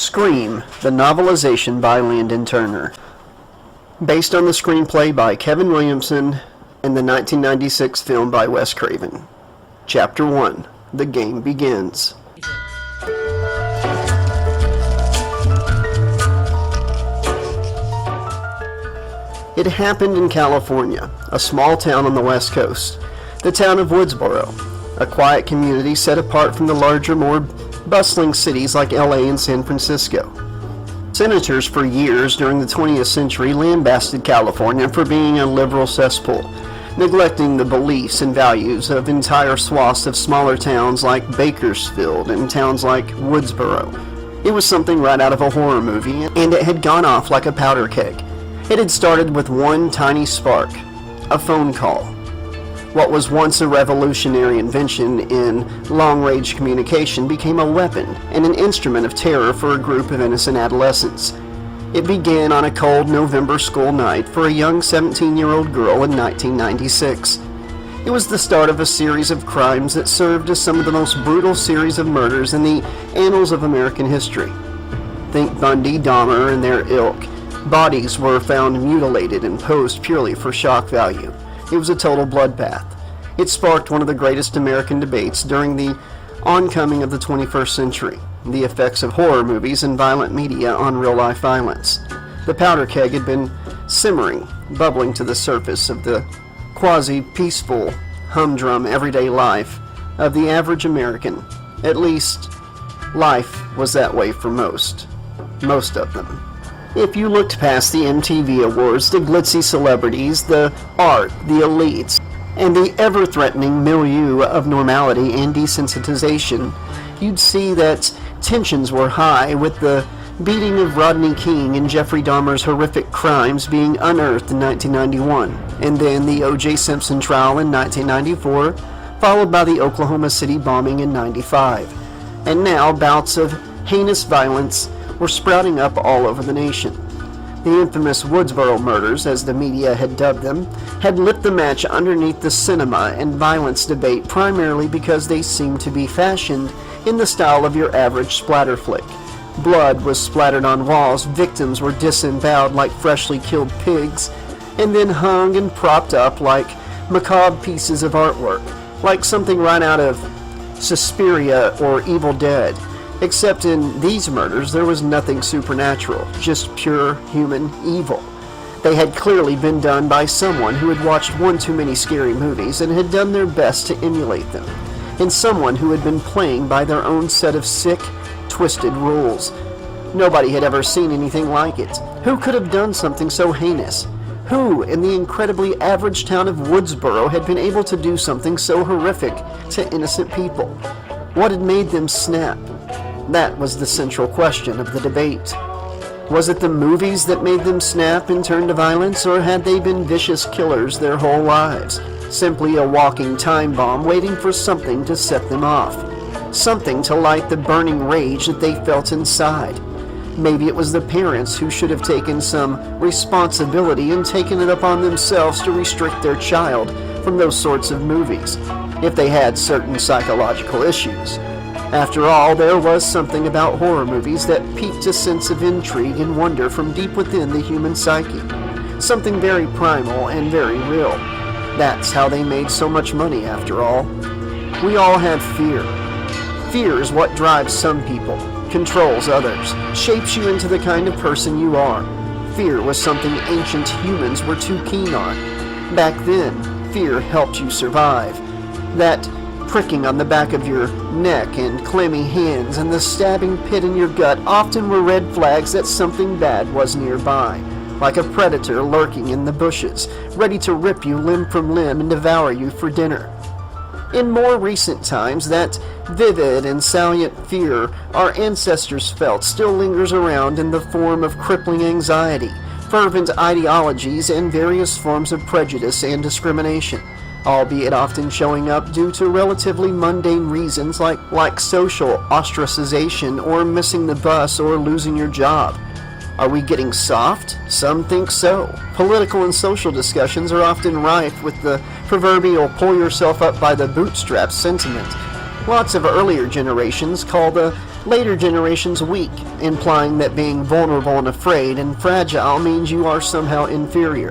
Scream, the novelization by Landon Turner. Based on the screenplay by Kevin Williamson and the 1996 film by Wes Craven. Chapter 1. The Game Begins. It happened in California, a small town on the West Coast, the town of Woodsboro, a quiet community set apart from the larger, more bustling cities like LA and San Francisco. Senators for years during the 20th century lambasted California for being a liberal cesspool, neglecting the beliefs and values of entire swaths of smaller towns like Bakersfield and towns like Woodsboro. It was something right out of a horror movie, and it had gone off like a powder keg. It had started with one tiny spark, a phone call. What was once a revolutionary invention in long-range communication became a weapon and an instrument of terror for a group of innocent adolescents. It began on a cold November school night for a young 17-year-old girl in 1996. It was the start of a series of crimes that served as some of the most brutal series of murders in the annals of American history. Think Bundy, Dahmer, and their ilk. Bodies were found mutilated and posed purely for shock value. It was a total bloodbath. It sparked one of the greatest American debates during the oncoming of the 21st century, the effects of horror movies and violent media on real-life violence. The powder keg had been simmering, bubbling to the surface of the quasi-peaceful, humdrum everyday life of the average American. At least, life was that way for most of them. If you looked past the MTV awards, the glitzy celebrities, the art, the elites, and the ever-threatening milieu of normality and desensitization, you'd see that tensions were high, with the beating of Rodney King and Jeffrey Dahmer's horrific crimes being unearthed in 1991, and then the O.J. Simpson trial in 1994, followed by the Oklahoma City bombing in 95. And now bouts of heinous violence were sprouting up all over the nation. The infamous Woodsboro murders, as the media had dubbed them, had lit the match underneath the cinema and violence debate, primarily because they seemed to be fashioned in the style of your average splatter flick. Blood was splattered on walls, victims were disemboweled like freshly killed pigs, and then hung and propped up like macabre pieces of artwork, like something right out of Suspiria or Evil Dead. Except in these murders, there was nothing supernatural, just pure human evil. They had clearly been done by someone who had watched one too many scary movies and had done their best to emulate them, and someone who had been playing by their own set of sick, twisted rules. Nobody had ever seen anything like it. Who could have done something so heinous? Who, in the incredibly average town of Woodsboro, had been able to do something so horrific to innocent people? What had made them snap? That was the central question of the debate. Was it the movies that made them snap and turn to violence, or had they been vicious killers their whole lives, simply a walking time bomb waiting for something to set them off, something to light the burning rage that they felt inside? Maybe it was the parents who should have taken some responsibility and taken it upon themselves to restrict their child from those sorts of movies, if they had certain psychological issues. After all, there was something about horror movies that piqued a sense of intrigue and wonder from deep within the human psyche. Something very primal and very real. That's how they made so much money, after all. We all have fear. Fear is what drives some people, controls others, shapes you into the kind of person you are. Fear was something ancient humans were too keen on. Back then, fear helped you survive. That pricking on the back of your neck and clammy hands and the stabbing pit in your gut often were red flags that something bad was nearby, like a predator lurking in the bushes, ready to rip you limb from limb and devour you for dinner. In more recent times, that vivid and salient fear our ancestors felt still lingers around in the form of crippling anxiety, fervent ideologies, and various forms of prejudice and discrimination, albeit often showing up due to relatively mundane reasons like social ostracization or missing the bus or losing your job. Are we getting soft? Some think so. Political and social discussions are often rife with the proverbial pull yourself up by the bootstraps sentiment. Lots of earlier generations call the Later generations weak, implying that being vulnerable and afraid and fragile means you are somehow inferior.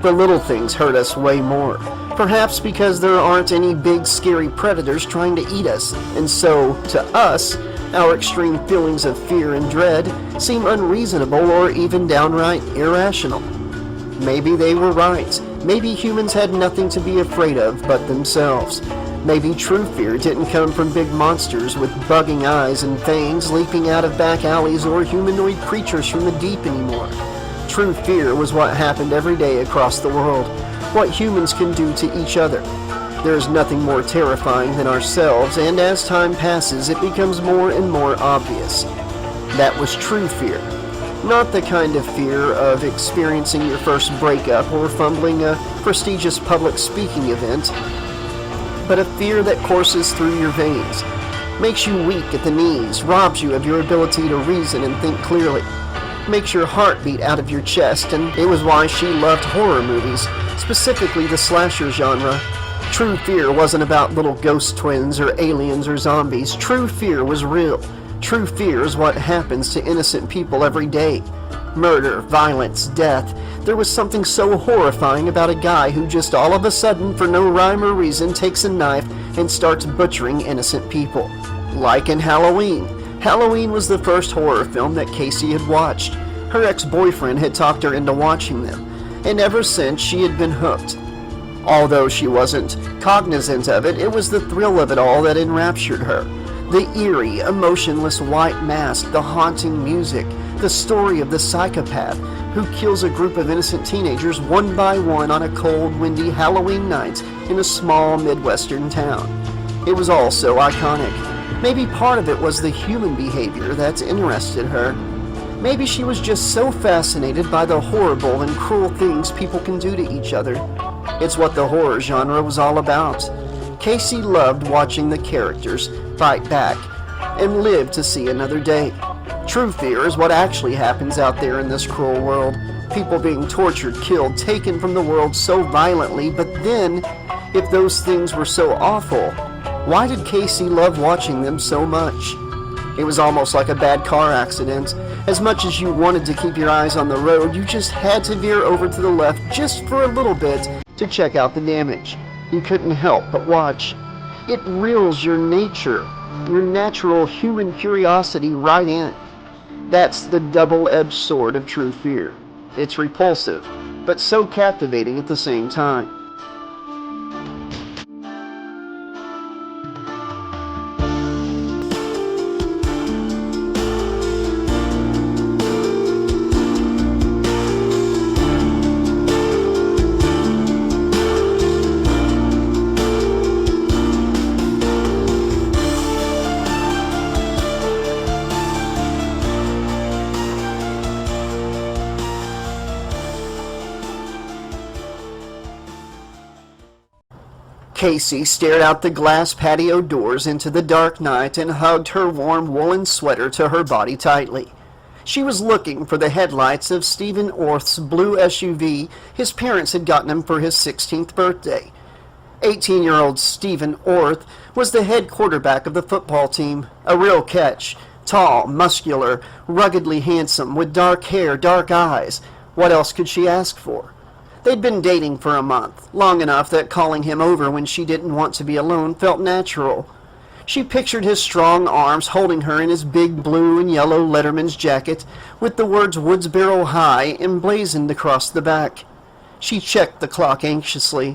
The little things hurt us way more, perhaps because there aren't any big scary predators trying to eat us, and so, to us, our extreme feelings of fear and dread seem unreasonable or even downright irrational. Maybe they were right. Maybe humans had nothing to be afraid of but themselves. Maybe true fear didn't come from big monsters with bugging eyes and fangs leaping out of back alleys or humanoid creatures from the deep anymore. True fear was what happened every day across the world, what humans can do to each other. There is nothing more terrifying than ourselves, and as time passes, it becomes more and more obvious. That was true fear. Not the kind of fear of experiencing your first breakup or fumbling a prestigious public speaking event, but a fear that courses through your veins, makes you weak at the knees, robs you of your ability to reason and think clearly, makes your heart beat out of your chest, and it was why she loved horror movies, specifically the slasher genre. True fear wasn't about little ghost twins or aliens or zombies. True fear was real. True fear is what happens to innocent people every day. Murder, violence, death. There was something so horrifying about a guy who just all of a sudden, for no rhyme or reason, takes a knife and starts butchering innocent people. Like in Halloween. Halloween was the first horror film that Casey had watched. Her ex-boyfriend had talked her into watching them, and ever since she had been hooked. Although she wasn't cognizant of it, it was the thrill of it all that enraptured her. The eerie, emotionless white mask, the haunting music, the story of the psychopath who kills a group of innocent teenagers one by one on a cold, windy Halloween night in a small Midwestern town. It was all so iconic. Maybe part of it was the human behavior that interested her. Maybe she was just so fascinated by the horrible and cruel things people can do to each other. It's what the horror genre was all about. Casey loved watching the characters fight back and live to see another day. True fear is what actually happens out there in this cruel world. People being tortured, killed, taken from the world so violently, but then, if those things were so awful, why did Casey love watching them so much? It was almost like a bad car accident. As much as you wanted to keep your eyes on the road, you just had to veer over to the left just for a little bit to check out the damage. You couldn't help but watch. It reels your nature, your natural human curiosity right in. That's the double-edged sword of true fear. It's repulsive, but so captivating at the same time. Casey stared out the glass patio doors into the dark night and hugged her warm woolen sweater to her body tightly. She was looking for the headlights of Stephen Orth's blue SUV his parents had gotten him for his 16th birthday. 18-year-old Stephen Orth was the head quarterback of the football team, a real catch. Tall, muscular, ruggedly handsome, with dark hair, dark eyes. What else could she ask for? They'd been dating for a month, long enough that calling him over when she didn't want to be alone felt natural. She pictured his strong arms holding her in his big blue and yellow Letterman's jacket, with the words Woodsboro High emblazoned across the back. She checked the clock anxiously.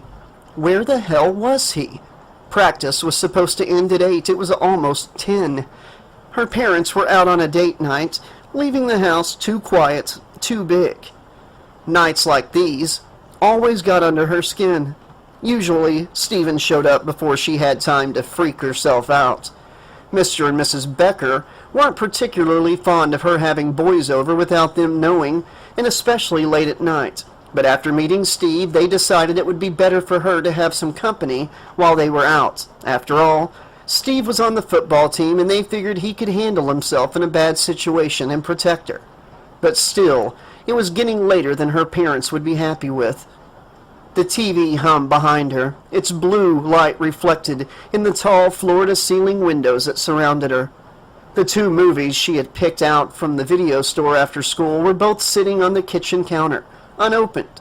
Where the hell was he? Practice was supposed to end at 8. It was almost 10. Her parents were out on a date night, leaving the house too quiet, too big. Nights like these always got under her skin. Usually, Stephen showed up before she had time to freak herself out. Mr. and Mrs. Becker weren't particularly fond of her having boys over without them knowing, and especially late at night. But after meeting Steve, they decided it would be better for her to have some company while they were out. After all, Steve was on the football team, and they figured he could handle himself in a bad situation and protect her. But still, it was getting later than her parents would be happy with. The TV hummed behind her, its blue light reflected in the tall floor-to-ceiling windows that surrounded her. The two movies she had picked out from the video store after school were both sitting on the kitchen counter, unopened.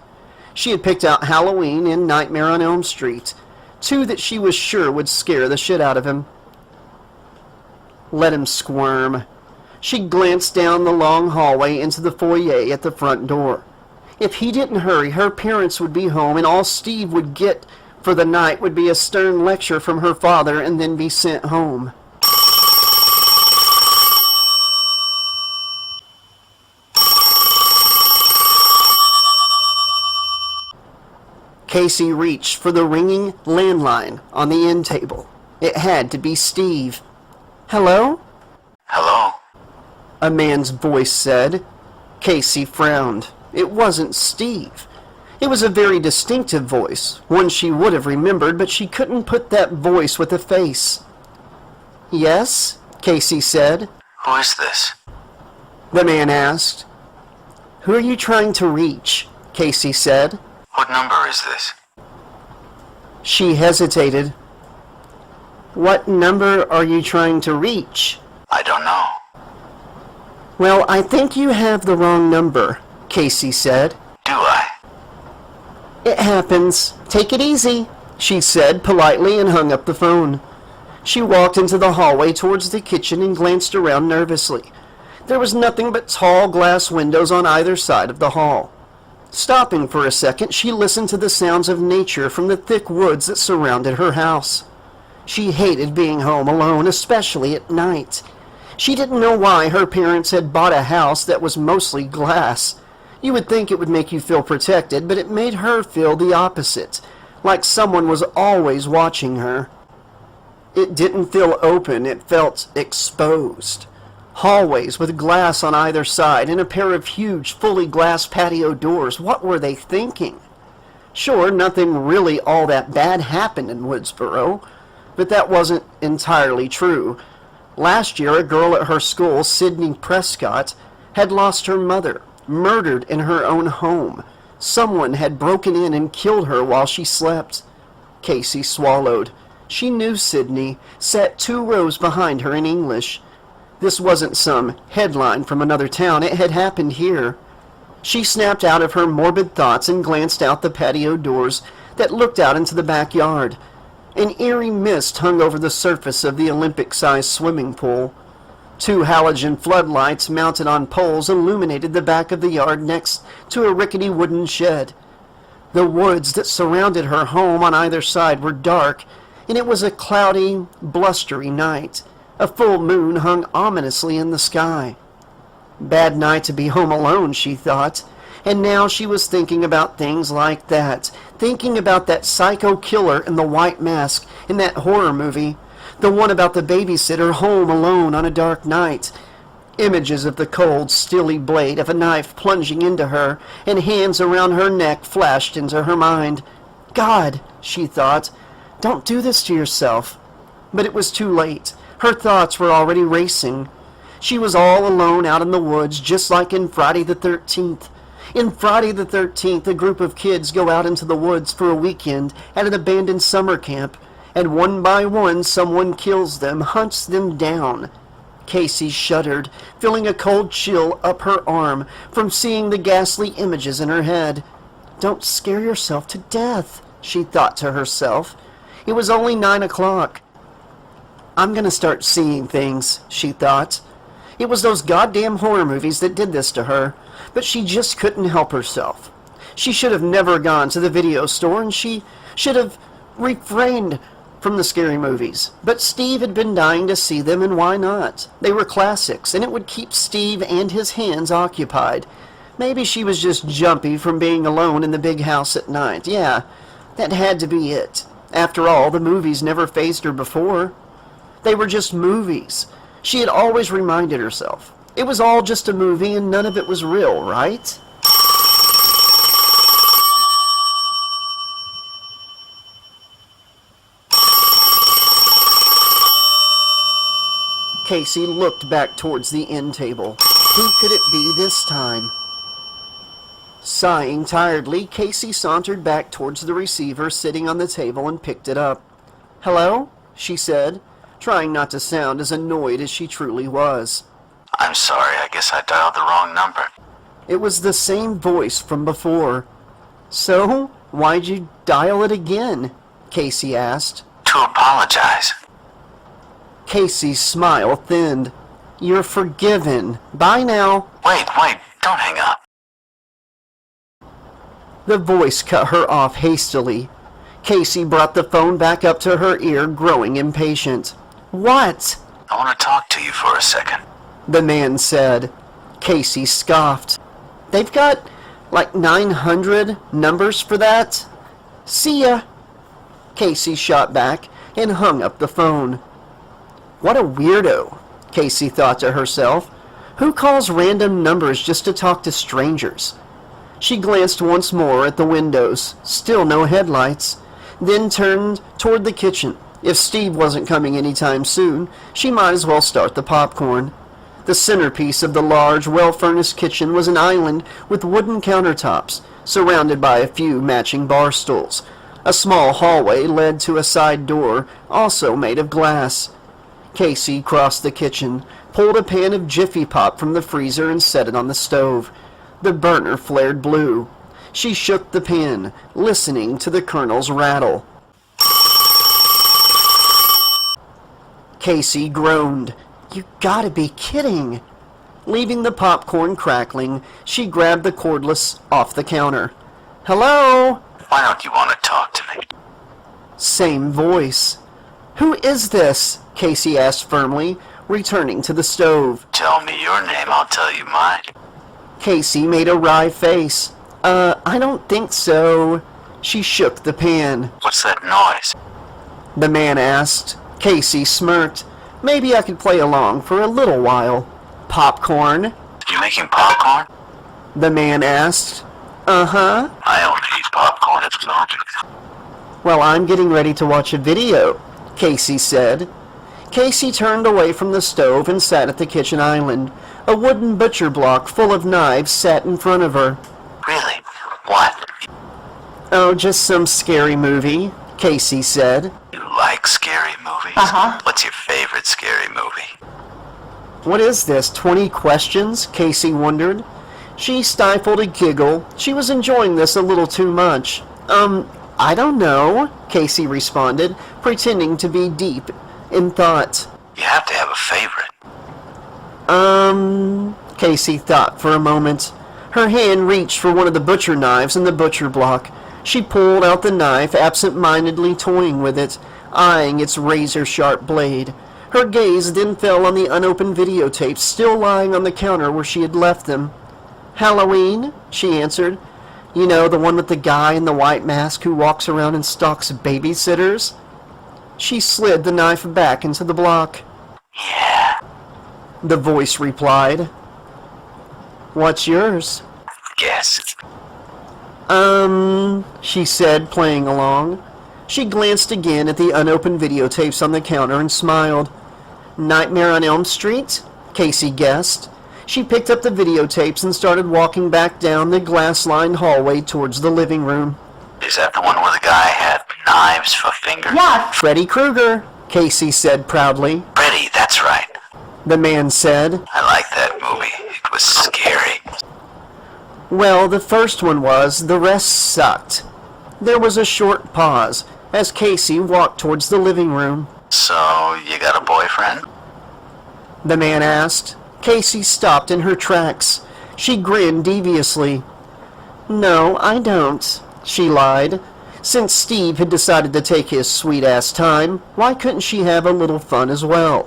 She had picked out Halloween and Nightmare on Elm Street, two that she was sure would scare the shit out of him. Let him squirm. She glanced down the long hallway into the foyer at the front door. If he didn't hurry, her parents would be home, and all Steve would get for the night would be a stern lecture from her father and then be sent home. Casey reached for the ringing landline on the end table. It had to be Steve. "Hello?" "Hello?" a man's voice said. Casey frowned. It wasn't Steve. It was a very distinctive voice, one she would have remembered, but she couldn't put that voice with a face. "Yes?" Casey said. "Who is this?" the man asked. "Who are you trying to reach?" Casey said. "What number is this?" She hesitated. "What number are you trying to reach?" "I don't know." "Well, I think you have the wrong number," Casey said. "Do I?" "It happens. Take it easy," she said politely and hung up the phone. She walked into the hallway towards the kitchen and glanced around nervously. There was nothing but tall glass windows on either side of the hall. Stopping for a second, she listened to the sounds of nature from the thick woods that surrounded her house. She hated being home alone, especially at night. She didn't know why her parents had bought a house that was mostly glass. You would think it would make you feel protected, but it made her feel the opposite, like someone was always watching her. It didn't feel open, it felt exposed. Hallways with glass on either side and a pair of huge, fully glass patio doors. What were they thinking? Sure, nothing really all that bad happened in Woodsboro, but that wasn't entirely true. Last year, a girl at her school, Sydney Prescott, had lost her mother, murdered in her own home. Someone had broken in and killed her while she slept. Casey swallowed. She knew Sydney, sat 2 rows behind her in English. This wasn't some headline from another town. It had happened here. She snapped out of her morbid thoughts and glanced out the patio doors that looked out into the backyard. An eerie mist hung over the surface of the Olympic-sized swimming pool. 2 halogen floodlights mounted on poles illuminated the back of the yard next to a rickety wooden shed. The woods that surrounded her home on either side were dark, and it was a cloudy, blustery night. A full moon hung ominously in the sky. Bad night to be home alone, she thought, and now she was thinking about things like that, thinking about that psycho killer in the white mask in that horror movie, the one about the babysitter home alone on a dark night. Images of the cold, steely blade of a knife plunging into her, and hands around her neck flashed into her mind. God, she thought, don't do this to yourself. But it was too late. Her thoughts were already racing. She was all alone out in the woods, just like in Friday the 13th. In Friday the 13th, a group of kids go out into the woods for a weekend at an abandoned summer camp, and one by one someone kills them, hunts them down. Casey shuddered, feeling a cold chill up her arm from seeing the ghastly images in her head. Don't scare yourself to death, she thought to herself. It was only 9 o'clock. I'm going to start seeing things, she thought. It was those goddamn horror movies that did this to her, but she just couldn't help herself. She should have never gone to the video store, and she should have refrained from the scary movies. But Steve had been dying to see them, and why not? They were classics, and it would keep Steve and his hands occupied. Maybe she was just jumpy from being alone in the big house at night. Yeah, that had to be it. After all, the movies never fazed her before. They were just movies. She had always reminded herself. It was all just a movie and none of it was real, right? Casey looked back towards the end table. Who could it be this time? Sighing tiredly, Casey sauntered back towards the receiver sitting on the table and picked it up. "Hello?" she said. trying not to sound as annoyed as she truly was. I'm sorry, I guess I dialed the wrong number. It was the same voice from before. So, why'd you dial it again? Casey asked. To apologize. Casey's smile thinned. You're forgiven. Bye now. Wait, don't hang up. The voice cut her off hastily. Casey brought the phone back up to her ear, growing impatient. What? I want to talk to you for a second. The man said. Casey scoffed. They've got like 900 numbers for that? See ya. Casey shot back and hung up the phone. What a weirdo, Casey thought to herself. Who calls random numbers just to talk to strangers? She glanced once more at the windows. Still no headlights. Then turned toward the kitchen. If Steve wasn't coming anytime soon, she might as well start the popcorn. The centerpiece of the large, well-furnished kitchen was an island with wooden countertops, surrounded by a few matching bar stools. A small hallway led to a side door, also made of glass. Casey crossed the kitchen, pulled a pan of Jiffy Pop from the freezer and set it on the stove. The burner flared blue. She shook the pan, listening to the kernels rattle. Casey groaned. You gotta be kidding. Leaving the popcorn crackling, she grabbed the cordless off the counter. Hello? Why don't you want to talk to me? Same voice. Who is this? Casey asked firmly, returning to the stove. Tell me your name, I'll tell you mine. Casey made a wry face. I don't think so. She shook the pan. What's that noise? The man asked. Casey smirked. Maybe I could play along for a little while. Popcorn? You making popcorn? The man asked. Uh-huh. I only eat popcorn if it's open. Well, I'm getting ready to watch a video, Casey said. Casey turned away from the stove and sat at the kitchen island. A wooden butcher block full of knives sat in front of her. Really? What? Oh, just some scary movie, Casey said. You like scary movies? Uh-huh. What's your favorite scary movie? What is this, 20 questions? Casey wondered. She stifled a giggle. She was enjoying this a little too much. I don't know, Casey responded, pretending to be deep in thought. You have to have a favorite. Casey thought for a moment. Her hand reached for one of the butcher knives in the butcher block. She pulled out the knife, absent-mindedly toying with it, eyeing its razor-sharp blade. Her gaze then fell on the unopened videotapes still lying on the counter where she had left them. Halloween, she answered. You know, the one with the guy in the white mask who walks around and stalks babysitters? She slid the knife back into the block. Yeah. The voice replied. What's yours? Guess. She said, playing along. She glanced again at the unopened videotapes on the counter and smiled. Nightmare on Elm Street? Casey guessed. She picked up the videotapes and started walking back down the glass-lined hallway towards the living room. Is that the one where the guy had knives for fingers? Yeah, Freddy Krueger, Casey said proudly. Freddy, that's right. The man said. I like that movie. It was scary. Well, the first one was. The rest sucked. There was a short pause as Casey walked towards the living room. So, you got a boyfriend? The man asked. Casey stopped in her tracks. She grinned deviously. No, I don't, she lied. Since Steve had decided to take his sweet-ass time, why couldn't she have a little fun as well?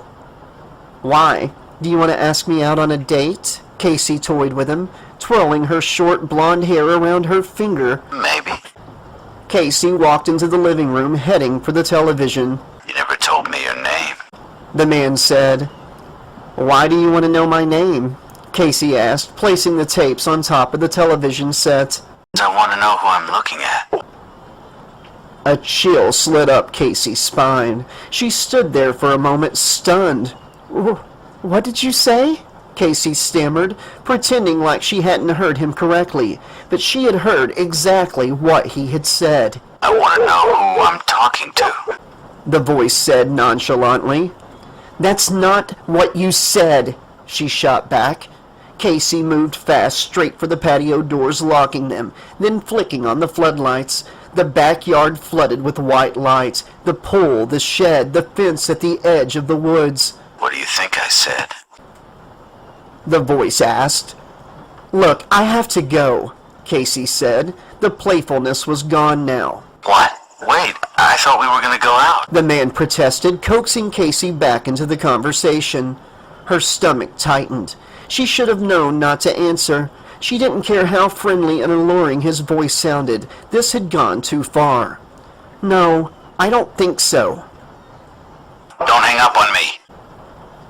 Why? Do you want to ask me out on a date? Casey toyed with him, twirling her short blonde hair around her finger. Maybe. Casey walked into the living room, heading for the television. You never told me your name. The man said. Why do you want to know my name? Casey asked, placing the tapes on top of the television set. I want to know who I'm looking at. A chill slid up Casey's spine. She stood there for a moment, stunned. What did you say? Casey stammered, pretending like she hadn't heard him correctly, but she had heard exactly what he had said. I want to know who I'm talking to. The voice said nonchalantly. "That's not what you said," she shot back. Casey moved fast straight for the patio doors, locking them, then flicking on the floodlights. The backyard flooded with white light. The pool, the shed, the fence at the edge of the woods. "What do you think I said?" the voice asked. "Look, I have to go," Casey said. The playfulness was gone now. "What? Wait, I thought we were going to go out." The man protested, coaxing Casey back into the conversation. Her stomach tightened. She should have known not to answer. She didn't care how friendly and alluring his voice sounded. This had gone too far. "No, I don't think so," "Don't hang up on me."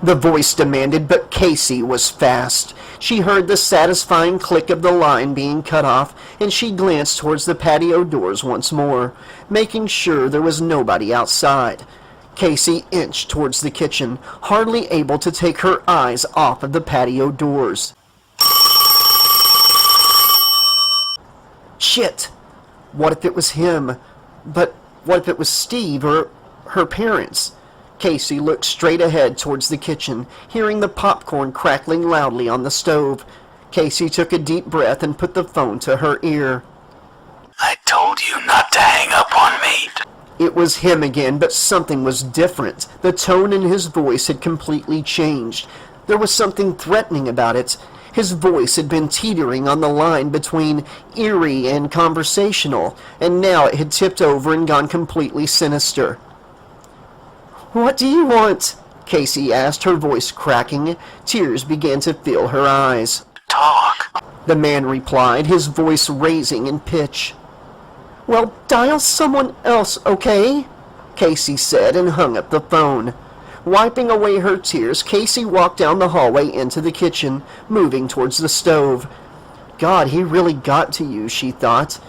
the voice demanded, but Casey was fast. She heard the satisfying click of the line being cut off, and she glanced towards the patio doors once more, making sure there was nobody outside. Casey inched towards the kitchen, hardly able to take her eyes off of the patio doors. Shit! What if it was him? But what if it was Steve or her parents? Casey looked straight ahead towards the kitchen, hearing the popcorn crackling loudly on the stove. Casey took a deep breath and put the phone to her ear. "I told you not to hang up on me." It was him again, but something was different. The tone in his voice had completely changed. There was something threatening about it. His voice had been teetering on the line between eerie and conversational, and now it had tipped over and gone completely sinister. "What do you want?" Casey asked, her voice cracking. Tears began to fill her eyes. "Talk." The man replied, his voice raising in pitch. "Well, dial someone else, okay?" Casey said and hung up the phone. Wiping away her tears, Casey walked down the hallway into the kitchen, moving towards the stove. God, he really got to you, she thought.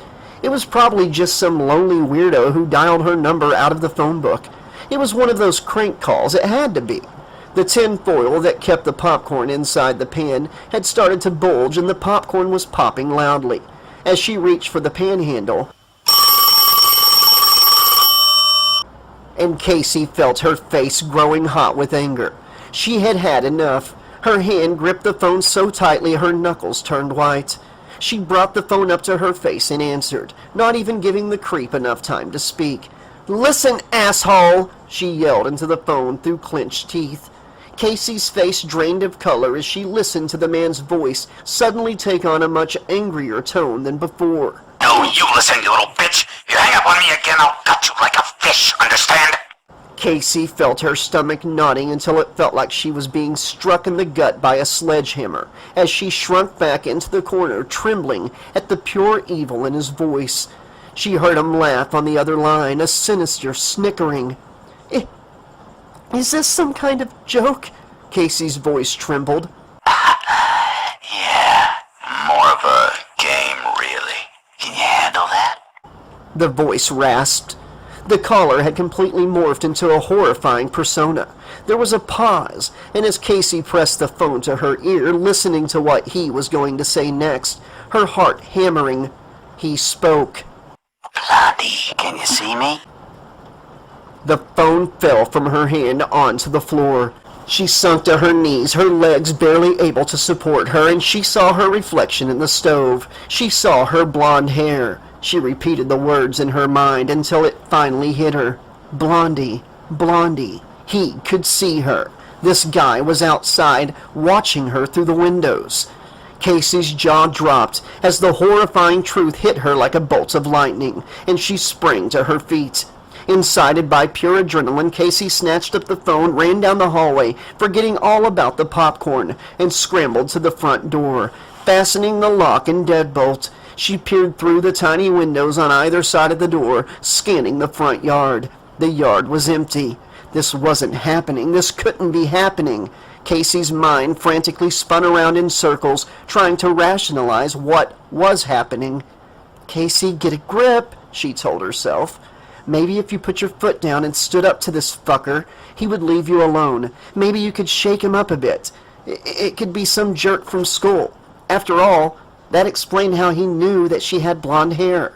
It was probably just some lonely weirdo who dialed her number out of the phone book. It was one of those crank calls. It had to be. The tin foil that kept the popcorn inside the pan had started to bulge, and the popcorn was popping loudly. As she reached for the pan handle, and Casey felt her face growing hot with anger. She had had enough. Her hand gripped the phone so tightly her knuckles turned white. She brought the phone up to her face and answered, not even giving the creep enough time to speak. "Listen, asshole!" she yelled into the phone through clenched teeth. Casey's face drained of color as she listened to the man's voice suddenly take on a much angrier tone than before. "No, you listen, you little bitch. If you hang up on me again, I'll cut you like a fish, understand?" Casey felt her stomach knotting until it felt like she was being struck in the gut by a sledgehammer as she shrunk back into the corner, trembling at the pure evil in his voice. She heard him laugh on the other line, a sinister snickering. Is this some kind of joke?" Casey's voice trembled. "Yeah, more of a game, really. Can you handle that?" The voice rasped. The caller had completely morphed into a horrifying persona. There was a pause, and as Casey pressed the phone to her ear, listening to what he was going to say next, her heart hammering, he spoke. "Blondie, can you see me?" The phone fell from her hand onto the floor. She sunk to her knees, her legs barely able to support her, and she saw her reflection in the stove. She saw her blonde hair. She repeated the words in her mind until it finally hit her. Blondie, Blondie. He could see her. This guy was outside, watching her through the windows. Casey's jaw dropped as the horrifying truth hit her like a bolt of lightning, and she sprang to her feet. Incited by pure adrenaline, Casey snatched up the phone, ran down the hallway, forgetting all about the popcorn, and scrambled to the front door. Fastening the lock and deadbolt, she peered through the tiny windows on either side of the door, scanning the front yard. The yard was empty. This wasn't happening. This couldn't be happening. Casey's mind frantically spun around in circles, trying to rationalize what was happening. "Casey, get a grip," she told herself. "Maybe if you put your foot down and stood up to this fucker, he would leave you alone. Maybe you could shake him up a bit. It could be some jerk from school. After all, that explained how he knew that she had blonde hair."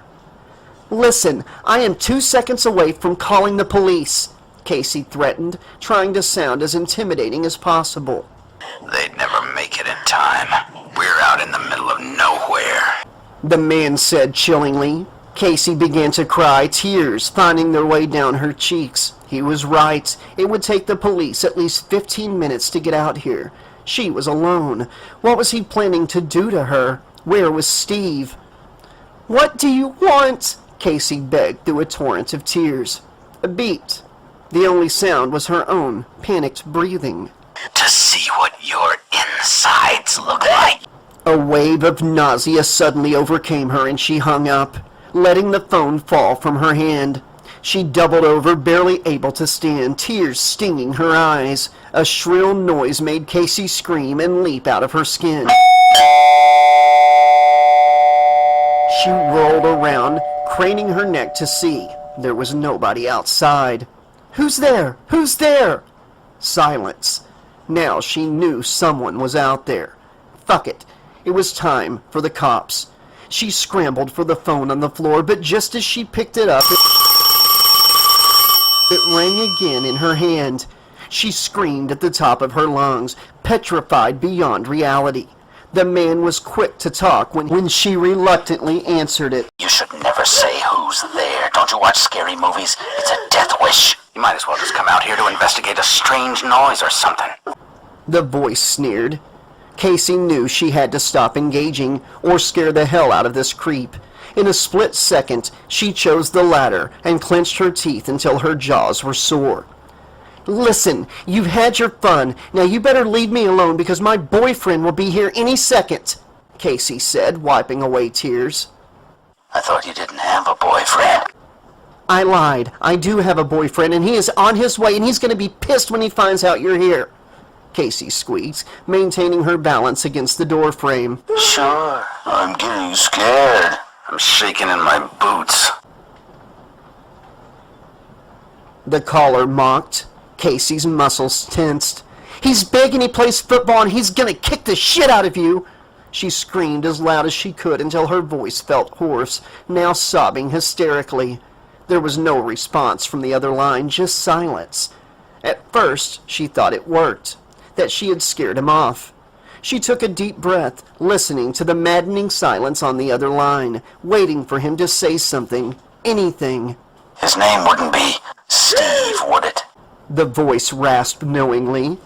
"Listen, I am 2 seconds away from calling the police." Casey threatened, trying to sound as intimidating as possible. They'd never make it in time. We're out in the middle of nowhere. The man said chillingly. Casey began to cry, tears finding their way down her cheeks. He was right. It would take the police at least 15 minutes to get out here. She was alone. What was he planning to do to her? Where was Steve? "What do you want?" Casey begged through a torrent of tears. A beat. The only sound was her own panicked breathing. To see what your insides look like. A wave of nausea suddenly overcame her and she hung up, letting the phone fall from her hand. She doubled over, barely able to stand, tears stinging her eyes. A shrill noise made Casey scream and leap out of her skin. She rolled around, craning her neck to see. There was nobody outside. "Who's there? Who's there?" Silence. Now she knew someone was out there. Fuck it. It was time for the cops. She scrambled for the phone on the floor, but just as she picked it up, it rang again in her hand. She screamed at the top of her lungs, petrified beyond reality. The man was quick to talk when she reluctantly answered it. You should never say who's there. Don't you watch scary movies? It's a death wish. You might as well just come out here to investigate a strange noise or something. The voice sneered. Casey knew she had to stop engaging or scare the hell out of this creep. In a split second, she chose the latter and clenched her teeth until her jaws were sore. "Listen, you've had your fun. Now you better leave me alone because my boyfriend will be here any second," Casey said, wiping away tears. I thought you didn't have a boyfriend. "I lied. I do have a boyfriend, and he is on his way, and he's going to be pissed when he finds out you're here," Casey squeaked, maintaining her balance against the door frame. Sure, I'm getting scared. I'm shaking in my boots. The caller mocked. Casey's muscles tensed. "He's big and he plays football and he's gonna kick the shit out of you!" She screamed as loud as she could until her voice felt hoarse, now sobbing hysterically. There was no response from the other line, just silence. At first, she thought it worked, that she had scared him off. She took a deep breath, listening to the maddening silence on the other line, waiting for him to say something, anything. His name wouldn't be Steve, would it? The voice rasped knowingly.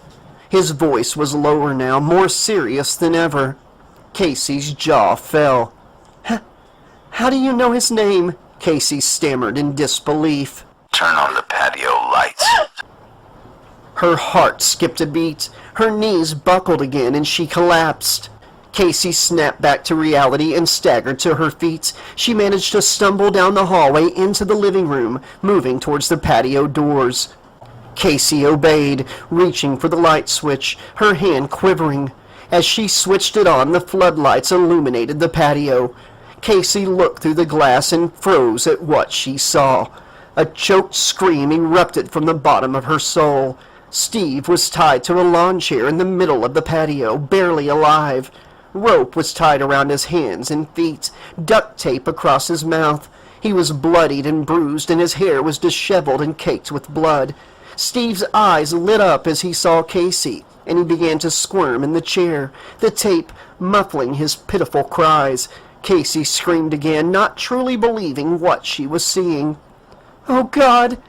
His voice was lower now, more serious than ever. Casey's jaw fell. How do you know his name?" Casey stammered in disbelief. Turn on the patio lights. Her heart skipped a beat. Her knees buckled again and she collapsed. Casey snapped back to reality and staggered to her feet. She managed to stumble down the hallway into the living room, moving towards the patio doors. Casey obeyed, reaching for the light switch, her hand quivering. As she switched it on, the floodlights illuminated the patio. Casey looked through the glass and froze at what she saw. A choked scream erupted from the bottom of her soul. Steve was tied to a lawn chair in the middle of the patio, barely alive. Rope was tied around his hands and feet, duct tape across his mouth. He was bloodied and bruised, and his hair was disheveled and caked with blood. Steve's eyes lit up as he saw Casey, and he began to squirm in the chair, the tape muffling his pitiful cries. Casey screamed again, not truly believing what she was seeing. "Oh, God!"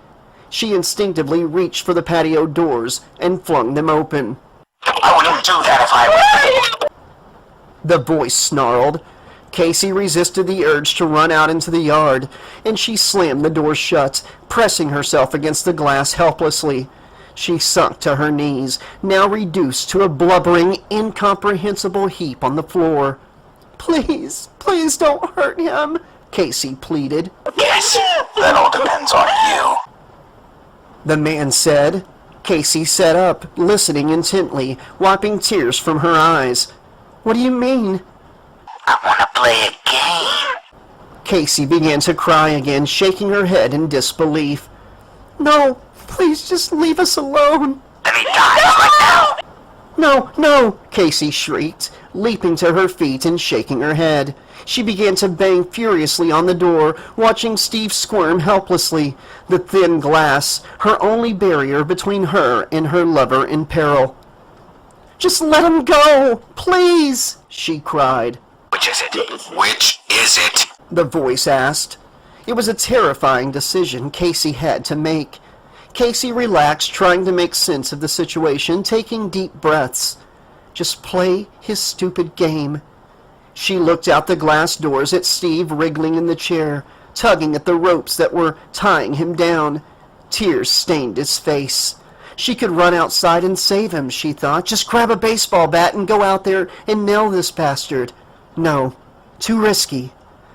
She instinctively reached for the patio doors and flung them open. I wouldn't do that if I were... The voice snarled. Casey resisted the urge to run out into the yard, and she slammed the door shut, pressing herself against the glass helplessly. She sunk to her knees, now reduced to a blubbering, incomprehensible heap on the floor. "Please, please don't hurt him," Casey pleaded. Yes, that all depends on you. The man said. Casey sat up, listening intently, wiping tears from her eyes. "What do you mean?" I want to play a game. Casey began to cry again, shaking her head in disbelief. "No, please just leave us alone." Then he dies right now. "No, no," Casey shrieked, leaping to her feet and shaking her head. She began to bang furiously on the door, watching Steve squirm helplessly, the thin glass, her only barrier between her and her lover in peril. "Just let him go, please," she cried. Which is it? Which is it? The voice asked. It was a terrifying decision Casey had to make. Casey relaxed, trying to make sense of the situation, taking deep breaths. Just play his stupid game. She looked out the glass doors at Steve wriggling in the chair, tugging at the ropes that were tying him down. Tears stained his face. She could run outside and save him, she thought. Just grab a baseball bat and go out there and nail this bastard. No, too risky.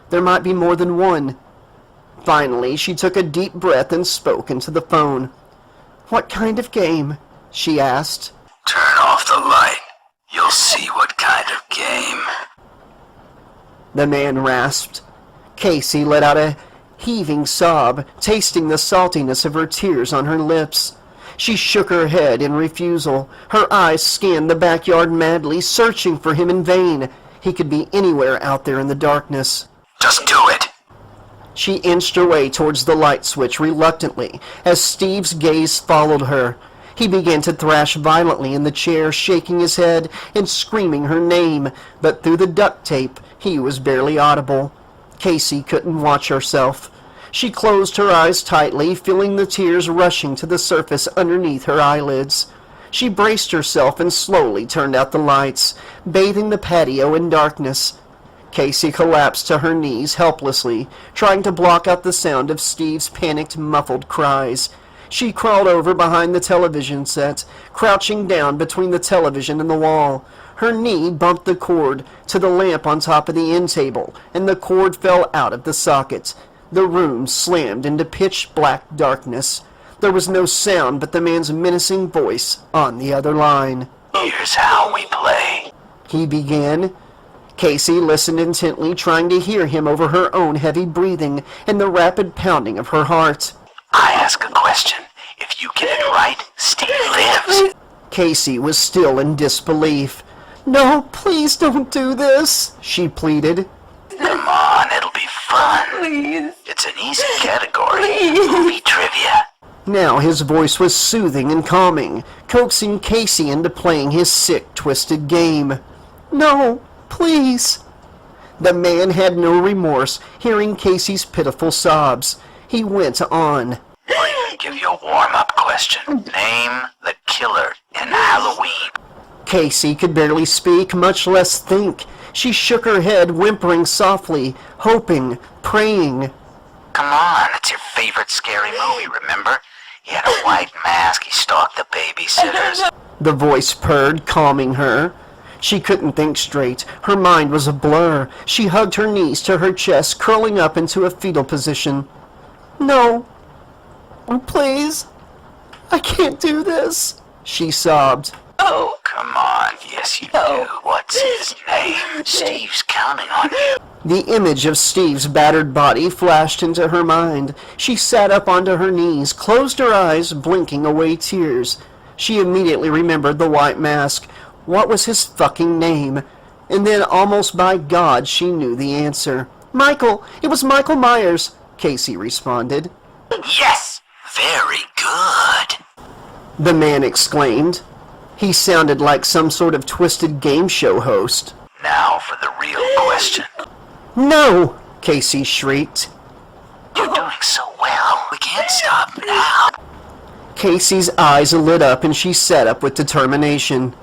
There might be more than one. Finally, she took a deep breath and spoke into the phone. "What kind of game?" she asked. Turn off the light. You'll see what kind of game. The man rasped. Casey let out a heaving sob, tasting the saltiness of her tears on her lips. She shook her head in refusal. Her eyes scanned the backyard madly, searching for him in vain. He could be anywhere out there in the darkness. Just do it. She inched her way towards the light switch reluctantly, as Steve's gaze followed her. He began to thrash violently in the chair, shaking his head and screaming her name, but through the duct tape, he was barely audible. Casey couldn't watch herself. She closed her eyes tightly, feeling the tears rushing to the surface underneath her eyelids. She braced herself and slowly turned out the lights, bathing the patio in darkness. Casey collapsed to her knees helplessly, trying to block out the sound of Steve's panicked, muffled cries. She crawled over behind the television set, crouching down between the television and the wall. Her knee bumped the cord to the lamp on top of the end table, and the cord fell out of the socket. The room slammed into pitch-black darkness. There was no sound but the man's menacing voice on the other line. Here's how we play, he began. Casey listened intently, trying to hear him over her own heavy breathing and the rapid pounding of her heart. I ask a question. If you get it right, Steve lives. Casey was still in disbelief. "No, please don't do this," she pleaded. Come on, it'll be fun. Please. It's an easy category. Movie trivia. Now his voice was soothing and calming, coaxing Casey into playing his sick, twisted game. "No, please." The man had no remorse, hearing Casey's pitiful sobs. He went on. We're gonna give you a warm-up question. Name the killer in Halloween. Casey could barely speak, much less think. She shook her head, whimpering softly, hoping, praying. Come on, it's your favorite scary movie, remember? He had a white mask, he stalked the babysitters. The voice purred, calming her. She couldn't think straight. Her mind was a blur. She hugged her knees to her chest, curling up into a fetal position. "No, please, I can't do this," she sobbed. Oh, come on, yes you do. What's his name? Steve's counting on you. The image of Steve's battered body flashed into her mind. She sat up onto her knees, closed her eyes, blinking away tears. She immediately remembered the white mask. What was his fucking name? And then, almost by God, she knew the answer. "Michael! It was Michael Myers," Casey responded. Yes! Very good. The man exclaimed. He sounded like some sort of twisted game show host. Now for the real question. "No!" Casey shrieked. You're doing so well. We can't stop now. Casey's eyes lit up and she sat up with determination.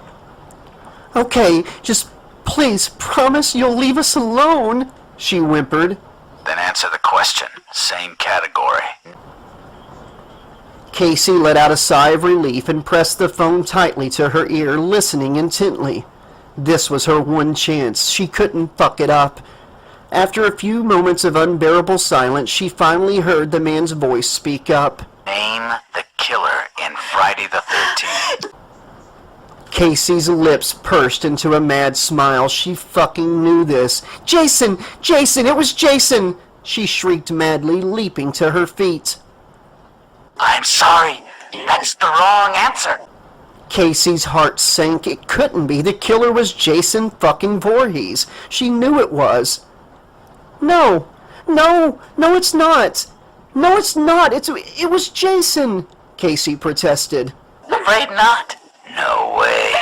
"Okay, just please promise you'll leave us alone," she whimpered. Then answer the question. Same category. Casey let out a sigh of relief and pressed the phone tightly to her ear, listening intently. This was her one chance. She couldn't fuck it up. After a few moments of unbearable silence, she finally heard the man's voice speak up. Name the killer in Friday the 13th. Casey's lips pursed into a mad smile. She fucking knew this. "Jason! Jason! It was Jason!" she shrieked madly, leaping to her feet. I'm sorry. That's the wrong answer. Casey's heart sank. It couldn't be. The killer was Jason fucking Voorhees. She knew it was. No, no, no it's not. No it's not, it was Jason, Casey protested. Afraid not? No way.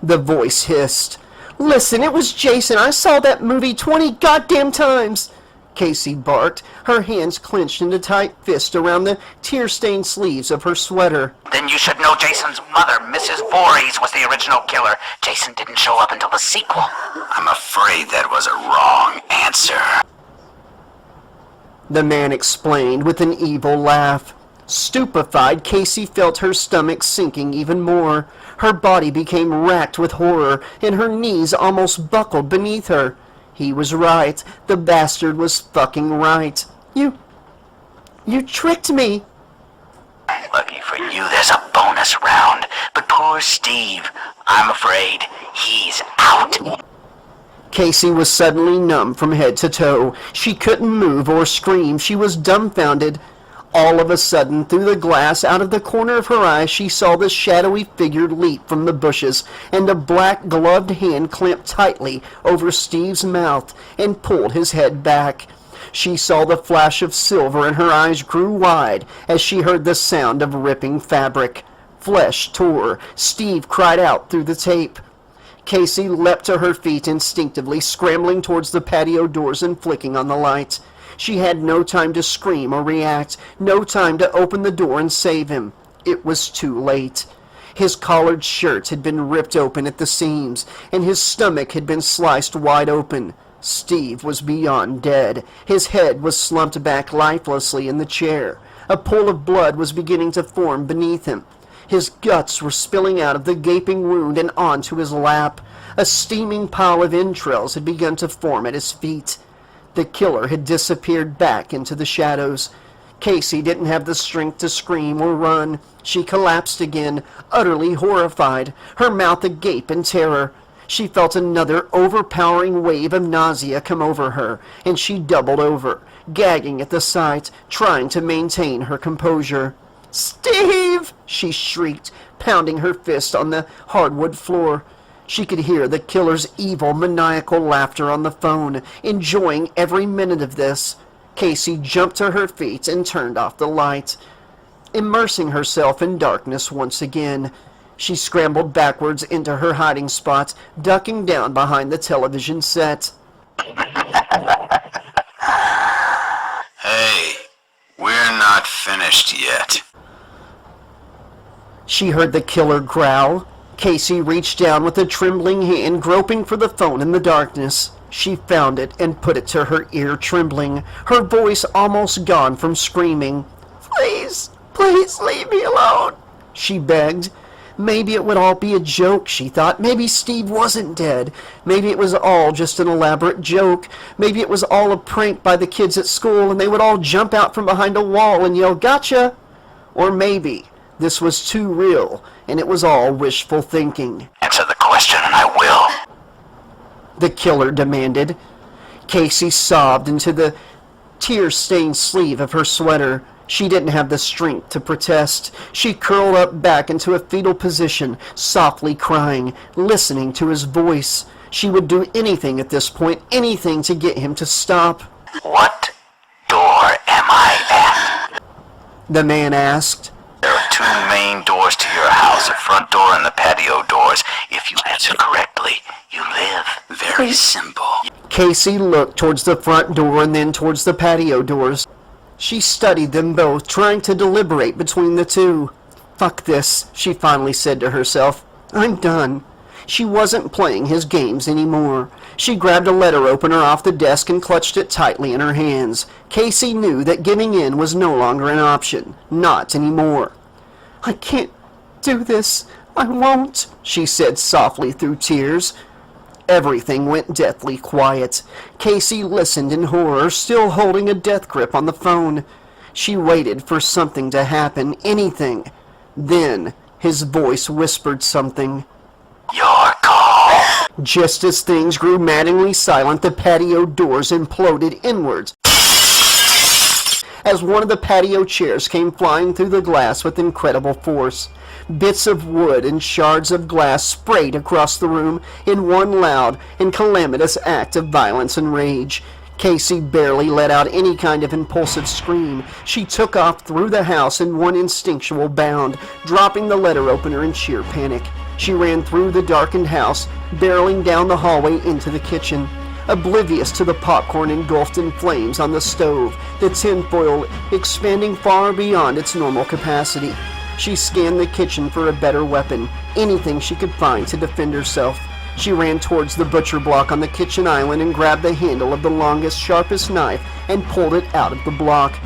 The voice hissed. Listen, it was Jason. I saw that movie 20 goddamn times. Casey barked, her hands clenched in a tight fist around the tear-stained sleeves of her sweater. Then you should know Jason's mother, Mrs. Voorhees, was the original killer. Jason didn't show up until the sequel. I'm afraid that was a wrong answer. The man explained with an evil laugh. Stupefied, Casey felt her stomach sinking even more. Her body became racked with horror, and her knees almost buckled beneath her. He was right. The bastard was fucking right. You tricked me. Lucky for you, there's a bonus round. But poor Steve, I'm afraid he's out. Casey was suddenly numb from head to toe. She couldn't move or scream. She was dumbfounded. All of a sudden, through the glass, out of the corner of her eye, she saw the shadowy figure leap from the bushes, and a black gloved hand clamped tightly over Steve's mouth and pulled his head back. She saw the flash of silver, and her eyes grew wide as she heard the sound of ripping fabric. Flesh tore. Steve cried out through the tape. Casey leapt to her feet instinctively, scrambling towards the patio doors and flicking on the lights. She had no time to scream or react, no time to open the door and save him. It was too late. His collared shirt had been ripped open at the seams, and his stomach had been sliced wide open. Steve was beyond dead. His head was slumped back lifelessly in the chair. A pool of blood was beginning to form beneath him. His guts were spilling out of the gaping wound and onto his lap. A steaming pile of entrails had begun to form at his feet. The killer had disappeared back into the shadows. Casey didn't have the strength to scream or run. She collapsed again, utterly horrified, her mouth agape in terror. She felt another overpowering wave of nausea come over her, and she doubled over, gagging at the sight, trying to maintain her composure. "Steve!" she shrieked, pounding her fist on the hardwood floor. She could hear the killer's evil, maniacal laughter on the phone, enjoying every minute of this. Casey jumped to her feet and turned off the light. Immersing herself in darkness once again, she scrambled backwards into her hiding spot, ducking down behind the television set. Hey, we're not finished yet. She heard the killer growl. Casey reached down with a trembling hand, groping for the phone in the darkness. She found it and put it to her ear, trembling, her voice almost gone from screaming. "Please, please leave me alone," she begged. Maybe it would all be a joke, she thought. Maybe Steve wasn't dead. Maybe it was all just an elaborate joke. Maybe it was all a prank by the kids at school, and they would all jump out from behind a wall and yell, "Gotcha!" Or maybe this was too real, and it was all wishful thinking. Answer the question and I will. The killer demanded. Casey sobbed into the tear-stained sleeve of her sweater. She didn't have the strength to protest. She curled up back into a fetal position, softly crying, listening to his voice. She would do anything at this point, anything to get him to stop. What door am I at? The man asked. There are two main doors to your house, the front door and the patio doors. If you answer correctly, you live. Very simple. Casey looked towards the front door and then towards the patio doors. She studied them both, trying to deliberate between the two. "Fuck this," she finally said to herself. "I'm done." She wasn't playing his games anymore. She grabbed a letter opener off the desk and clutched it tightly in her hands. Casey knew that giving in was no longer an option. Not anymore. "I can't do this. I won't," she said softly through tears. Everything went deathly quiet. Casey listened in horror, still holding a death grip on the phone. She waited for something to happen, anything. Then his voice whispered something. Your call. Just as things grew maddeningly silent, the patio doors imploded inwards as one of the patio chairs came flying through the glass with incredible force. Bits of wood and shards of glass sprayed across the room in one loud and calamitous act of violence and rage. Casey barely let out any kind of impulsive scream. She took off through the house in one instinctual bound, dropping the letter opener in sheer panic. She ran through the darkened house, barreling down the hallway into the kitchen. Oblivious to the popcorn engulfed in flames on the stove, the tinfoil expanding far beyond its normal capacity. She scanned the kitchen for a better weapon, anything she could find to defend herself. She ran towards the butcher block on the kitchen island and grabbed the handle of the longest, sharpest knife and pulled it out of the block.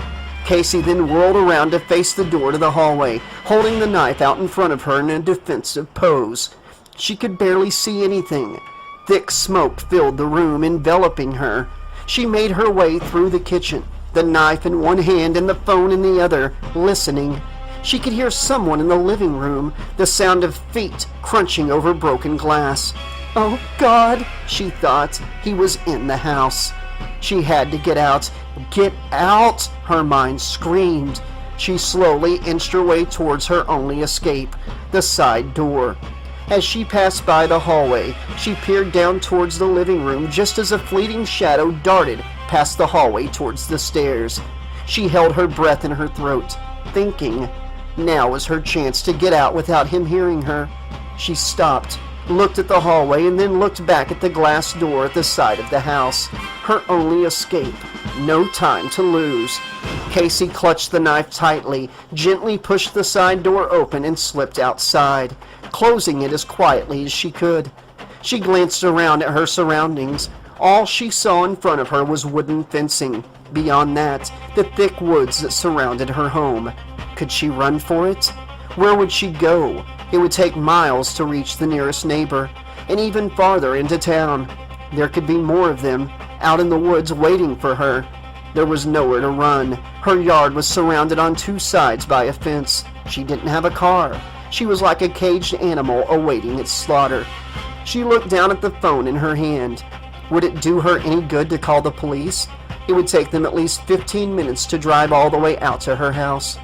Casey then whirled around to face the door to the hallway, holding the knife out in front of her in a defensive pose. She could barely see anything. Thick smoke filled the room, enveloping her. She made her way through the kitchen, the knife in one hand and the phone in the other, listening. She could hear someone in the living room, the sound of feet crunching over broken glass. Oh, God, she thought. He was in the house. She had to get out. Get out, her mind screamed. She slowly inched her way towards her only escape, the side door. As she passed by the hallway, she peered down towards the living room just as a fleeting shadow darted past the hallway towards the stairs. She held her breath in her throat, thinking now was her chance to get out without him hearing her. She stopped, looked at the hallway, and then looked back at the glass door at the side of the house. Her only escape. No time to lose. Casey clutched the knife tightly, gently pushed the side door open, and slipped outside, closing it as quietly as she could. She glanced around at her surroundings. All she saw in front of her was wooden fencing. Beyond that, the thick woods that surrounded her home. Could she run for it? Where would she go? It would take miles to reach the nearest neighbor, and even farther into town. There could be more of them, out in the woods waiting for her. There was nowhere to run. Her yard was surrounded on two sides by a fence. She didn't have a car. She was like a caged animal awaiting its slaughter. She looked down at the phone in her hand. Would it do her any good to call the police? It would take them at least 15 minutes to drive all the way out to her house.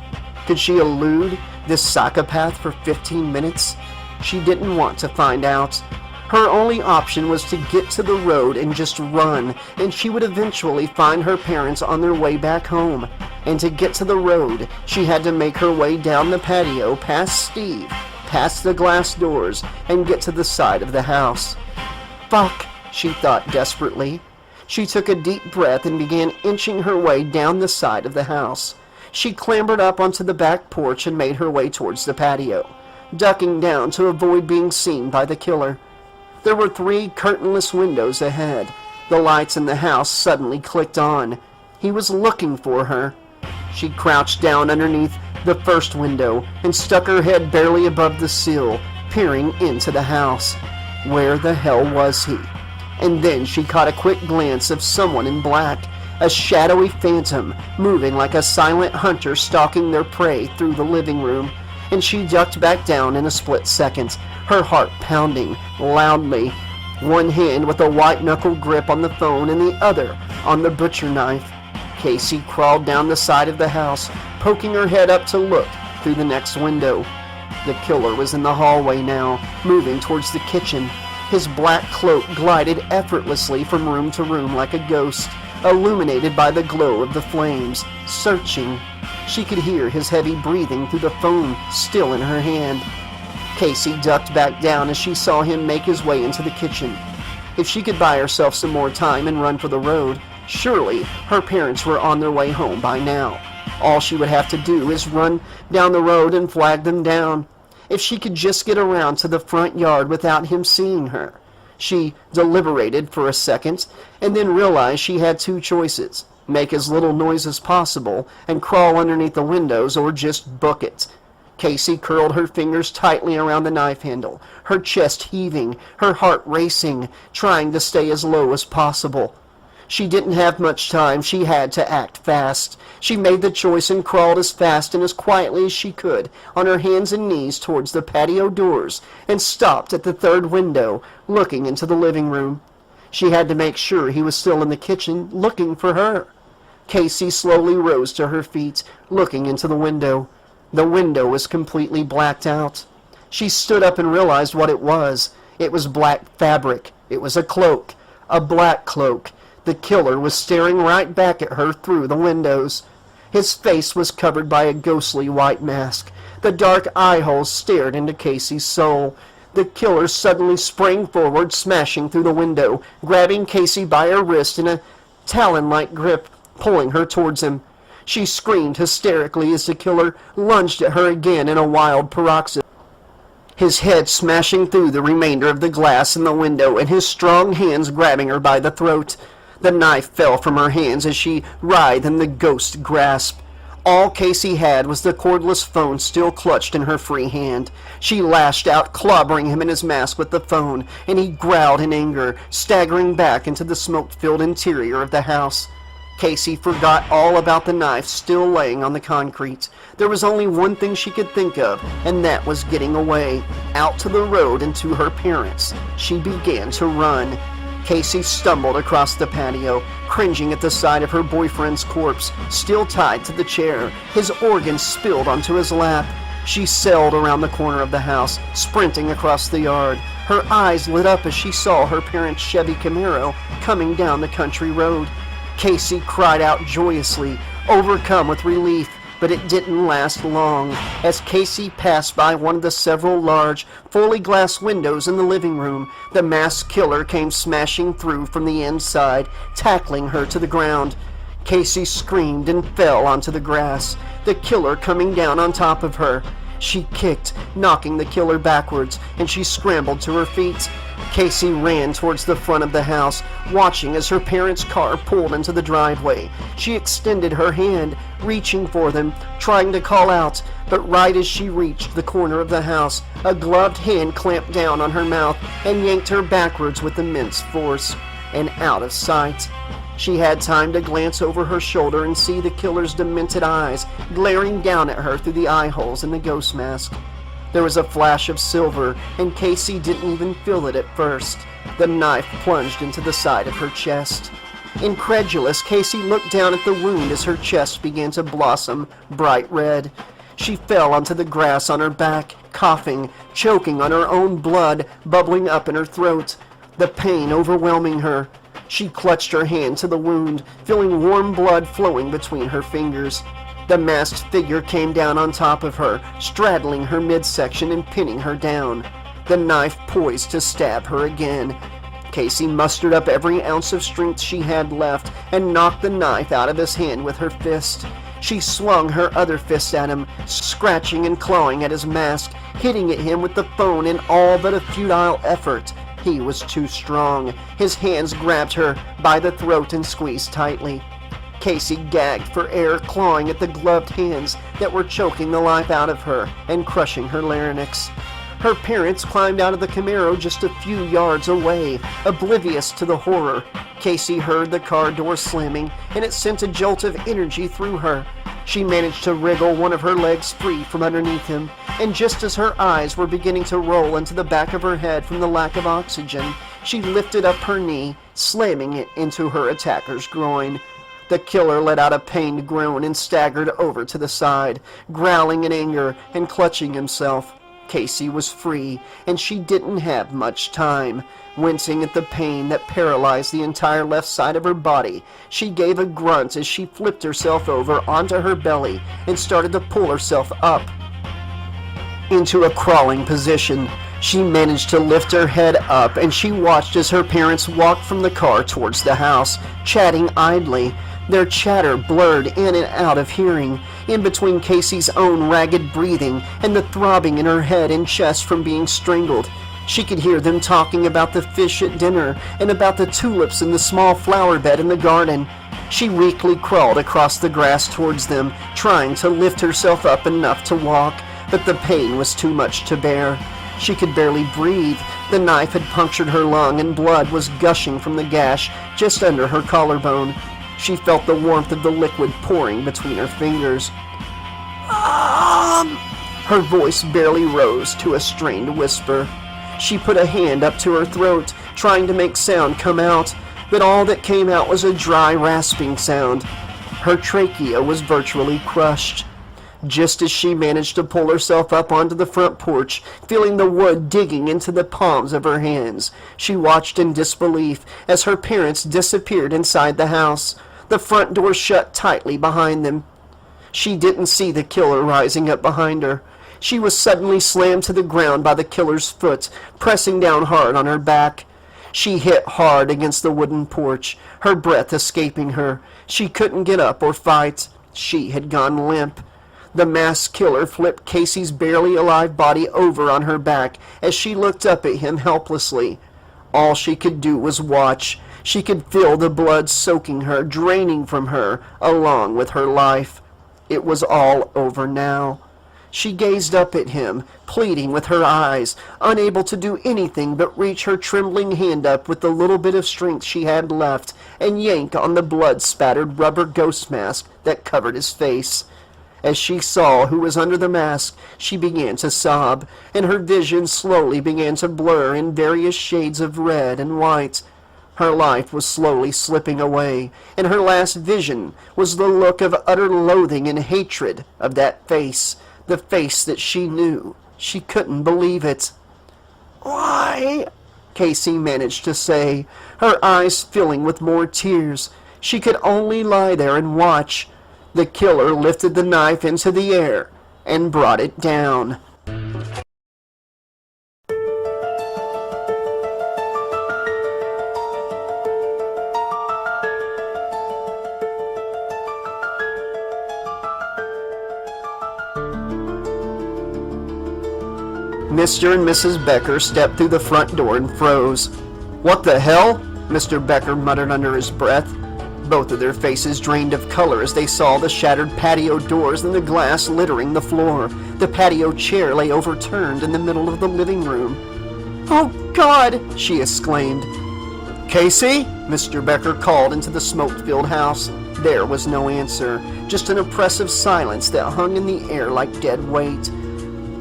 Could she elude this psychopath for 15 minutes? She didn't want to find out. Her only option was to get to the road and just run, and she would eventually find her parents on their way back home. And to get to the road, she had to make her way down the patio, past Steve, past the glass doors, and get to the side of the house. Fuck, she thought desperately. She took a deep breath and began inching her way down the side of the house. She clambered up onto the back porch and made her way towards the patio, ducking down to avoid being seen by the killer. There were 3 curtainless windows ahead. The lights in the house suddenly clicked on. He was looking for her. She crouched down underneath the first window and stuck her head barely above the sill, peering into the house. Where the hell was he? And then she caught a quick glance of someone in black. A shadowy phantom, moving like a silent hunter stalking their prey through the living room, and she ducked back down in a split second, her heart pounding loudly, one hand with a white-knuckle grip on the phone and the other on the butcher knife. Casey crawled down the side of the house, poking her head up to look through the next window. The killer was in the hallway now, moving towards the kitchen. His black cloak glided effortlessly from room to room like a ghost, illuminated by the glow of the flames, searching. She could hear his heavy breathing through the phone still in her hand. Casey ducked back down as she saw him make his way into the kitchen. If she could buy herself some more time and run for the road, surely her parents were on their way home by now. All she would have to do is run down the road and flag them down. If she could just get around to the front yard without him seeing her. She deliberated for a second, and then realized she had 2 choices. Make as little noise as possible, and crawl underneath the windows, or just book it. Casey curled her fingers tightly around the knife handle, her chest heaving, her heart racing, trying to stay as low as possible. She didn't have much time. She had to act fast. She made the choice and crawled as fast and as quietly as she could on her hands and knees towards the patio doors and stopped at the 3rd window, looking into the living room. She had to make sure he was still in the kitchen, looking for her. Casey slowly rose to her feet, looking into the window. The window was completely blacked out. She stood up and realized what it was. It was black fabric. It was a cloak. A black cloak. The killer was staring right back at her through the windows. His face was covered by a ghostly white mask. The dark eye holes stared into Casey's soul. The killer suddenly sprang forward, smashing through the window, grabbing Casey by her wrist in a talon-like grip, pulling her towards him. She screamed hysterically as the killer lunged at her again in a wild paroxysm, his head smashing through the remainder of the glass in the window and his strong hands grabbing her by the throat. The knife fell from her hands as she writhed in the ghost grasp. All Casey had was the cordless phone still clutched in her free hand. She lashed out, clobbering him in his mask with the phone, and he growled in anger, staggering back into the smoke-filled interior of the house. Casey forgot all about the knife still laying on the concrete. There was only one thing she could think of, and that was getting away, out to the road and to her parents. She began to run. Casey stumbled across the patio, cringing at the sight of her boyfriend's corpse, still tied to the chair. His organs spilled onto his lap. She sailed around the corner of the house, sprinting across the yard. Her eyes lit up as she saw her parents' Chevy Camaro coming down the country road. Casey cried out joyously, overcome with relief, but it didn't last long. As Casey passed by one of the several large, fully glass windows in the living room, the masked killer came smashing through from the inside, tackling her to the ground. Casey screamed and fell onto the grass, the killer coming down on top of her. She kicked, knocking the killer backwards, and she scrambled to her feet. Casey ran towards the front of the house, watching as her parents' car pulled into the driveway. She extended her hand, reaching for them, trying to call out, but right as she reached the corner of the house, a gloved hand clamped down on her mouth and yanked her backwards with immense force, and out of sight. She had time to glance over her shoulder and see the killer's demented eyes glaring down at her through the eye holes in the ghost mask. There was a flash of silver, and Casey didn't even feel it at first. The knife plunged into the side of her chest. Incredulous, Casey looked down at the wound as her chest began to blossom bright red. She fell onto the grass on her back, coughing, choking on her own blood bubbling up in her throat, the pain overwhelming her. She clutched her hand to the wound, feeling warm blood flowing between her fingers. The masked figure came down on top of her, straddling her midsection and pinning her down, the knife poised to stab her again. Casey mustered up every ounce of strength she had left and knocked the knife out of his hand with her fist. She swung her other fist at him, scratching and clawing at his mask, hitting at him with the phone in all but a futile effort. He was too strong. His hands grabbed her by the throat and squeezed tightly. Casey gagged for air, clawing at the gloved hands that were choking the life out of her and crushing her larynx. Her parents climbed out of the Camaro just a few yards away, oblivious to the horror. Casey heard the car door slamming, and it sent a jolt of energy through her. She managed to wriggle one of her legs free from underneath him, and just as her eyes were beginning to roll into the back of her head from the lack of oxygen, she lifted up her knee, slamming it into her attacker's groin. The killer let out a pained groan and staggered over to the side, growling in anger and clutching himself. Casey was free, and she didn't have much time. Wincing at the pain that paralyzed the entire left side of her body, she gave a grunt as she flipped herself over onto her belly and started to pull herself up into a crawling position. She managed to lift her head up, and she watched as her parents walked from the car towards the house, chatting idly. Their chatter blurred in and out of hearing, in between Casey's own ragged breathing and the throbbing in her head and chest from being strangled. She could hear them talking about the fish at dinner and about the tulips in the small flower bed in the garden. She weakly crawled across the grass towards them, trying to lift herself up enough to walk, but the pain was too much to bear. She could barely breathe. The knife had punctured her lung and blood was gushing from the gash just under her collarbone. She felt the warmth of the liquid pouring between her fingers. Her voice barely rose to a strained whisper. She put a hand up to her throat, trying to make sound come out, but all that came out was a dry, rasping sound. Her trachea was virtually crushed. Just as she managed to pull herself up onto the front porch, feeling the wood digging into the palms of her hands, she watched in disbelief as her parents disappeared inside the house, the front door shut tightly behind them. She didn't see the killer rising up behind her. She was suddenly slammed to the ground by the killer's foot, pressing down hard on her back. She hit hard against the wooden porch, her breath escaping her. She couldn't get up or fight. She had gone limp. The masked killer flipped Casey's barely alive body over on her back as she looked up at him helplessly. All she could do was watch. She could feel the blood soaking her, draining from her, along with her life. It was all over now. She gazed up at him, pleading with her eyes, unable to do anything but reach her trembling hand up with the little bit of strength she had left and yank on the blood-spattered rubber ghost mask that covered his face. As she saw who was under the mask, she began to sob, and her vision slowly began to blur in various shades of red and white. Her life was slowly slipping away, and her last vision was the look of utter loathing and hatred of that face, the face that she knew. She couldn't believe it. "Why?" Casey managed to say, her eyes filling with more tears. She could only lie there and watch. The killer lifted the knife into the air and brought it down. Mr. and Mrs. Becker stepped through the front door and froze. "What the hell?" Mr. Becker muttered under his breath. Both of their faces drained of color as they saw the shattered patio doors and the glass littering the floor. The patio chair lay overturned in the middle of the living room. "Oh, God!" she exclaimed. "Casey?" Mr. Becker called into the smoke-filled house. There was no answer, just an oppressive silence that hung in the air like dead weight.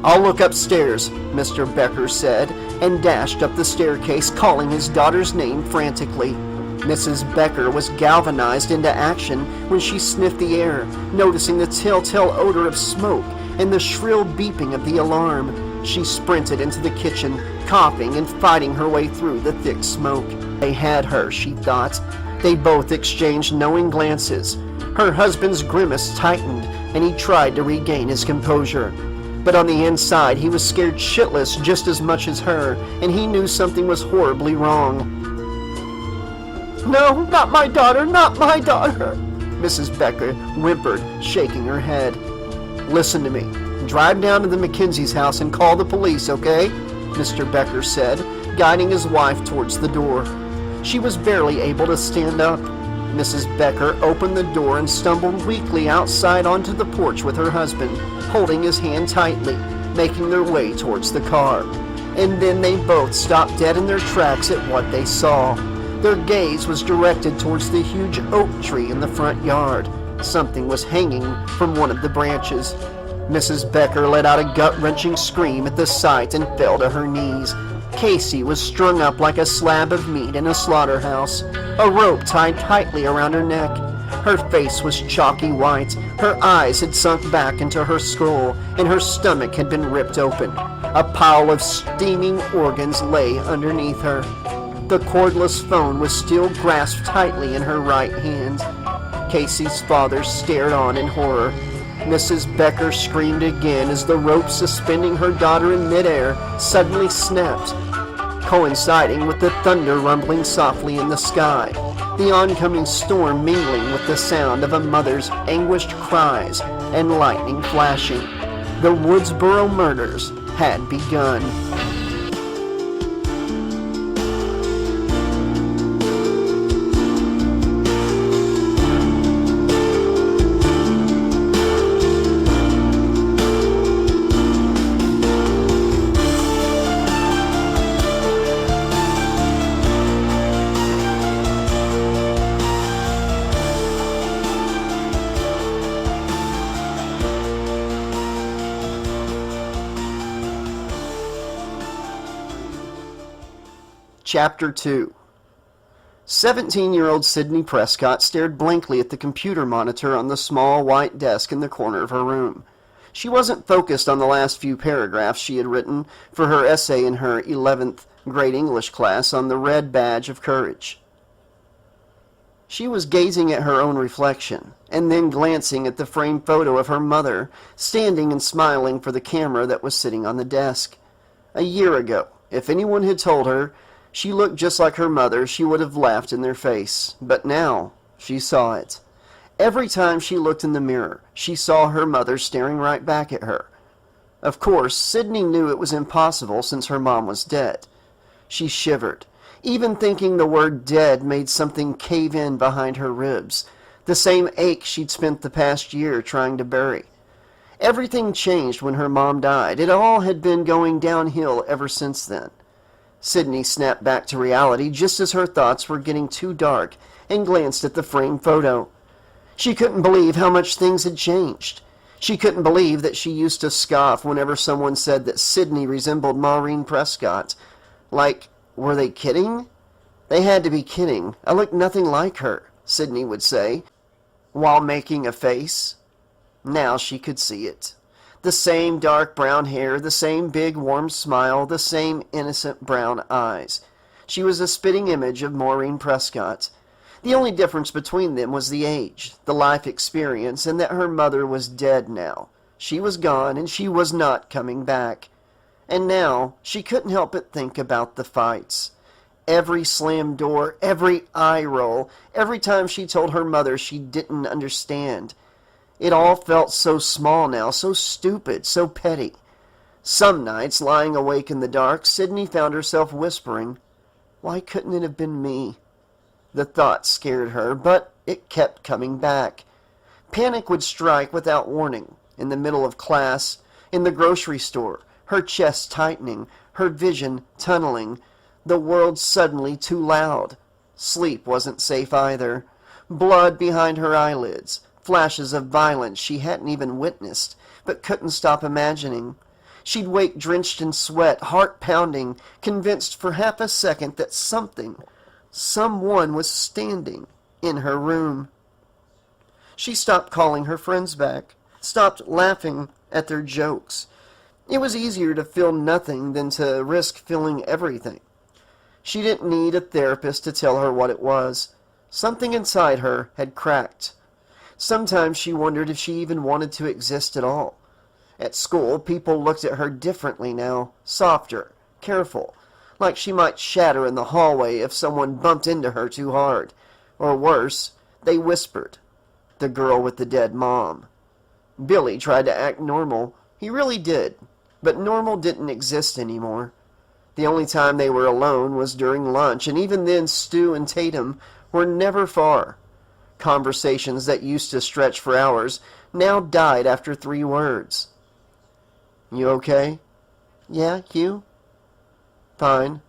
"I'll look upstairs," Mr. Becker said, and dashed up the staircase, calling his daughter's name frantically. Mrs. Becker was galvanized into action when she sniffed the air, noticing the telltale odor of smoke and the shrill beeping of the alarm. She sprinted into the kitchen, coughing and fighting her way through the thick smoke. They had her, she thought. They both exchanged knowing glances. Her husband's grimace tightened, and he tried to regain his composure. But on the inside, he was scared shitless just as much as her, and he knew something was horribly wrong. "No, not my daughter, not my daughter," Mrs. Becker whimpered, shaking her head. "Listen to me. Drive down to the McKenzie's house and call the police, okay?" Mr. Becker said, guiding his wife towards the door. She was barely able to stand up. Mrs. Becker opened the door and stumbled weakly outside onto the porch with her husband, holding his hand tightly, making their way towards the car. And then they both stopped dead in their tracks at what they saw. Their gaze was directed towards the huge oak tree in the front yard. Something was hanging from one of the branches. Mrs. Becker let out a gut-wrenching scream at the sight and fell to her knees. Casey was strung up like a slab of meat in a slaughterhouse, a rope tied tightly around her neck. Her face was chalky white, her eyes had sunk back into her skull, and her stomach had been ripped open. A pile of steaming organs lay underneath her. The cordless phone was still grasped tightly in her right hand. Casey's father stared on in horror. Mrs. Becker screamed again as the rope suspending her daughter in midair suddenly snapped, coinciding with the thunder rumbling softly in the sky, the oncoming storm mingling with the sound of a mother's anguished cries and lightning flashing. The Woodsboro murders had begun. Chapter 2. 17-year-old Sydney Prescott stared blankly at the computer monitor on the small white desk in the corner of her room. She wasn't focused on the last few paragraphs she had written for her essay in her 11th grade English class on the red badge of courage. She was gazing at her own reflection, and then glancing at the framed photo of her mother, standing and smiling for the camera that was sitting on the desk. A year ago, if anyone had told her she looked just like her mother, she would have laughed in their face. But now, she saw it. Every time she looked in the mirror, she saw her mother staring right back at her. Of course, Sydney knew it was impossible since her mom was dead. She shivered. Even thinking the word dead made something cave in behind her ribs, the same ache she'd spent the past year trying to bury. Everything changed when her mom died. It all had been going downhill ever since then. Sydney snapped back to reality just as her thoughts were getting too dark and glanced at the framed photo. She couldn't believe how much things had changed. She couldn't believe that she used to scoff whenever someone said that Sydney resembled Maureen Prescott. Like, were they kidding? They had to be kidding. I look nothing like her, Sydney would say, while making a face. Now she could see it. The same dark brown hair, the same big warm smile, the same innocent brown eyes. She was a spitting image of Maureen Prescott. The only difference between them was the age, the life experience, and that her mother was dead now. She was gone, and she was not coming back. And now she couldn't help but think about the fights. Every slammed door, every eye roll, every time she told her mother she didn't understand. It all felt so small now, so stupid, so petty. Some nights, lying awake in the dark, Sydney found herself whispering, "Why couldn't it have been me?" The thought scared her, but it kept coming back. Panic would strike without warning, in the middle of class, in the grocery store, her chest tightening, her vision tunneling, the world suddenly too loud. Sleep wasn't safe either. Blood behind her eyelids, flashes of violence she hadn't even witnessed, but couldn't stop imagining. She'd wake drenched in sweat, heart pounding, convinced for half a second that someone was standing in her room. She stopped calling her friends back, stopped laughing at their jokes. It was easier to feel nothing than to risk feeling everything. She didn't need a therapist to tell her what it was. Something inside her had cracked. Sometimes she wondered if she even wanted to exist at all. At school, people looked at her differently now, softer, careful, like she might shatter in the hallway if someone bumped into her too hard. Or worse, they whispered, "The girl with the dead mom." Billy tried to act normal. He really did. But normal didn't exist anymore. The only time they were alone was during lunch, and even then Stu and Tatum were never far. Conversations that used to stretch for hours now died after 3 words. "You okay?" "Yeah, you?" "Fine."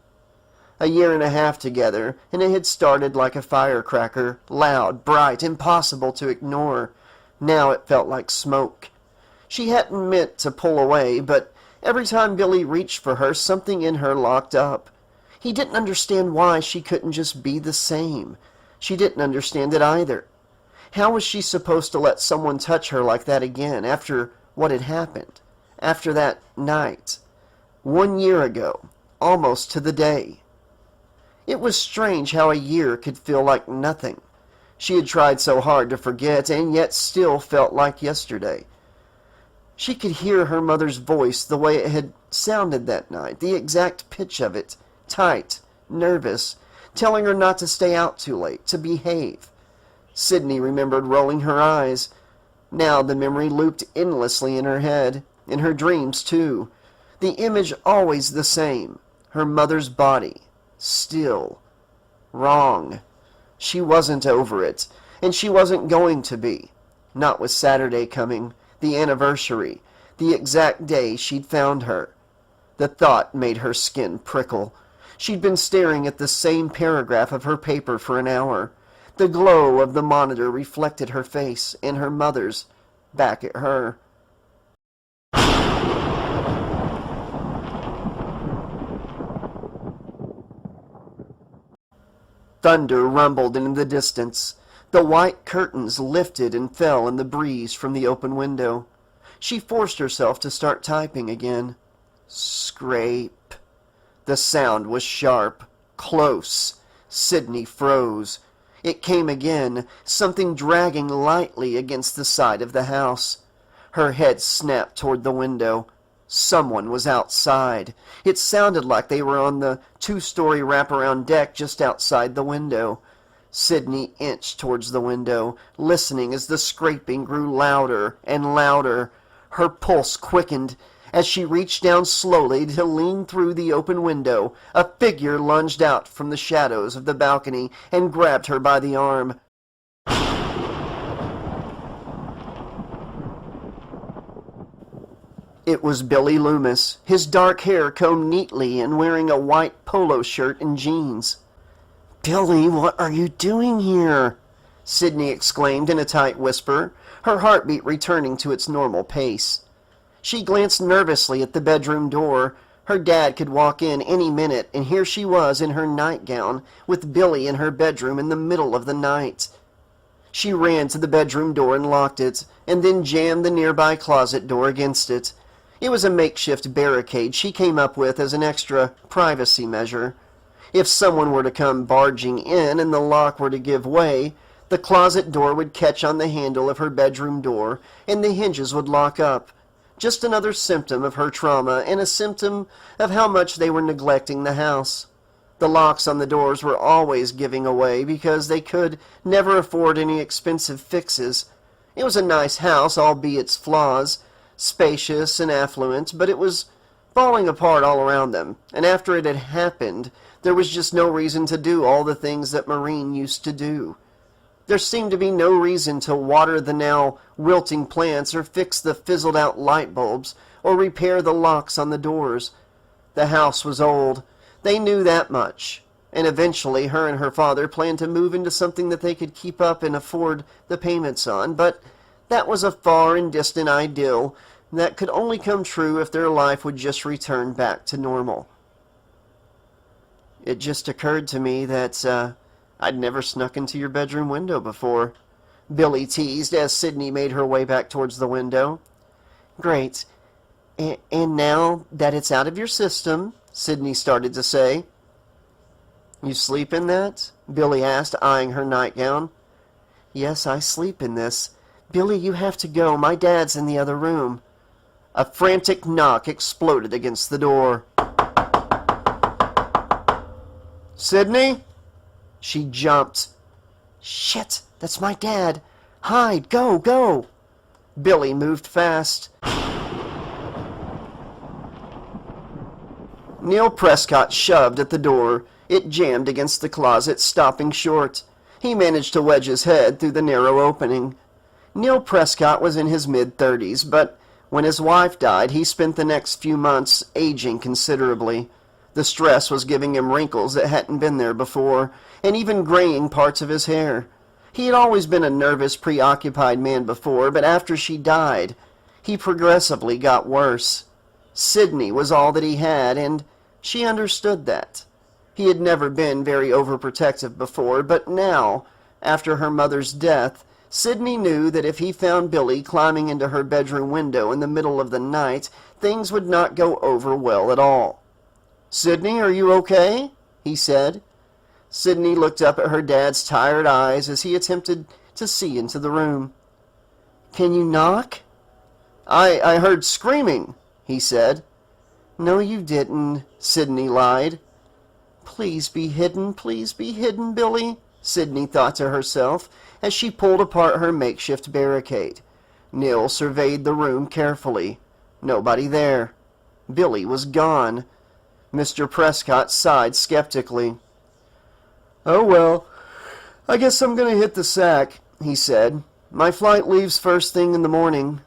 A year and a half together, and it had started like a firecracker, loud, bright, impossible to ignore. Now it felt like smoke. She hadn't meant to pull away, but every time Billy reached for her, something in her locked up. He didn't understand why she couldn't just be the same. She didn't understand it either. How was she supposed to let someone touch her like that again after what had happened? After that night? 1 year ago, almost to the day. It was strange how a year could feel like nothing. She had tried so hard to forget, and yet still felt like yesterday. She could hear her mother's voice the way it had sounded that night, the exact pitch of it, tight, nervous, telling her not to stay out too late, to behave. Sydney remembered rolling her eyes. Now the memory looped endlessly in her head, in her dreams too. The image always the same, her mother's body, still. Wrong. She wasn't over it, and she wasn't going to be. Not with Saturday coming, the anniversary, the exact day she'd found her. The thought made her skin prickle. She'd been staring at the same paragraph of her paper for an hour. The glow of the monitor reflected her face and her mother's back at her. Thunder rumbled in the distance. The white curtains lifted and fell in the breeze from the open window. She forced herself to start typing again. Scrape. The sound was sharp, close. Sydney froze. It came again, something dragging lightly against the side of the house. Her head snapped toward the window. Someone was outside. It sounded like they were on the two-story wraparound deck just outside the window. Sydney inched towards the window, listening as the scraping grew louder and louder. Her pulse quickened. As she reached down slowly to lean through the open window, a figure lunged out from the shadows of the balcony and grabbed her by the arm. It was Billy Loomis, his dark hair combed neatly and wearing a white polo shirt and jeans. "Billy, what are you doing here?" Sydney exclaimed in a tight whisper, her heartbeat returning to its normal pace. She glanced nervously at the bedroom door. Her dad could walk in any minute, and here she was in her nightgown, with Billy in her bedroom in the middle of the night. She ran to the bedroom door and locked it, and then jammed the nearby closet door against it. It was a makeshift barricade she came up with as an extra privacy measure. If someone were to come barging in and the lock were to give way, the closet door would catch on the handle of her bedroom door, and the hinges would lock up. Just another symptom of her trauma, and a symptom of how much they were neglecting the house. The locks on the doors were always giving away because they could never afford any expensive fixes. It was a nice house, albeit its flaws, spacious and affluent, but it was falling apart all around them, and after it had happened, there was just no reason to do all the things that Maureen used to do. There seemed to be no reason to water the now wilting plants or fix the fizzled-out light bulbs or repair the locks on the doors. The house was old. They knew that much, and eventually her and her father planned to move into something that they could keep up and afford the payments on, but that was a far and distant ideal that could only come true if their life would just return back to normal. It just occurred to me that, I'd never snuck into your bedroom window before, Billy teased as Sydney made her way back towards the window. Great. And now that it's out of your system, Sydney started to say. You sleep in that? Billy asked, eyeing her nightgown. Yes, I sleep in this. Billy, you have to go. My dad's in the other room. A frantic knock exploded against the door. Sydney? She jumped. Shit, that's my dad. Hide, go, go. Billy moved fast. Neil Prescott shoved at the door. It jammed against the closet, stopping short. He managed to wedge his head through the narrow opening. Neil Prescott was in his mid-30s, but when his wife died, he spent the next few months aging considerably. The stress was giving him wrinkles that hadn't been there before, and even graying parts of his hair. He had always been a nervous, preoccupied man before, but after she died, he progressively got worse. Sydney was all that he had, and she understood that. He had never been very overprotective before, but now, after her mother's death, Sydney knew that if he found Billy climbing into her bedroom window in the middle of the night, things would not go over well at all. Sydney, are you okay? He said. Sydney looked up at her dad's tired eyes as he attempted to see into the room. Can you knock? I heard screaming, he said. No, you didn't, Sydney lied. Please be hidden, Billy, Sydney thought to herself as she pulled apart her makeshift barricade. Neil surveyed the room carefully. Nobody there. Billy was gone. Mr. Prescott sighed skeptically. Oh, well, I guess I'm going to hit the sack, he said. My flight leaves first thing in the morning.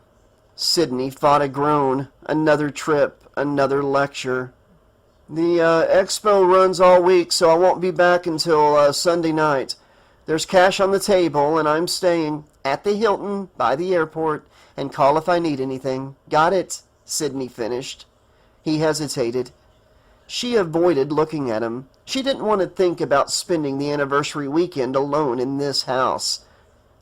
Sydney fought a groan. Another trip, another lecture. The expo runs all week, so I won't be back until Sunday night. There's cash on the table, and I'm staying at the Hilton by the airport, and call if I need anything. Got it, Sydney finished. He hesitated. She avoided looking at him. She didn't want to think about spending the anniversary weekend alone in this house.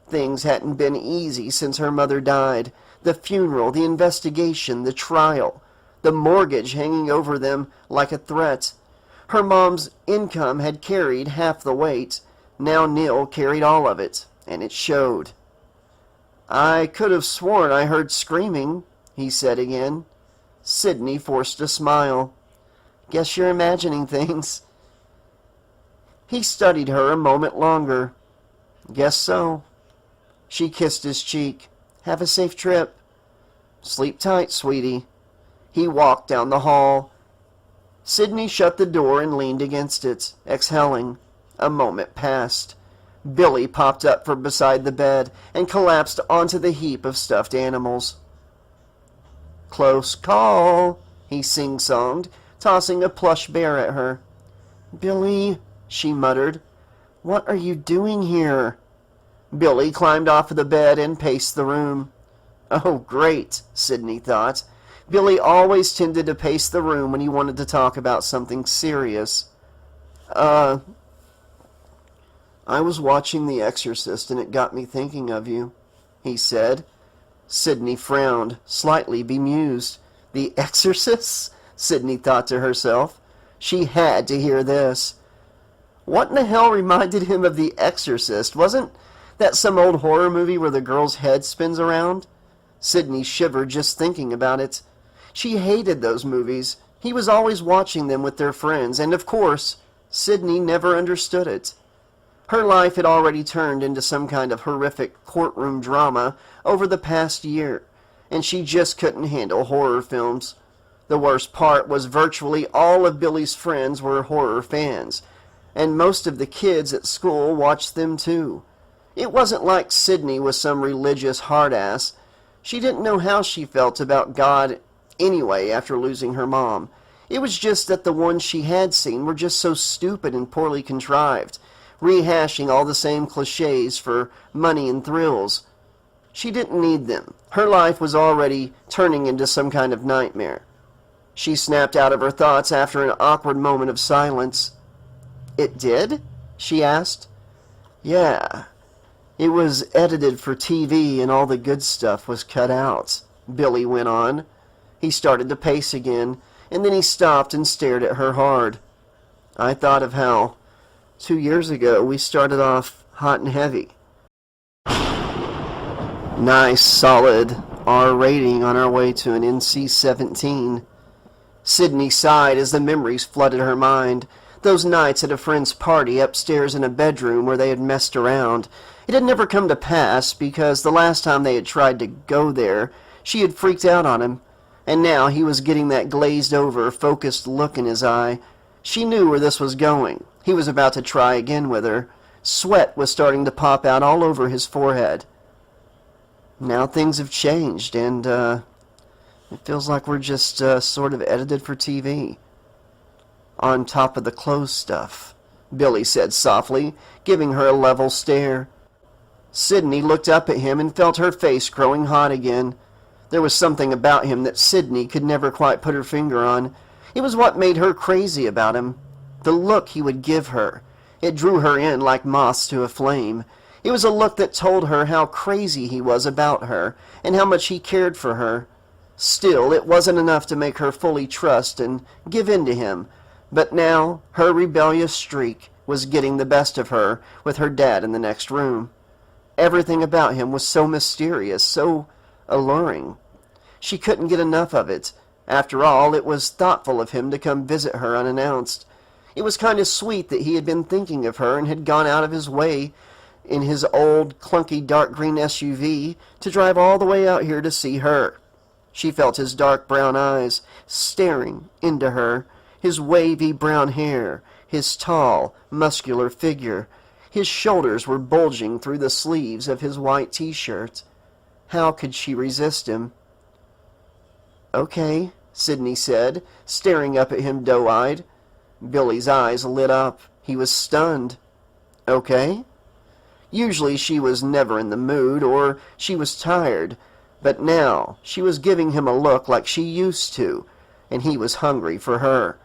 Things hadn't been easy since her mother died. The funeral, the investigation, the trial, the mortgage hanging over them like a threat. Her mom's income had carried half the weight. Now Neil carried all of it, and it showed. "I could have sworn I heard screaming," he said again. Sydney forced a smile. "Guess you're imagining things." He studied her a moment longer. "Guess so." She kissed his cheek. "Have a safe trip." "Sleep tight, sweetie." He walked down the hall. Sydney shut the door and leaned against it, exhaling. A moment passed. Billy popped up from beside the bed and collapsed onto the heap of stuffed animals. "Close call," he sing-songed, tossing a plush bear at her. "Billy," she muttered, "what are you doing here?" Billy climbed off of the bed and paced the room. Oh, great, Sydney thought. Billy always tended to pace the room when he wanted to talk about something serious. I was watching The Exorcist and it got me thinking of you," he said. Sydney frowned, slightly bemused. The Exorcist? Sydney thought to herself. She had to hear this. What in the hell reminded him of The Exorcist? Wasn't that some old horror movie where the girl's head spins around? Sydney shivered just thinking about it. She hated those movies. He was always watching them with their friends, and of course, Sydney never understood it. Her life had already turned into some kind of horrific courtroom drama over the past year, and she just couldn't handle horror films. The worst part was virtually all of Billy's friends were horror fans, and most of the kids at school watched them too. It wasn't like Sydney was some religious hard-ass. She didn't know how she felt about God anyway after losing her mom. It was just that the ones she had seen were just so stupid and poorly contrived, rehashing all the same cliches for money and thrills. She didn't need them. Her life was already turning into some kind of nightmare. She snapped out of her thoughts after an awkward moment of silence. "It did?" she asked. "Yeah. It was edited for TV and all the good stuff was cut out," Billy went on. He started to pace again, and then he stopped and stared at her hard. "I thought of how 2 years ago we started off hot and heavy. Nice, solid R rating on our way to an NC-17. Sydney sighed as the memories flooded her mind. Those nights at a friend's party upstairs in a bedroom where they had messed around. It had never come to pass because the last time they had tried to go there, she had freaked out on him. And now he was getting that glazed-over, focused look in his eye. She knew where this was going. He was about to try again with her. Sweat was starting to pop out all over his forehead. Now things have changed, and it feels like we're just sort of edited for TV. On top of the clothes stuff, Billy said softly, giving her a level stare. Sydney looked up at him and felt her face growing hot again. There was something about him that Sydney could never quite put her finger on. It was what made her crazy about him. The look he would give her. It drew her in like moths to a flame. It was a look that told her how crazy he was about her and how much he cared for her. Still, it wasn't enough to make her fully trust and give in to him. But now, her rebellious streak was getting the best of her with her dad in the next room. Everything about him was so mysterious, so alluring. She couldn't get enough of it. After all, it was thoughtful of him to come visit her unannounced. It was kind of sweet that he had been thinking of her and had gone out of his way in his old, clunky, dark green SUV to drive all the way out here to see her. She felt his dark brown eyes staring into her, his wavy brown hair, his tall, muscular figure. His shoulders were bulging through the sleeves of his white t-shirt. How could she resist him? "Okay," Sydney said, staring up at him doe-eyed. Billy's eyes lit up. He was stunned. "Okay?" Usually she was never in the mood, or she was tired, but now she was giving him a look like she used to, and he was hungry for her.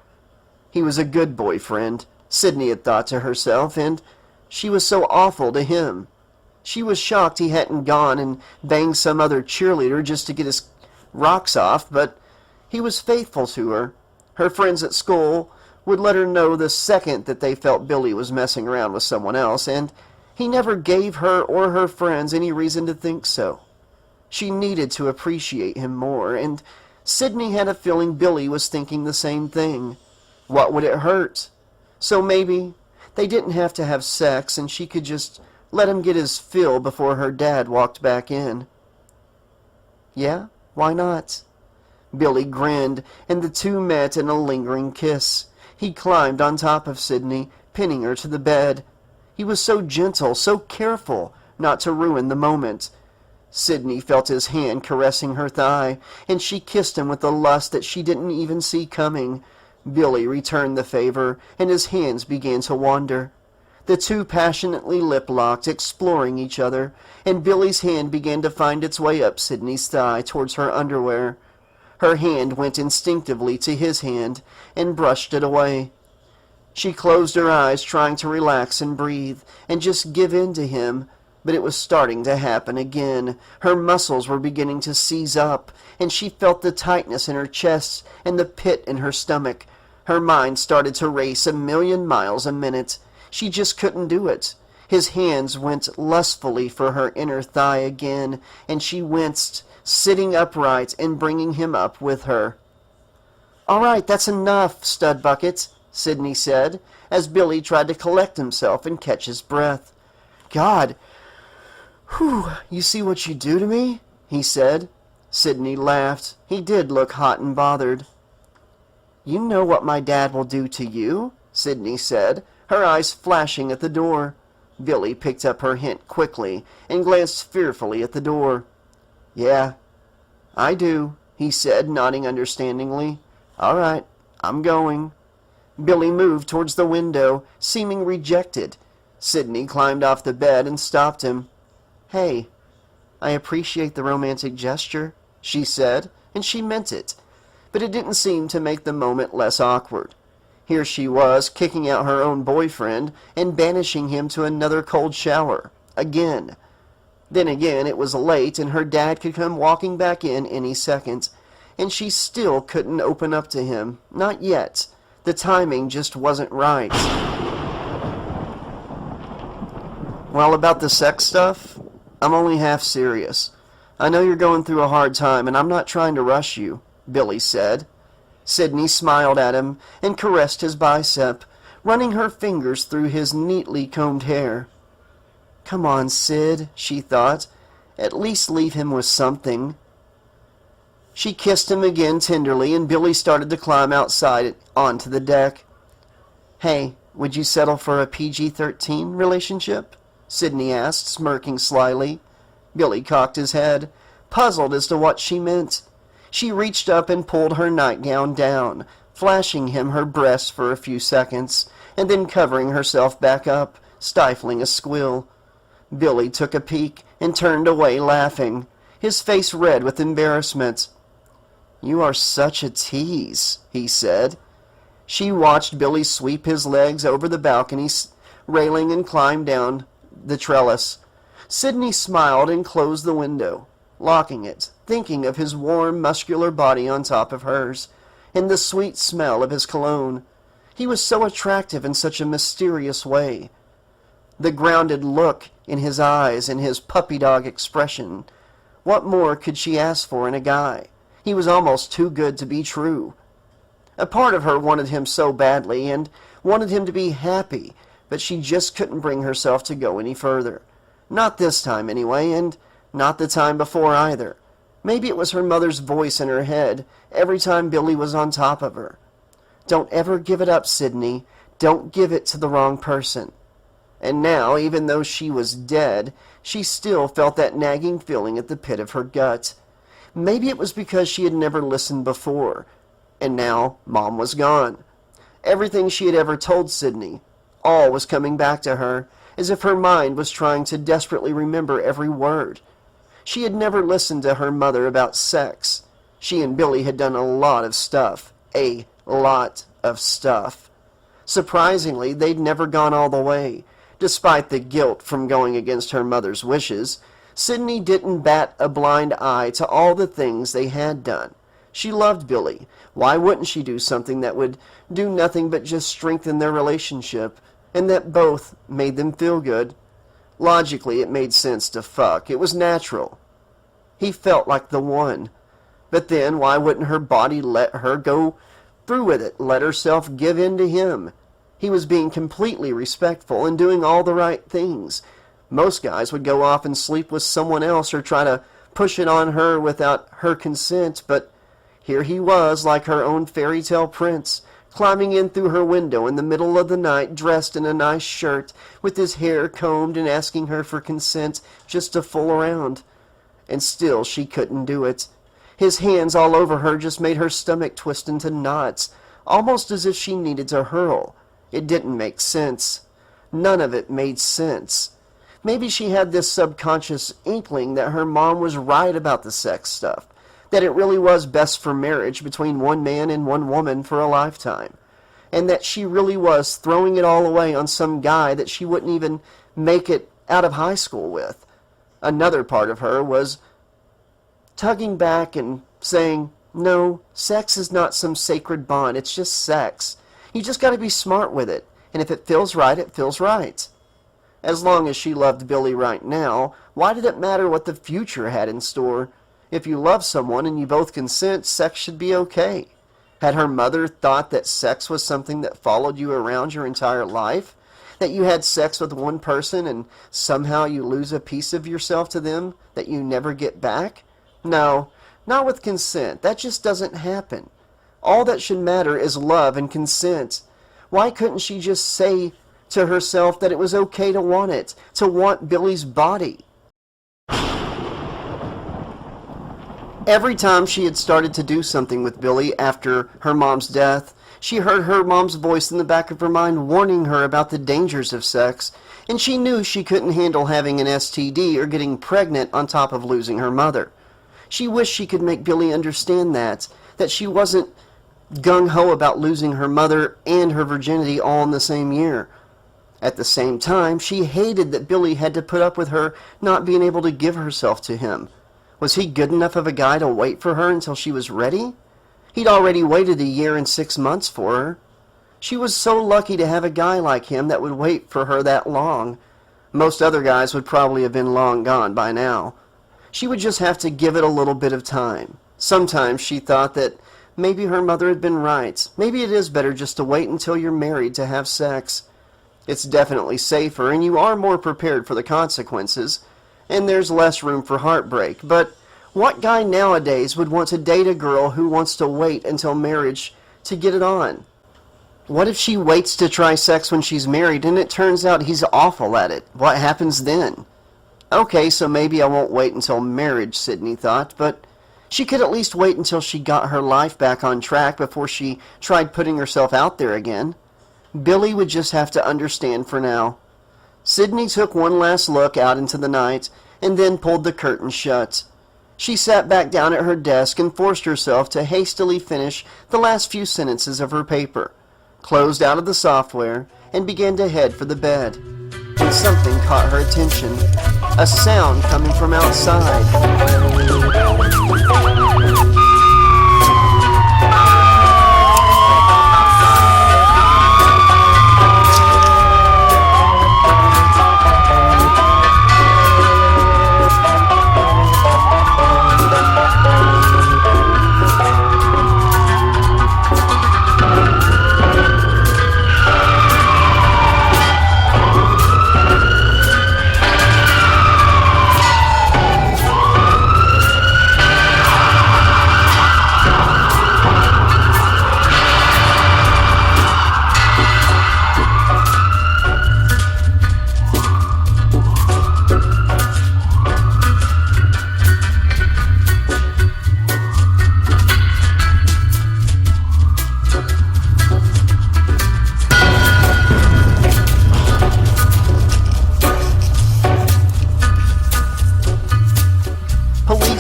He was a good boyfriend, Sydney had thought to herself, and she was so awful to him. She was shocked he hadn't gone and banged some other cheerleader just to get his rocks off, but he was faithful to her. Her friends at school would let her know the second that they felt Billy was messing around with someone else, and he never gave her or her friends any reason to think so. She needed to appreciate him more, and Sydney had a feeling Billy was thinking the same thing. What would it hurt? So maybe they didn't have to have sex, and she could just let him get his fill before her dad walked back in. Yeah, why not? Billy grinned, and the two met in a lingering kiss. He climbed on top of Sydney, pinning her to the bed. He was so gentle, so careful not to ruin the moment. Sydney felt his hand caressing her thigh, and she kissed him with a lust that she didn't even see coming. Billy returned the favor, and his hands began to wander. The two passionately lip-locked, exploring each other, and Billy's hand began to find its way up Sydney's thigh towards her underwear. Her hand went instinctively to his hand and brushed it away. She closed her eyes, trying to relax and breathe, and just give in to him, but it was starting to happen again. Her muscles were beginning to seize up, and she felt the tightness in her chest and the pit in her stomach. Her mind started to race 1,000,000 miles a minute. She just couldn't do it. His hands went lustfully for her inner thigh again, and she winced, sitting upright and bringing him up with her. "All right, that's enough, stud bucket," Sydney said, as Billy tried to collect himself and catch his breath. "God, whew, you see what you do to me?" he said. Sydney laughed. He did look hot and bothered. "You know what my dad will do to you?" Sydney said, her eyes flashing at the door. Billy picked up her hint quickly and glanced fearfully at the door. "Yeah, I do," he said, nodding understandingly. "All right, I'm going." Billy moved towards the window, seeming rejected. Sydney climbed off the bed and stopped him. "Hey, I appreciate the romantic gesture," she said, and she meant it. But it didn't seem to make the moment less awkward. Here she was, kicking out her own boyfriend and banishing him to another cold shower. Again. Then again, it was late, and her dad could come walking back in any second, and she still couldn't open up to him. Not yet. The timing just wasn't right. Well, about the sex stuff, I'm only half serious. I know you're going through a hard time, and I'm not trying to rush you," Billy said. Sydney smiled at him and caressed his bicep, running her fingers through his neatly combed hair. "Come on, Sid," she thought. "At least leave him with something." She kissed him again tenderly, and Billy started to climb outside onto the deck. "Hey, would you settle for a PG-13 relationship?" Sydney asked, smirking slyly. Billy cocked his head, puzzled as to what she meant. She reached up and pulled her nightgown down, flashing him her breasts for a few seconds, and then covering herself back up, stifling a squeal. Billy took a peek and turned away laughing, his face red with embarrassment. "You are such a tease," he said. She watched Billy sweep his legs over the balcony railing and climb down the trellis. Sydney smiled and closed the window, locking it, thinking of his warm, muscular body on top of hers, and the sweet smell of his cologne. He was so attractive in such a mysterious way. The grounded look in his eyes and his puppy dog expression. What more could she ask for in a guy? He was almost too good to be true. A part of her wanted him so badly and wanted him to be happy, but she just couldn't bring herself to go any further. Not this time, anyway, and not the time before either. Maybe it was her mother's voice in her head every time Billy was on top of her. "Don't ever give it up, Sydney. Don't give it to the wrong person." And now, even though she was dead, she still felt that nagging feeling at the pit of her gut. Maybe it was because she had never listened before, and now Mom was gone. Everything she had ever told Sydney, all was coming back to her, as if her mind was trying to desperately remember every word. She had never listened to her mother about sex. She and Billy had done a lot of stuff. A lot of stuff. Surprisingly, they'd never gone all the way. Despite the guilt from going against her mother's wishes, Sydney didn't bat a blind eye to all the things they had done. She loved Billy. Why wouldn't she do something that would do nothing but just strengthen their relationship, and that both made them feel good? Logically, it made sense to fuck. It was natural. He felt like the one. But then, why wouldn't her body let her go through with it, let herself give in to him? He was being completely respectful and doing all the right things. Most guys would go off and sleep with someone else or try to push it on her without her consent, but here he was, like her own fairy tale prince, climbing in through her window in the middle of the night, dressed in a nice shirt, with his hair combed, and asking her for consent just to fool around. And still she couldn't do it. His hands all over her just made her stomach twist into knots, almost as if she needed to hurl. It didn't make sense. None of it made sense. Maybe she had this subconscious inkling that her mom was right about the sex stuff, that it really was best for marriage between one man and one woman for a lifetime, and that she really was throwing it all away on some guy that she wouldn't even make it out of high school with. Another part of her was tugging back and saying, no, sex is not some sacred bond, it's just sex. You just got to be smart with it, and if it feels right, it feels right. As long as she loved Billy right now, why did it matter what the future had in store? If you love someone and you both consent, sex should be okay. Had her mother thought that sex was something that followed you around your entire life? That you had sex with one person and somehow you lose a piece of yourself to them that you never get back? No, not with consent. That just doesn't happen. All that should matter is love and consent. Why couldn't she just say to herself that it was okay to want it, to want Billy's body? Every time she had started to do something with Billy after her mom's death, she heard her mom's voice in the back of her mind warning her about the dangers of sex, and she knew she couldn't handle having an STD or getting pregnant on top of losing her mother. She wished she could make Billy understand that she wasn't gung-ho about losing her mother and her virginity all in the same year. At the same time, she hated that Billy had to put up with her not being able to give herself to him. Was he good enough of a guy to wait for her until she was ready? He'd already waited a year and 6 months for her. She was so lucky to have a guy like him that would wait for her that long. Most other guys would probably have been long gone by now. She would just have to give it a little bit of time. Sometimes she thought that maybe her mother had been right. Maybe it is better just to wait until you're married to have sex. It's definitely safer, and you are more prepared for the consequences, and there's less room for heartbreak. But what guy nowadays would want to date a girl who wants to wait until marriage to get it on? What if she waits to try sex when she's married and it turns out he's awful at it? What happens then? Okay, so maybe I won't wait until marriage, Sydney thought, but she could at least wait until she got her life back on track before she tried putting herself out there again. Billy would just have to understand for now. Sydney took one last look out into the night and then pulled the curtain shut. She sat back down at her desk and forced herself to hastily finish the last few sentences of her paper, closed out of the software, and began to head for the bed. And something caught her attention. A sound coming from outside.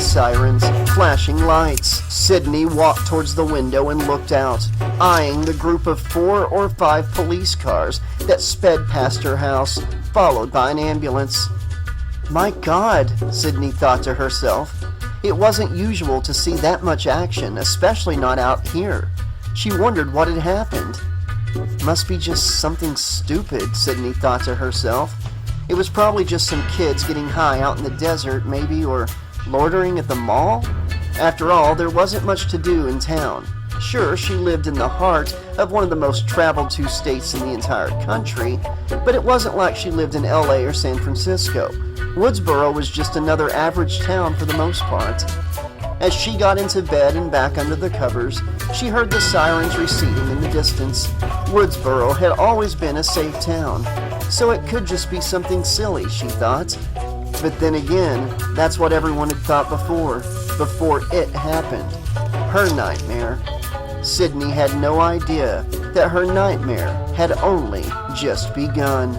Sirens, flashing lights. Sydney walked towards the window and looked out, eyeing the group of 4 or 5 police cars that sped past her house, followed by an ambulance. My God, Sydney thought to herself. It wasn't usual to see that much action, especially not out here. She wondered what had happened. Must be just something stupid, Sydney thought to herself. It was probably just some kids getting high out in the desert, maybe, or loitering at the mall. After all, there wasn't much to do in town. Sure, she lived in the heart of one of the most traveled two states in the entire country, but it wasn't like she lived in LA or San Francisco. Woodsboro was just another average town for the most part. As she got into bed and back under the covers, she heard the sirens receding in the distance. Woodsboro had always been a safe town, so it could just be something silly, she thought. But then again, that's what everyone had thought before it happened. Her nightmare. Sydney had no idea that her nightmare had only just begun.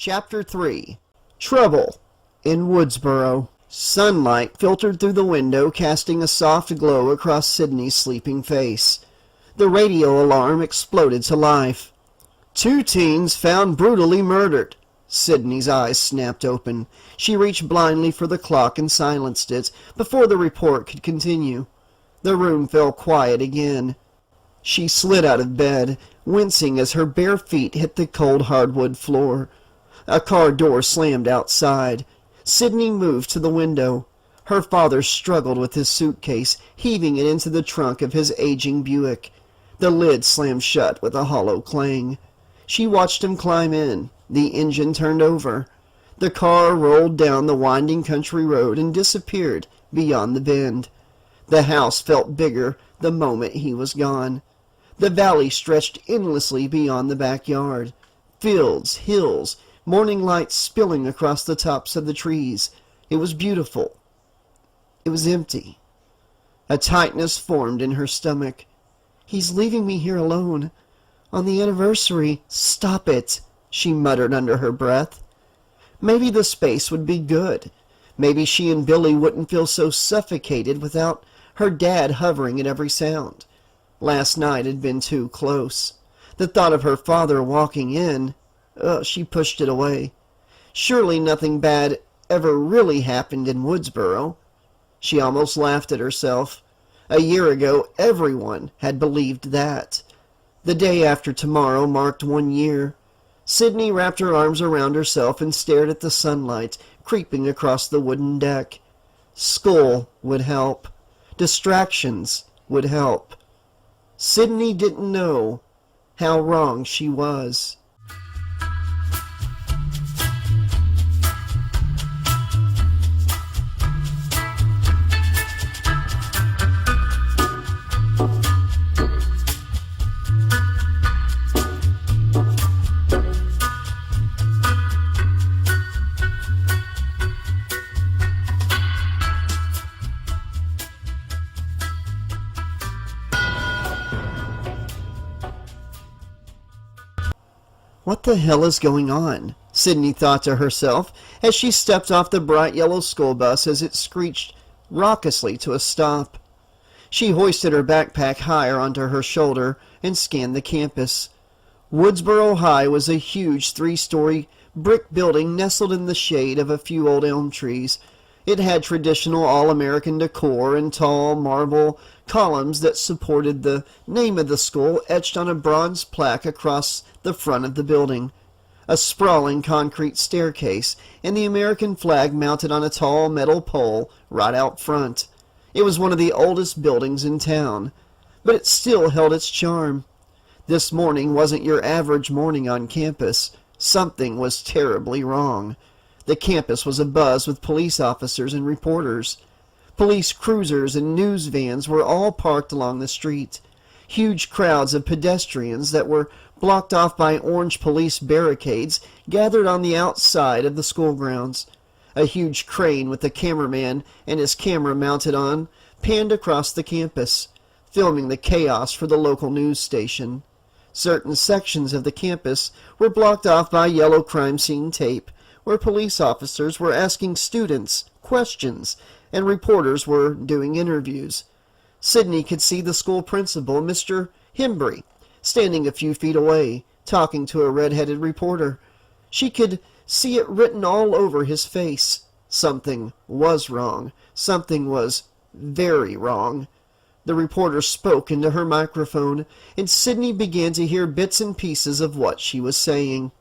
Chapter 3. Trouble in Woodsboro. Sunlight filtered through the window, casting a soft glow across Sydney's sleeping face. The radio alarm exploded to life. 2 teens found brutally murdered. Sydney's eyes snapped open. She reached blindly for the clock and silenced it before the report could continue. The room fell quiet again. She slid out of bed, wincing as her bare feet hit the cold hardwood floor. A car door slammed outside. Sydney moved to the window. Her father struggled with his suitcase, heaving it into the trunk of his aging Buick. The lid slammed shut with a hollow clang. She watched him climb in. The engine turned over. The car rolled down the winding country road and disappeared beyond the bend. The house felt bigger the moment he was gone. The valley stretched endlessly beyond the backyard. Fields, hills, morning light spilling across the tops of the trees. It was beautiful. It was empty. A tightness formed in her stomach. He's leaving me here alone. On the anniversary. Stop it, she muttered under her breath. Maybe the space would be good. Maybe she and Billy wouldn't feel so suffocated without her dad hovering at every sound. Last night had been too close. The thought of her father walking in, she pushed it away. Surely nothing bad ever really happened in Woodsboro. She almost laughed at herself. A year ago, everyone had believed that. The day after tomorrow marked 1 year. Sydney wrapped her arms around herself and stared at the sunlight creeping across the wooden deck. School would help. Distractions would help. Sydney didn't know how wrong she was. What the hell is going on? Sydney thought to herself as she stepped off the bright yellow school bus as it screeched raucously to a stop. She hoisted her backpack higher onto her shoulder and scanned the campus. Woodsboro High was a huge 3-story brick building nestled in the shade of a few old elm trees. It had traditional all-American decor and tall marble columns that supported the name of the school etched on a bronze plaque across the front of the building. A sprawling concrete staircase and the American flag mounted on a tall metal pole right out front. It was one of the oldest buildings in town, but it still held its charm. This morning wasn't your average morning on campus. Something was terribly wrong. The campus was abuzz with police officers and reporters. Police cruisers and news vans were all parked along the street. Huge crowds of pedestrians that were blocked off by orange police barricades gathered on the outside of the school grounds. A huge crane with a cameraman and his camera mounted on panned across the campus, filming the chaos for the local news station. Certain sections of the campus were blocked off by yellow crime scene tape, where police officers were asking students questions and reporters were doing interviews. Sydney could see the school principal, Mr. Hembry, standing a few feet away, talking to a red-headed reporter. She could see it written all over his face. Something was wrong. Something was very wrong. The reporter spoke into her microphone, and Sydney began to hear bits and pieces of what she was saying.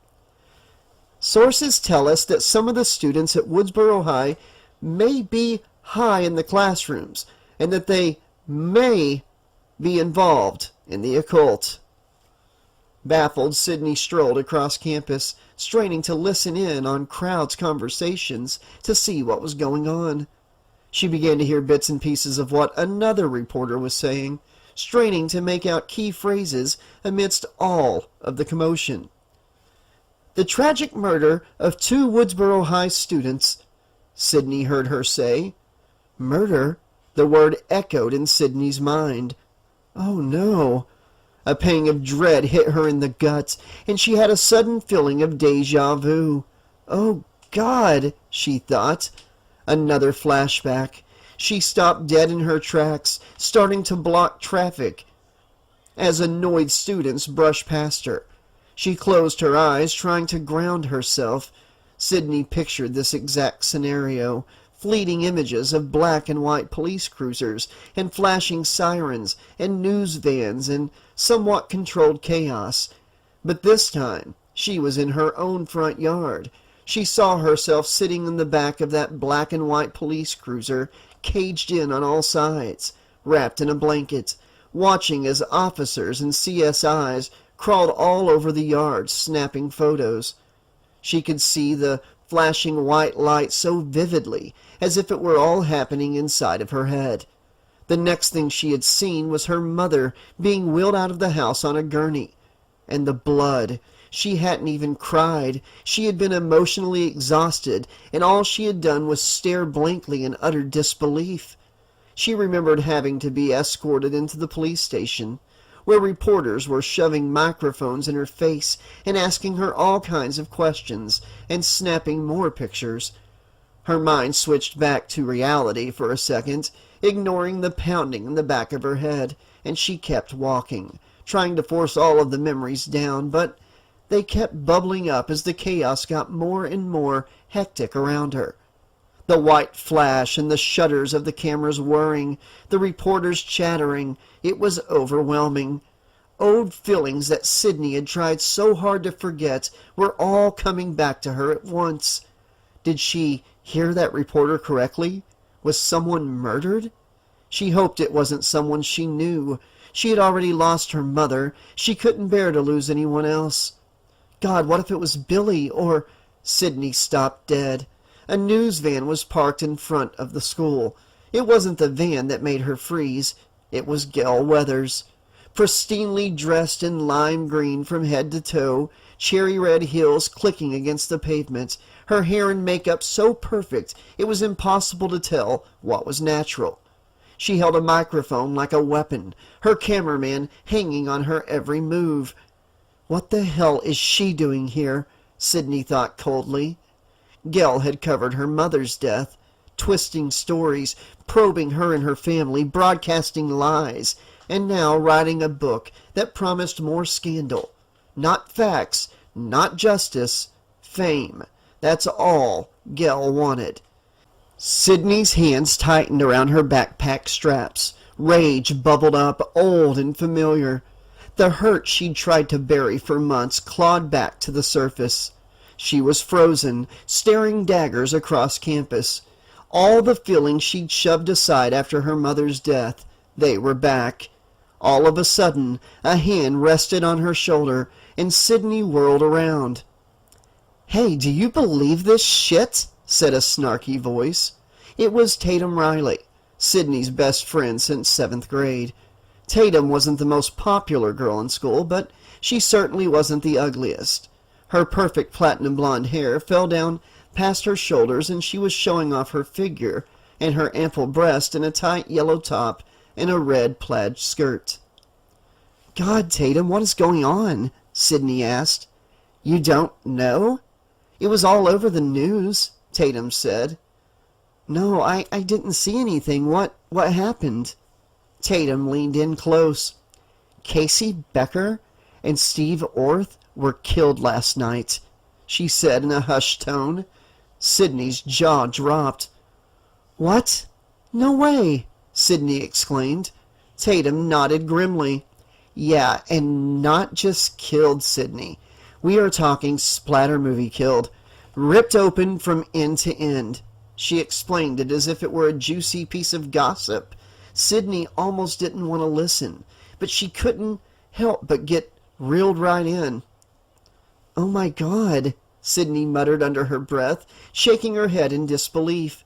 Sources tell us that some of the students at Woodsboro High may be high in the classrooms, and that they may be involved in the occult. Baffled, Sydney strolled across campus, straining to listen in on crowds' conversations to see what was going on. She began to hear bits and pieces of what another reporter was saying, straining to make out key phrases amidst all of the commotion. The tragic murder of 2 Woodsboro High students, Sydney heard her say. Murder? The word echoed in Sydney's mind. Oh no! A pang of dread hit her in the gut, and she had a sudden feeling of déjà vu. Oh God, she thought. Another flashback. She stopped dead in her tracks, starting to block traffic as annoyed students brushed past her. She closed her eyes, trying to ground herself. Sydney pictured this exact scenario. Fleeting images of black and white police cruisers and flashing sirens and news vans and somewhat controlled chaos. But this time, she was in her own front yard. She saw herself sitting in the back of that black and white police cruiser, caged in on all sides, wrapped in a blanket, watching as officers and CSIs crawled all over the yard, snapping photos. She could see the flashing white light so vividly, as if it were all happening inside of her head. The next thing she had seen was her mother being wheeled out of the house on a gurney. And the blood. She hadn't even cried. She had been emotionally exhausted, and all she had done was stare blankly in utter disbelief. She remembered having to be escorted into the police station, where reporters were shoving microphones in her face and asking her all kinds of questions and snapping more pictures. Her mind switched back to reality for a second, ignoring the pounding in the back of her head, and she kept walking, trying to force all of the memories down, but they kept bubbling up as the chaos got more and more hectic around her. The white flash and the shutters of the cameras whirring, the reporters chattering, it was overwhelming. Old feelings that Sydney had tried so hard to forget were all coming back to her at once. Did she hear that reporter correctly? Was someone murdered? She hoped it wasn't someone she knew. She had already lost her mother. She couldn't bear to lose anyone else. God, what if it was Billy or... Sydney stopped dead. A news van was parked in front of the school. It wasn't the van that made her freeze. It was Gail Weathers. Pristinely dressed in lime green from head to toe, cherry red heels clicking against the pavement, her hair and makeup so perfect it was impossible to tell what was natural. She held a microphone like a weapon, her cameraman hanging on her every move. What the hell is she doing here? Sydney thought coldly. Gail had covered her mother's death, twisting stories, probing her and her family, broadcasting lies, and now writing a book that promised more scandal. Not facts, not justice, fame. That's all Gail wanted. Sydney's hands tightened around her backpack straps. Rage bubbled up, old and familiar. The hurt she'd tried to bury for months clawed back to the surface. She was frozen, staring daggers across campus. All the feelings she'd shoved aside after her mother's death, they were back. All of a sudden, a hand rested on her shoulder, and Sydney whirled around. "Hey, do you believe this shit?" said a snarky voice. It was Tatum Riley, Sydney's best friend since 7th grade. Tatum wasn't the most popular girl in school, but she certainly wasn't the ugliest. Her perfect platinum blonde hair fell down past her shoulders, and she was showing off her figure and her ample breast in a tight yellow top and a red plaid skirt. "God, Tatum, what is going on?" Sydney asked. "You don't know?" "It was all over the news," Tatum said. "No, I didn't see anything. What happened?" Tatum leaned in close. "Casey Becker and Steve Orth were killed last night," she said in a hushed tone. Sydney's jaw dropped. "What? No way!" Sydney exclaimed. Tatum nodded grimly. "Yeah, and not just killed, Sydney. We are talking splatter movie killed. Ripped open from end to end." She explained it as if it were a juicy piece of gossip. Sydney almost didn't want to listen, but she couldn't help but get reeled right in. "Oh my God," Sydney muttered under her breath, shaking her head in disbelief.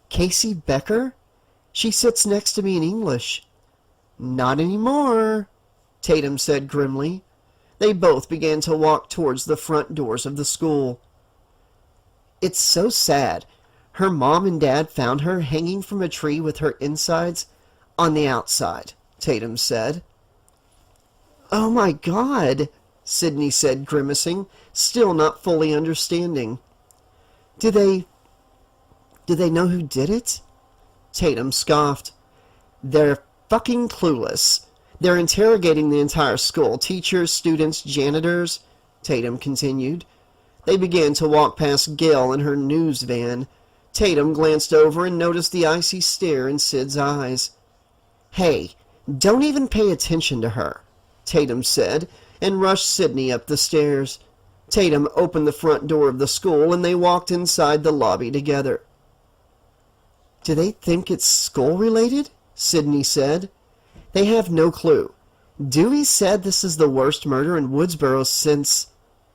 "Casey Becker? She sits next to me in English." "Not anymore," Tatum said grimly. They both began to walk towards the front doors of the school. "It's so sad. Her mom and dad found her hanging from a tree with her insides on the outside," Tatum said. "Oh my God," Sydney said, grimacing, still not fully understanding. Do they know who did it?" Tatum scoffed. "They're fucking clueless. They're interrogating the entire school, teachers, students, janitors," Tatum continued. They began to walk past Gail in her news van. Tatum glanced over and noticed the icy stare in Sid's eyes. "Hey, don't even pay attention to her," Tatum said, and rushed Sydney up the stairs. Tatum opened the front door of the school, and they walked inside the lobby together. "Do they think it's school-related?" Sydney said. "They have no clue. Dewey said this is the worst murder in Woodsboro since—"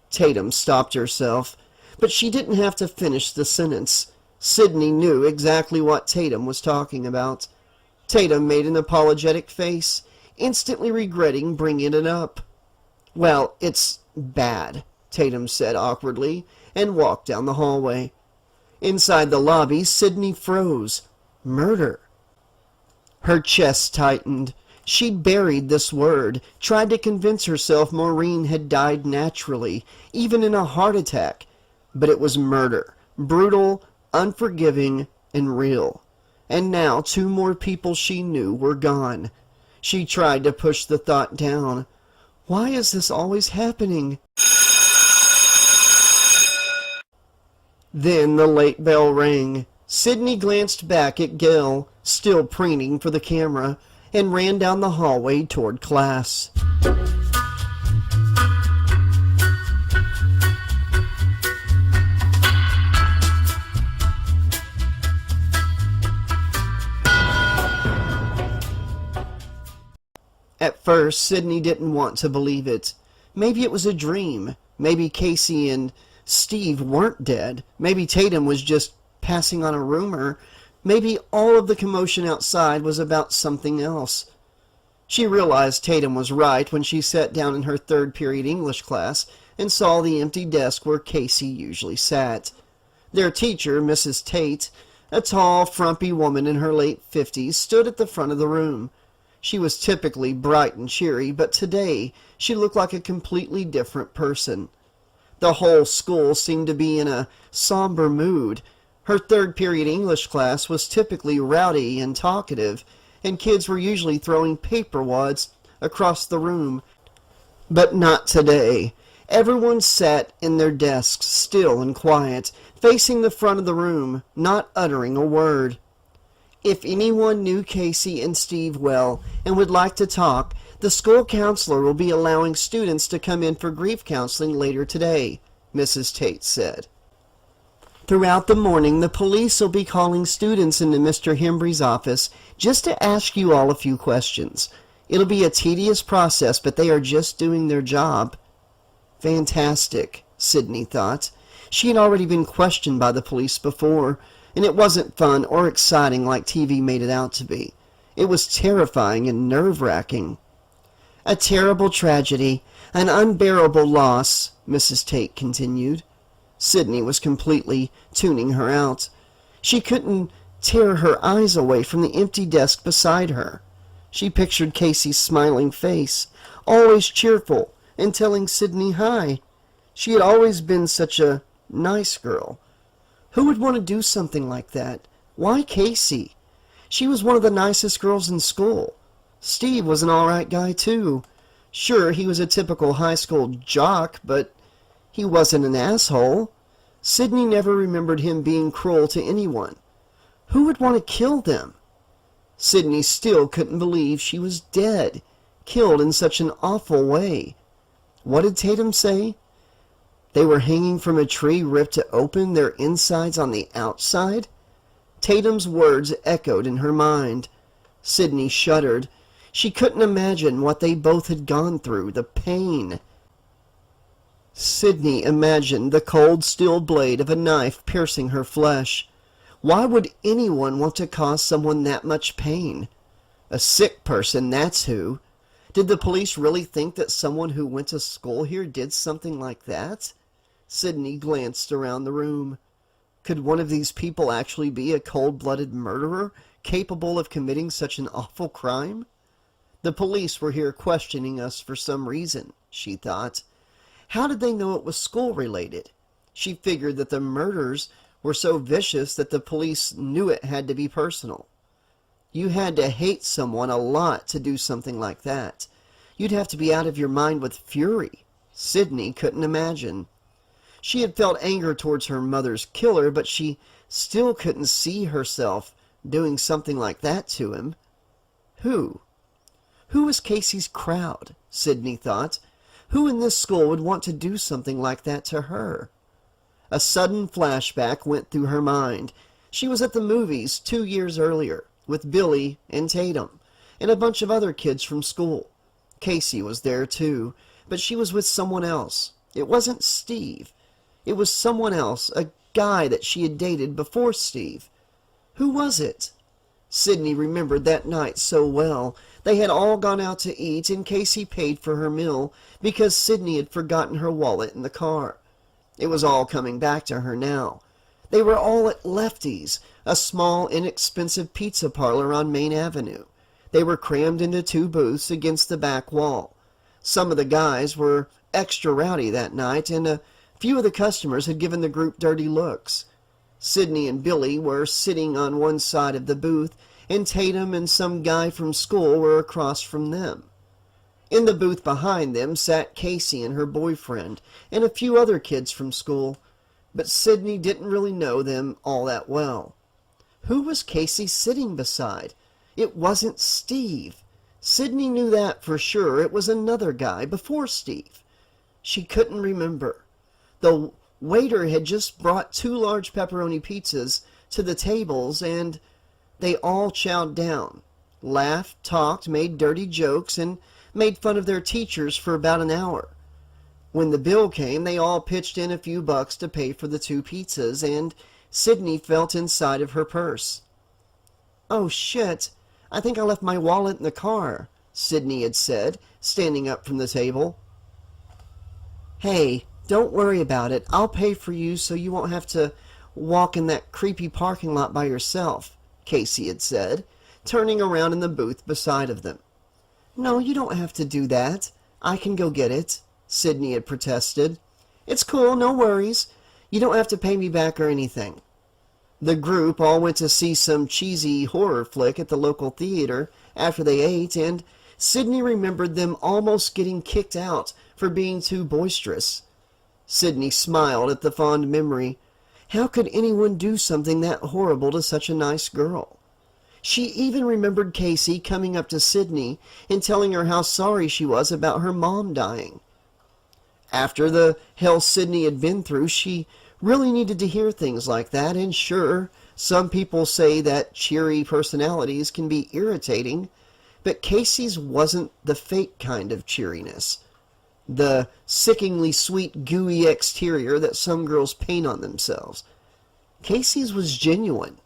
Tatum stopped herself, but she didn't have to finish the sentence. Sydney knew exactly what Tatum was talking about. Tatum made an apologetic face, instantly regretting bringing it up. "Well, it's bad," Tatum said awkwardly, and walked down the hallway. Inside the lobby, Sydney froze. Murder. Her chest tightened. She buried this word, tried to convince herself Maureen had died naturally, even in a heart attack. But it was murder. Brutal, unforgiving, and real. And now 2 more people she knew were gone. She tried to push the thought down. Why is this always happening? Then the late bell rang. Sydney glanced back at Gail, still preening for the camera, and ran down the hallway toward class. At first, Sydney didn't want to believe it. Maybe it was a dream. Maybe Casey and Steve weren't dead. Maybe Tatum was just passing on a rumor. Maybe all of the commotion outside was about something else. She realized Tatum was right when she sat down in her 3rd period English class and saw the empty desk where Casey usually sat. Their teacher, Mrs. Tate, a tall, frumpy woman in her late 50s, stood at the front of the room. She was typically bright and cheery, but today she looked like a completely different person. The whole school seemed to be in a somber mood. Her 3rd period English class was typically rowdy and talkative, and kids were usually throwing paper wads across the room. But not today. Everyone sat in their desks, still and quiet, facing the front of the room, not uttering a word. If anyone knew Casey and Steve well and would like to talk, the school counselor will be allowing students to come in for grief counseling later today, Mrs. Tate said. Throughout the morning, the police will be calling students into Mr. Hembry's office just to ask you all a few questions. It'll be a tedious process, but they are just doing their job. Fantastic, Sydney thought. She had already been questioned by the police before, and it wasn't fun or exciting like TV made it out to be. It was terrifying and nerve-wracking. "A terrible tragedy, an unbearable loss," Mrs. Tate continued. Sydney was completely tuning her out. She couldn't tear her eyes away from the empty desk beside her. She pictured Casey's smiling face, always cheerful, and telling Sydney hi. She had always been such a nice girl. Who would want to do something like that? Why Casey? She was one of the nicest girls in school. Steve was an all-right guy, too. Sure, he was a typical high school jock, but he wasn't an asshole. Sydney never remembered him being cruel to anyone. Who would want to kill them? Sydney still couldn't believe she was dead, killed in such an awful way. What did Tatum say? They were hanging from a tree ripped open, their insides on the outside? Tatum's words echoed in her mind. Sydney shuddered. She couldn't imagine what they both had gone through, the pain. Sydney imagined the cold steel blade of a knife piercing her flesh. Why would anyone want to cause someone that much pain? A sick person, that's who. Did the police really think that someone who went to school here did something like that? Sydney glanced around the room. Could one of these people actually be a cold-blooded murderer, capable of committing such an awful crime? The police were here questioning us for some reason, she thought. How did they know it was school-related? She figured that the murders were so vicious that the police knew it had to be personal. You had to hate someone a lot to do something like that. You'd have to be out of your mind with fury. Sydney couldn't imagine. She had felt anger towards her mother's killer, but she still couldn't see herself doing something like that to him. Who? Who was Casey's crowd? Sydney thought. Who in this school would want to do something like that to her? A sudden flashback went through her mind. She was at the movies 2 years earlier with Billy and Tatum and a bunch of other kids from school. Casey was there too, but she was with someone else. It wasn't Steve. It was someone else, a guy that she had dated before Steve. Who was it? Sydney remembered that night so well. They had all gone out to eat, and Casey paid for her meal because Sydney had forgotten her wallet in the car. It was all coming back to her now. They were all at Lefty's, a small, inexpensive pizza parlor on Main Avenue. They were crammed into 2 booths against the back wall. Some of the guys were extra rowdy that night, and a few of the customers had given the group dirty looks. Sydney and Billy were sitting on one side of the booth, and Tatum and some guy from school were across from them. In the booth behind them sat Casey and her boyfriend, and a few other kids from school, but Sydney didn't really know them all that well. Who was Casey sitting beside? It wasn't Steve. Sydney knew that for sure. It was another guy before Steve. She couldn't remember. The waiter had just brought 2 large pepperoni pizzas to the tables, and they all chowed down, laughed, talked, made dirty jokes, and made fun of their teachers for about an hour. When the bill came, they all pitched in a few bucks to pay for the 2 pizzas, and Sydney felt inside of her purse. "Oh, shit, I think I left my wallet in the car," Sydney had said, standing up from the table. "Hey, don't worry about it. I'll pay for you so you won't have to walk in that creepy parking lot by yourself," Casey had said, turning around in the booth beside of them. "No, you don't have to do that. I can go get it," Sydney had protested. "It's cool, no worries. You don't have to pay me back or anything." The group all went to see some cheesy horror flick at the local theater after they ate, and Sydney remembered them almost getting kicked out for being too boisterous. Sydney smiled at the fond memory. How could anyone do something that horrible to such a nice girl? She even remembered Casey coming up to Sydney and telling her how sorry she was about her mom dying. After the hell Sydney had been through, she really needed to hear things like that, and sure, some people say that cheery personalities can be irritating, but Casey's wasn't the fake kind of cheeriness. the sickeningly sweet, gooey exterior that some girls paint on themselves. Casey's was genuine.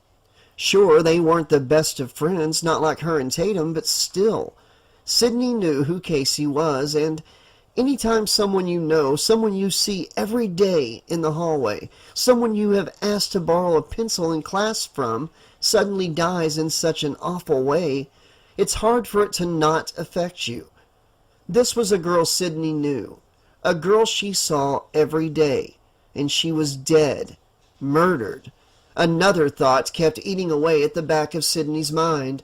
Sure, they weren't the best of friends, not like her and Tatum, but still, Sydney knew who Casey was, and anytime someone you know, someone you see every day in the hallway, someone you have asked to borrow a pencil in class from, suddenly dies in such an awful way, it's hard for it to not affect you. This was a girl Sydney knew, a girl she saw every day, and she was dead, murdered. Another thought kept eating away at the back of Sydney's mind.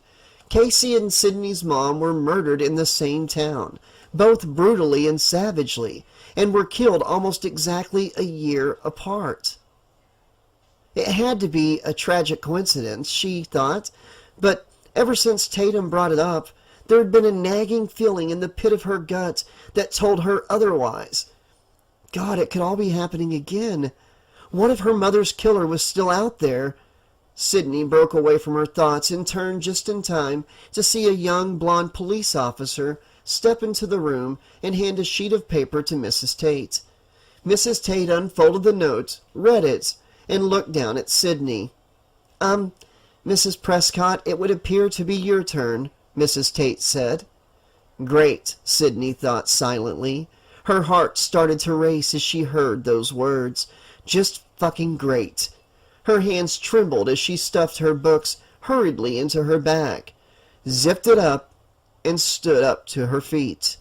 Casey and Sydney's mom were murdered in the same town, both brutally and savagely, and were killed almost exactly a year apart. It had to be a tragic coincidence, she thought, but ever since Tatum brought it up, there had been a nagging feeling in the pit of her gut that told her otherwise. God, it could all be happening again. What if her mother's killer was still out there? Sydney broke away from her thoughts and turned just in time to see a young blonde police officer step into the room and hand a sheet of paper to Mrs. Tate. Mrs. Tate unfolded the note, read it, and looked down at Sydney. Mrs. Prescott, it would appear to be your turn, Mrs. Tate said. Great, Sydney thought silently. Her heart started to race as she heard those words. Just fucking great. Her hands trembled as she stuffed her books hurriedly into her bag, zipped it up, and stood up to her feet.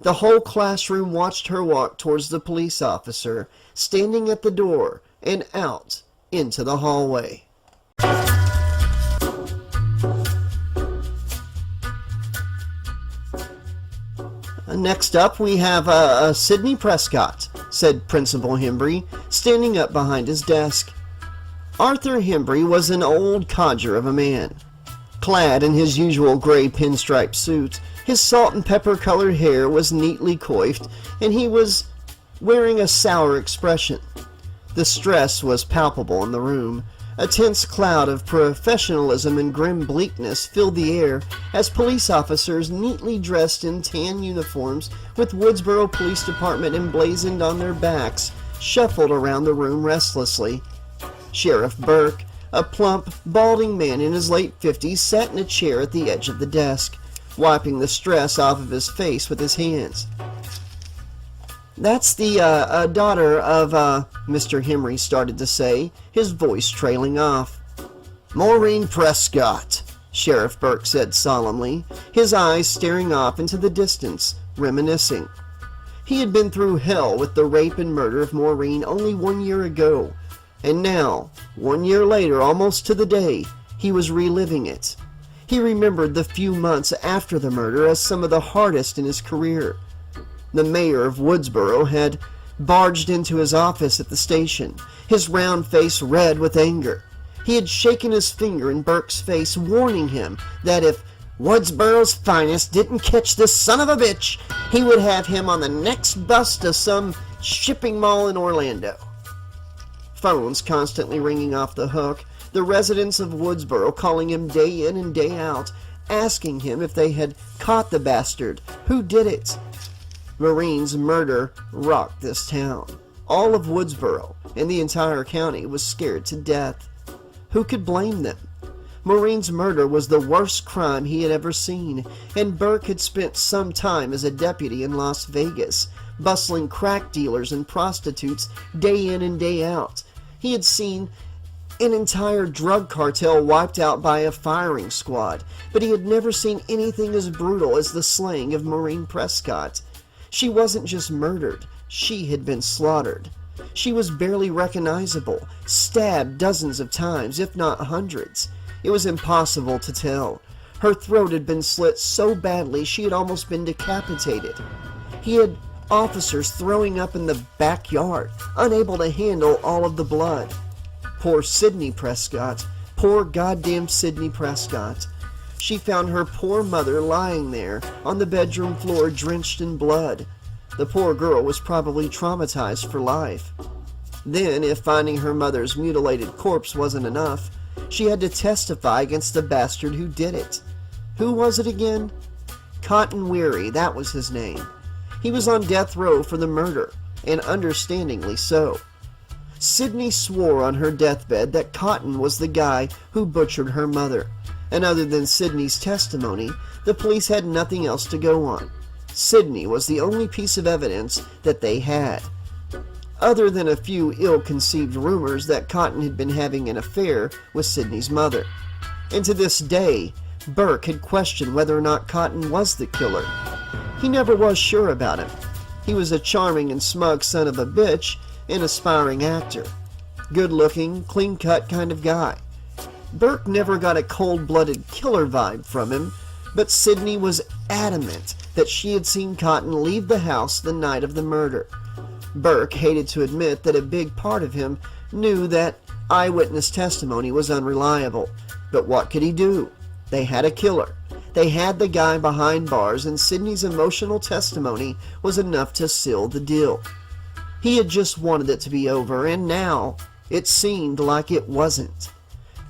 The whole classroom watched her walk towards the police officer, standing at the door, and out into the hallway. Next up, we have Sidney Prescott, said Principal Hembry, standing up behind his desk. Arthur Hembry was an old codger of a man. Clad in his usual gray pinstripe suit, his salt and pepper colored hair was neatly coiffed, and he was wearing a sour expression. The stress was palpable in the room. A tense cloud of professionalism and grim bleakness filled the air as police officers neatly dressed in tan uniforms with Woodsboro Police Department emblazoned on their backs shuffled around the room restlessly. Sheriff Burke, a plump, balding man in his late 50s, sat in a chair at the edge of the desk, wiping the stress off of his face with his hands. That's the daughter of, Mr. Hembry started to say, his voice trailing off. Maureen Prescott, Sheriff Burke said solemnly, his eyes staring off into the distance, reminiscing. He had been through hell with the rape and murder of Maureen only 1 year ago, and now, 1 year later, almost to the day, he was reliving it. He remembered the few months after the murder as some of the hardest in his career. The mayor of Woodsboro had barged into his office at the station, his round face red with anger. He had shaken his finger in Burke's face, warning him that if Woodsboro's finest didn't catch this son of a bitch, he would have him on the next bus to some shipping mall in Orlando. Phones constantly ringing off the hook, the residents of Woodsboro calling him day in and day out, asking him if they had caught the bastard, who did it. Maureen's murder rocked this town. All of Woodsboro and the entire county was scared to death. Who could blame them? Maureen's murder was the worst crime he had ever seen, and Burke had spent some time as a deputy in Las Vegas, bustling crack dealers and prostitutes day in and day out. He had seen an entire drug cartel wiped out by a firing squad, but he had never seen anything as brutal as the slaying of Maureen Prescott. She wasn't just murdered, she had been slaughtered. She was barely recognizable, stabbed dozens of times, if not hundreds. It was impossible to tell. Her throat had been slit so badly she had almost been decapitated. He had officers throwing up in the backyard, unable to handle all of the blood. Poor Sidney Prescott. Poor goddamn Sidney Prescott. She found her poor mother lying there on the bedroom floor drenched in blood. The poor girl was probably traumatized for life. Then, if finding her mother's mutilated corpse wasn't enough, she had to testify against the bastard who did it. Who was it again? Cotton Weary, that was his name. He was on death row for the murder, and understandingly so. Sidney swore on her deathbed that Cotton was the guy who butchered her mother, and other than Sidney's testimony, the police had nothing else to go on. Sidney was the only piece of evidence that they had, other than a few ill-conceived rumors that Cotton had been having an affair with Sidney's mother. And to this day, Burke had questioned whether or not Cotton was the killer. He never was sure about him. He was a charming and smug son of a bitch, an aspiring actor. Good-looking, clean-cut kind of guy. Burke never got a cold-blooded killer vibe from him, but Sidney was adamant that she had seen Cotton leave the house the night of the murder. Burke hated to admit that a big part of him knew that eyewitness testimony was unreliable, but what could he do? They had a killer. They had the guy behind bars, and Sidney's emotional testimony was enough to seal the deal. He had just wanted it to be over, and now it seemed like it wasn't.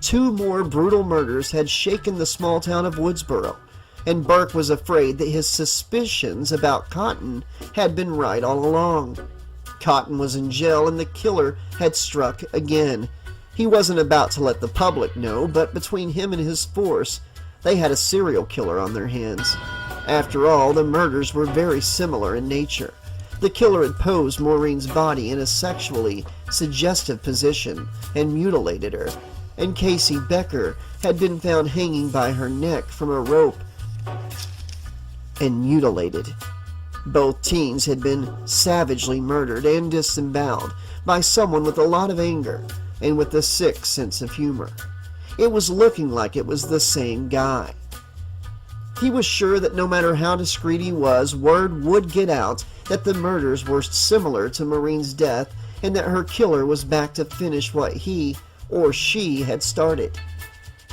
2 more brutal murders had shaken the small town of Woodsboro, and Burke was afraid that his suspicions about Cotton had been right all along. Cotton was in jail, and the killer had struck again. He wasn't about to let the public know, but between him and his force, they had a serial killer on their hands. After all, the murders were very similar in nature. The killer had posed Maureen's body in a sexually suggestive position and mutilated her, and Casey Becker had been found hanging by her neck from a rope and mutilated. Both teens had been savagely murdered and disemboweled by someone with a lot of anger and with a sick sense of humor. It was looking like it was the same guy. He was sure that no matter how discreet he was, word would get out that the murders were similar to Maureen's death and that her killer was back to finish what he or she had started.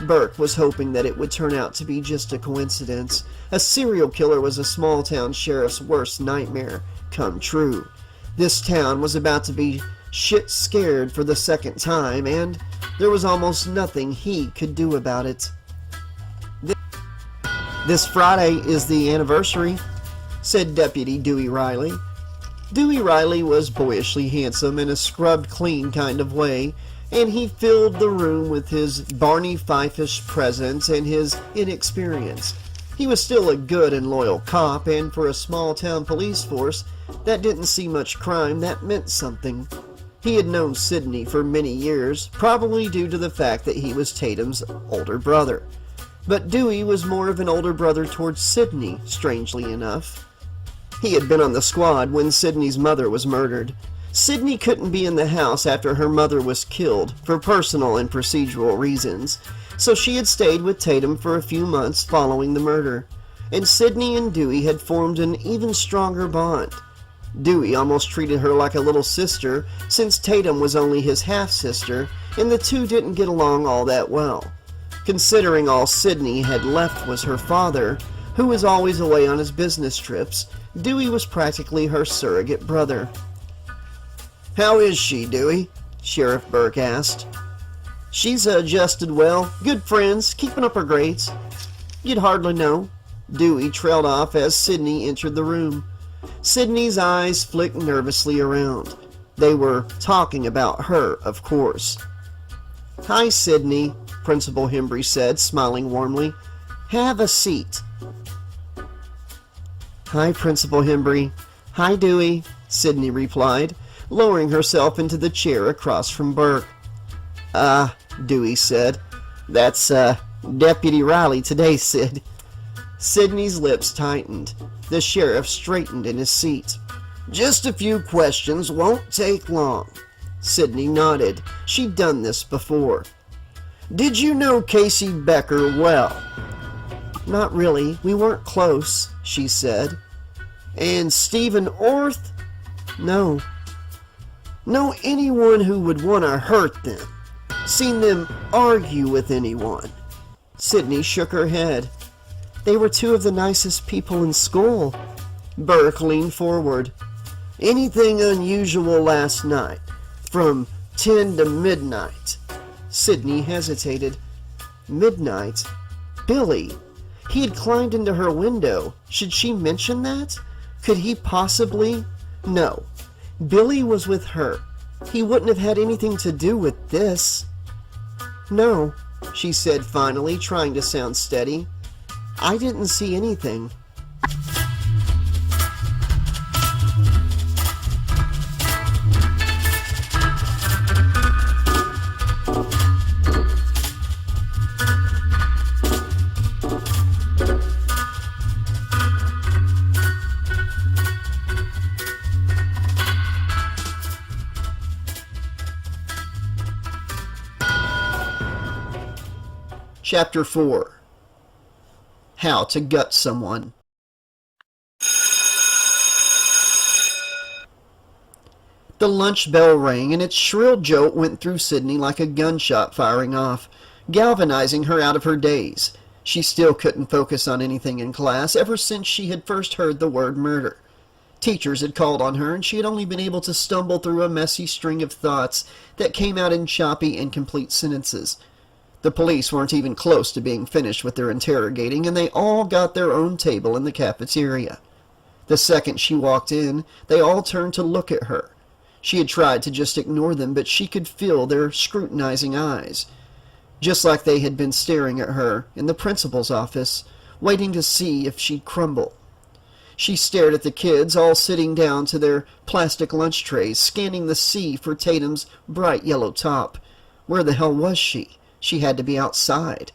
Burke was hoping that it would turn out to be just a coincidence. A serial killer was a small-town sheriff's worst nightmare come true. This town was about to be shit-scared for the second time, and there was almost nothing he could do about it. "This Friday is the anniversary," said Deputy Dewey Riley. Dewey Riley was boyishly handsome in a scrubbed-clean kind of way, and he filled the room with his Barney Fife-ish presence and his inexperience. He was still a good and loyal cop, and for a small-town police force that didn't see much crime, that meant something. He had known Sidney for many years, probably due to the fact that he was Tatum's older brother. But Dewey was more of an older brother towards Sidney, strangely enough. He had been on the squad when Sidney's mother was murdered. Sidney couldn't be in the house after her mother was killed for personal and procedural reasons, so she had stayed with Tatum for a few months following the murder, and Sidney and Dewey had formed an even stronger bond. Dewey almost treated her like a little sister, since Tatum was only his half-sister, and the two didn't get along all that well. Considering all Sidney had left was her father, who was always away on his business trips, Dewey was practically her surrogate brother. "How is she, Dewey?" Sheriff Burke asked. "She's adjusted well. Good friends, keeping up her grades." "You'd hardly know." Dewey trailed off as Sidney entered the room. Sidney's eyes flicked nervously around. They were talking about her, of course. "Hi, Sidney," Principal Hembry said, smiling warmly. "Have a seat." "Hi, Principal Hembry." "Hi, Dewey," Sidney replied, lowering herself into the chair across from Burke. Dewey said. "That's, Deputy Riley today, Sid." Sidney's lips tightened. The sheriff straightened in his seat. "Just a few questions, won't take long." Sidney nodded. She'd done this before. "Did you know Casey Becker well?" "Not really. We weren't close," she said. "And Stephen Orth?" "No." "Know anyone who would want to hurt them? Seen them argue with anyone?" Sidney shook her head. "They were 2 of the nicest people in school." Burke leaned forward. "Anything unusual last night? From 10 to midnight?" Sidney hesitated. Midnight? Billy! He had climbed into her window. Should she mention that? Could he possibly? No. Billy was with her. He wouldn't have had anything to do with this. No, she said finally, trying to sound steady. I didn't see anything. Chapter 4. How to Gut Someone. The lunch bell rang, and its shrill jolt went through Sydney like a gunshot firing off, galvanizing her out of her daze. She still couldn't focus on anything in class ever since she had first heard the word murder. Teachers had called on her, and she had only been able to stumble through a messy string of thoughts that came out in choppy, incomplete sentences. The police weren't even close to being finished with their interrogating, and they all got their own table in the cafeteria. The second she walked in, they all turned to look at her. She had tried to just ignore them, but she could feel their scrutinizing eyes, just like they had been staring at her in the principal's office, waiting to see if she'd crumble. She stared at the kids, all sitting down to their plastic lunch trays, scanning the sea for Tatum's bright yellow top. Where the hell was she? She had to be outside.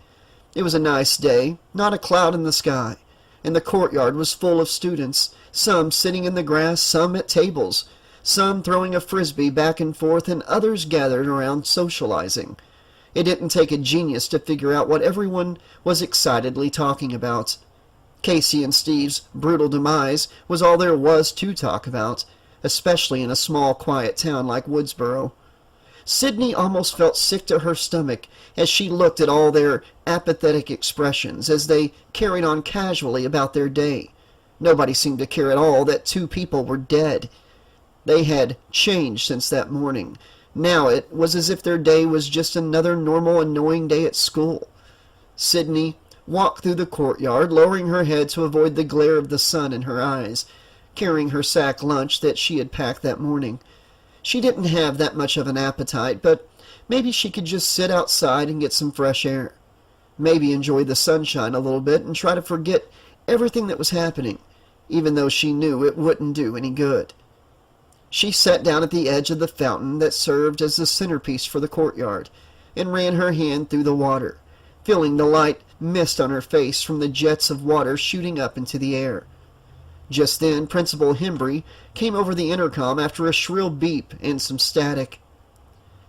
It was a nice day, not a cloud in the sky, and the courtyard was full of students, some sitting in the grass, some at tables, some throwing a frisbee back and forth, and others gathered around socializing. It didn't take a genius to figure out what everyone was excitedly talking about. Casey and Steve's brutal demise was all there was to talk about, especially in a small, quiet town like Woodsboro. Sydney almost felt sick to her stomach as she looked at all their apathetic expressions as they carried on casually about their day. Nobody seemed to care at all that 2 people were dead. They had changed since that morning. Now it was as if their day was just another normal, annoying day at school. Sydney walked through the courtyard, lowering her head to avoid the glare of the sun in her eyes, carrying her sack lunch that she had packed that morning. She didn't have that much of an appetite, but maybe she could just sit outside and get some fresh air. Maybe enjoy the sunshine a little bit and try to forget everything that was happening, even though she knew it wouldn't do any good. She sat down at the edge of the fountain that served as the centerpiece for the courtyard and ran her hand through the water, feeling the light mist on her face from the jets of water shooting up into the air. Just then, Principal Hembry came over the intercom after a shrill beep and some static.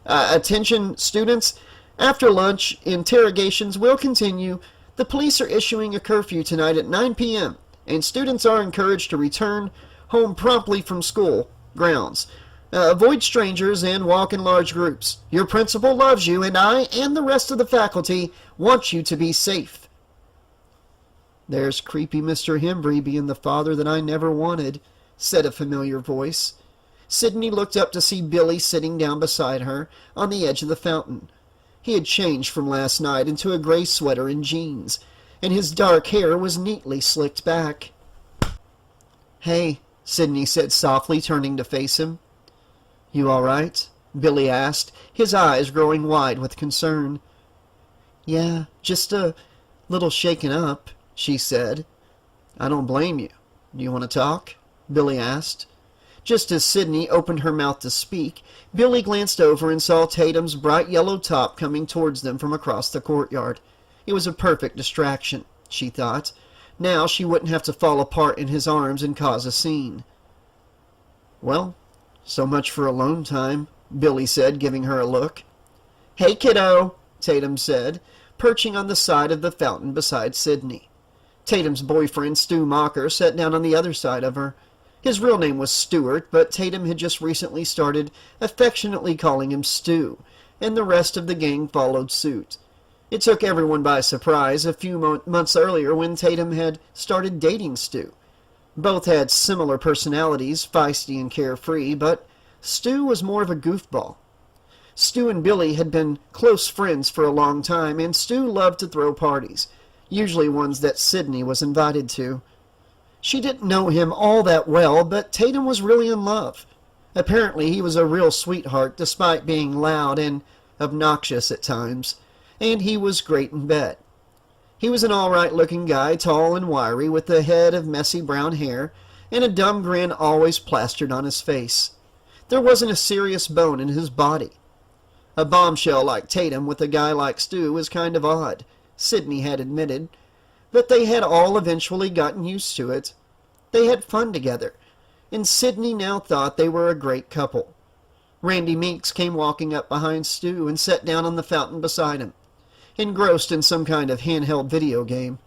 Attention, students. After lunch, interrogations will continue. The police are issuing a curfew tonight at 9 p.m., and students are encouraged to return home promptly from school grounds. Avoid strangers and walk in large groups. Your principal loves you, and I and the rest of the faculty want you to be safe. There's creepy Mr. Hembry being the father that I never wanted, said a familiar voice. Sydney looked up to see Billy sitting down beside her on the edge of the fountain. He had changed from last night into a gray sweater and jeans, and his dark hair was neatly slicked back. Hey, Sydney said softly, turning to face him. You all right? Billy asked, his eyes growing wide with concern. Yeah, just a little shaken up, she said. I don't blame you. Do you want to talk? Billy asked. Just as Sydney opened her mouth to speak, Billy glanced over and saw Tatum's bright yellow top coming towards them from across the courtyard. It was a perfect distraction, she thought. Now she wouldn't have to fall apart in his arms and cause a scene. Well, so much for alone time, Billy said, giving her a look. Hey, kiddo, Tatum said, perching on the side of the fountain beside Sydney. Tatum's boyfriend, Stu Mocker, sat down on the other side of her. His real name was Stuart, but Tatum had just recently started affectionately calling him Stu, and the rest of the gang followed suit. It took everyone by surprise a few months earlier when Tatum had started dating Stu. Both had similar personalities, feisty and carefree, but Stu was more of a goofball. Stu and Billy had been close friends for a long time, and Stu loved to throw parties, usually ones that Sydney was invited to. She didn't know him all that well, but Tatum was really in love. Apparently he was a real sweetheart despite being loud and obnoxious at times, and he was great in bed. He was an all-right-looking guy, tall and wiry, with a head of messy brown hair and a dumb grin always plastered on his face. There wasn't a serious bone in his body. A bombshell like Tatum with a guy like Stu was kind of odd, Sydney had admitted, but they had all eventually gotten used to it. They had fun together, and Sydney now thought they were a great couple. Randy Meeks came walking up behind Stu and sat down on the fountain beside him, engrossed in some kind of handheld video game.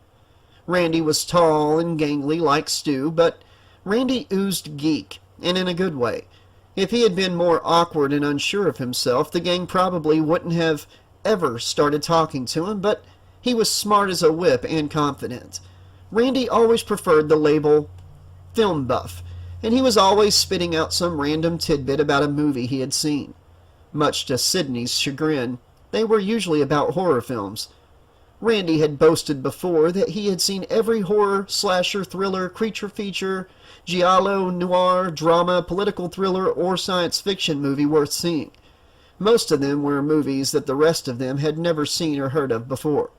Randy was tall and gangly like Stu, but Randy oozed geek, and in a good way. If he had been more awkward and unsure of himself, the gang probably wouldn't have ever started talking to him, but he was smart as a whip and confident. Randy always preferred the label film buff, and he was always spitting out some random tidbit about a movie he had seen. Much to Sydney's chagrin, they were usually about horror films. Randy had boasted before that he had seen every horror, slasher, thriller, creature feature, giallo, noir, drama, political thriller, or science fiction movie worth seeing. Most of them were movies that the rest of them had never seen or heard of before.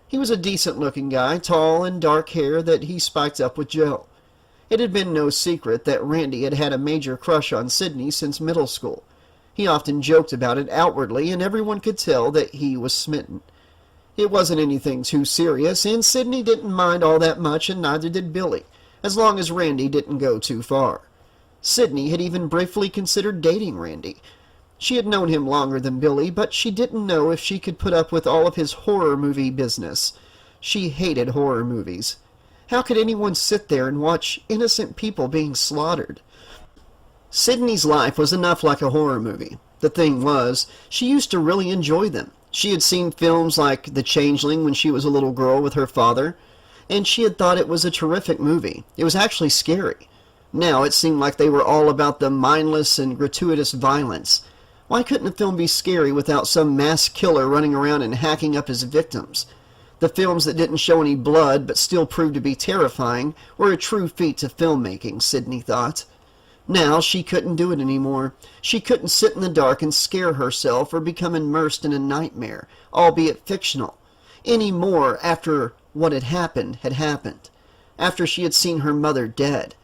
He was a decent-looking guy, tall and dark hair that he spiked up with gel. It had been no secret that Randy had had a major crush on Sydney since middle school. He often joked about it outwardly, and everyone could tell that he was smitten. It wasn't anything too serious, and Sydney didn't mind all that much, and neither did Billy, as long as Randy didn't go too far. Sydney had even briefly considered dating Randy. She had known him longer than Billy, but she didn't know if she could put up with all of his horror movie business. She hated horror movies. How could anyone sit there and watch innocent people being slaughtered? Sydney's life was enough like a horror movie. The thing was, she used to really enjoy them. She had seen films like The Changeling when she was a little girl with her father, and she had thought it was a terrific movie. It was actually scary. Now it seemed like they were all about the mindless and gratuitous violence. Why couldn't a film be scary without some mass killer running around and hacking up his victims? The films that didn't show any blood but still proved to be terrifying were a true feat of filmmaking, Sydney thought. Now she couldn't do it anymore. She couldn't sit in the dark and scare herself or become immersed in a nightmare, albeit fictional, any more after what had happened, after she had seen her mother dead.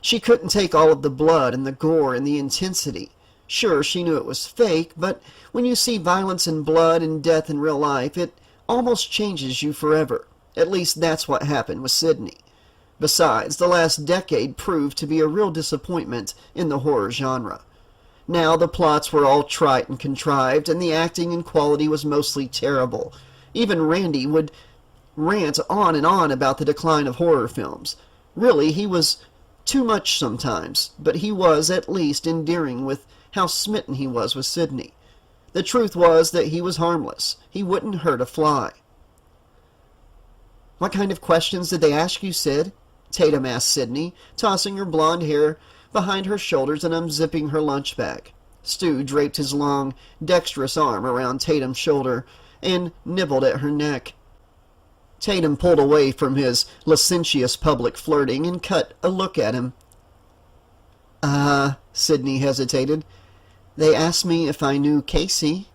She couldn't take all of the blood and the gore and the intensity. Sure, she knew it was fake, but when you see violence and blood and death in real life, it almost changes you forever. At least that's what happened with Sydney. Besides, the last decade proved to be a real disappointment in the horror genre. Now the plots were all trite and contrived, and the acting and quality was mostly terrible. Even Randy would rant on and on about the decline of horror films. Really, he was too much sometimes, but he was at least endearing with how smitten he was with Sydney. The truth was that he was harmless. He wouldn't hurt a fly. "What kind of questions did they ask you, Sid?" Tatum asked Sydney, tossing her blonde hair behind her shoulders and unzipping her lunch bag. Stu draped his long, dexterous arm around Tatum's shoulder and nibbled at her neck. Tatum pulled away from his licentious public flirting and cut a look at him. Sydney hesitated. "They asked me if I knew Casey."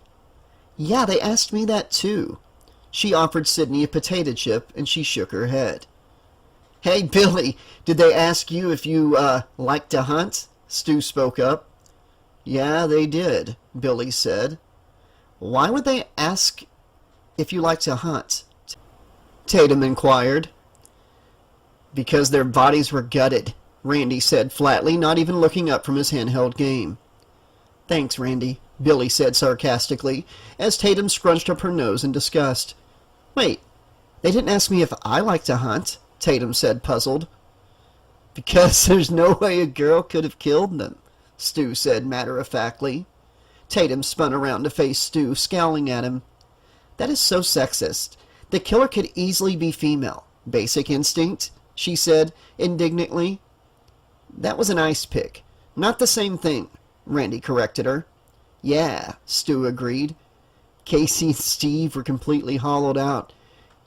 "Yeah, they asked me that too." She offered Sydney a potato chip, and she shook her head. "Hey, Billy, did they ask you if you, like to hunt?" Stu spoke up. "Yeah, they did," Billy said. "Why would they ask if you like to hunt?" Tatum inquired. "Because their bodies were gutted," Randy said flatly, not even looking up from his handheld game. "Thanks, Randy," Billy said sarcastically, as Tatum scrunched up her nose in disgust. "Wait, they didn't ask me if I like to hunt," Tatum said, puzzled. "Because there's no way a girl could have killed them," Stu said matter-of-factly. Tatum spun around to face Stu, scowling at him. "That is so sexist. The killer could easily be female. Basic instinct," she said indignantly. "That was an ice pick. Not the same thing," Randy corrected her. "Yeah," Stu agreed. "Casey and Steve were completely hollowed out.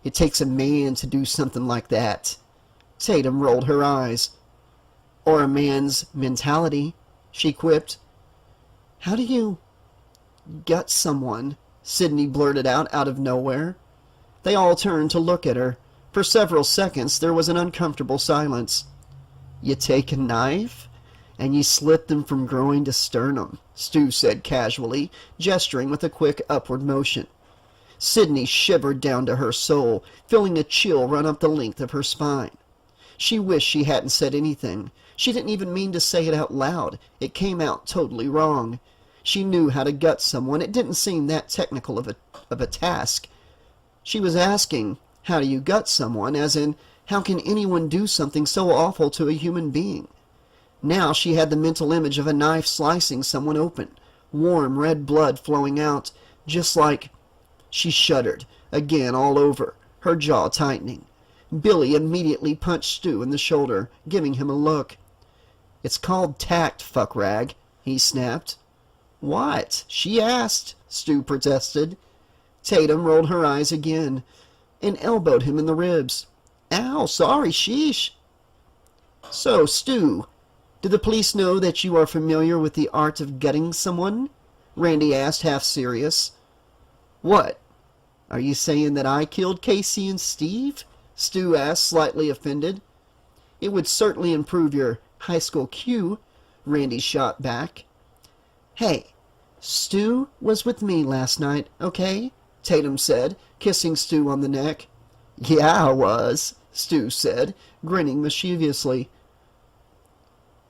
It takes a man to do something like that." Tatum rolled her eyes. Or a man's mentality, she quipped. How do you gut someone? Sydney blurted out of nowhere. They all turned to look at her. For several seconds there was an uncomfortable silence. You take a knife and you slit them from groin to sternum, Stu said casually, gesturing with a quick upward motion. Sydney shivered down to her soul, feeling a chill run up the length of her spine. She wished she hadn't said anything. She didn't even mean to say it out loud. It came out totally wrong. She knew how to gut someone. It didn't seem that technical of a task. She was asking, how do you gut someone, as in, how can anyone do something so awful to a human being? Now she had the mental image of a knife slicing someone open, warm red blood flowing out, just like... She shuddered, again all over, her jaw tightening. Billy immediately punched Stu in the shoulder, giving him a look. It's called tact, fuckrag, he snapped. What? She asked, Stu protested. Tatum rolled her eyes again and elbowed him in the ribs. Ow, sorry, sheesh. So, Stu, do the police know that you are familiar with the art of gutting someone? Randy asked, half serious. What? Are you saying that I killed Casey and Steve? Stu asked, slightly offended. It would certainly improve your high school Q, Randy shot back. Hey, Stu was with me last night, okay? Tatum said, kissing Stu on the neck. Yeah, I was, Stu said, grinning mischievously.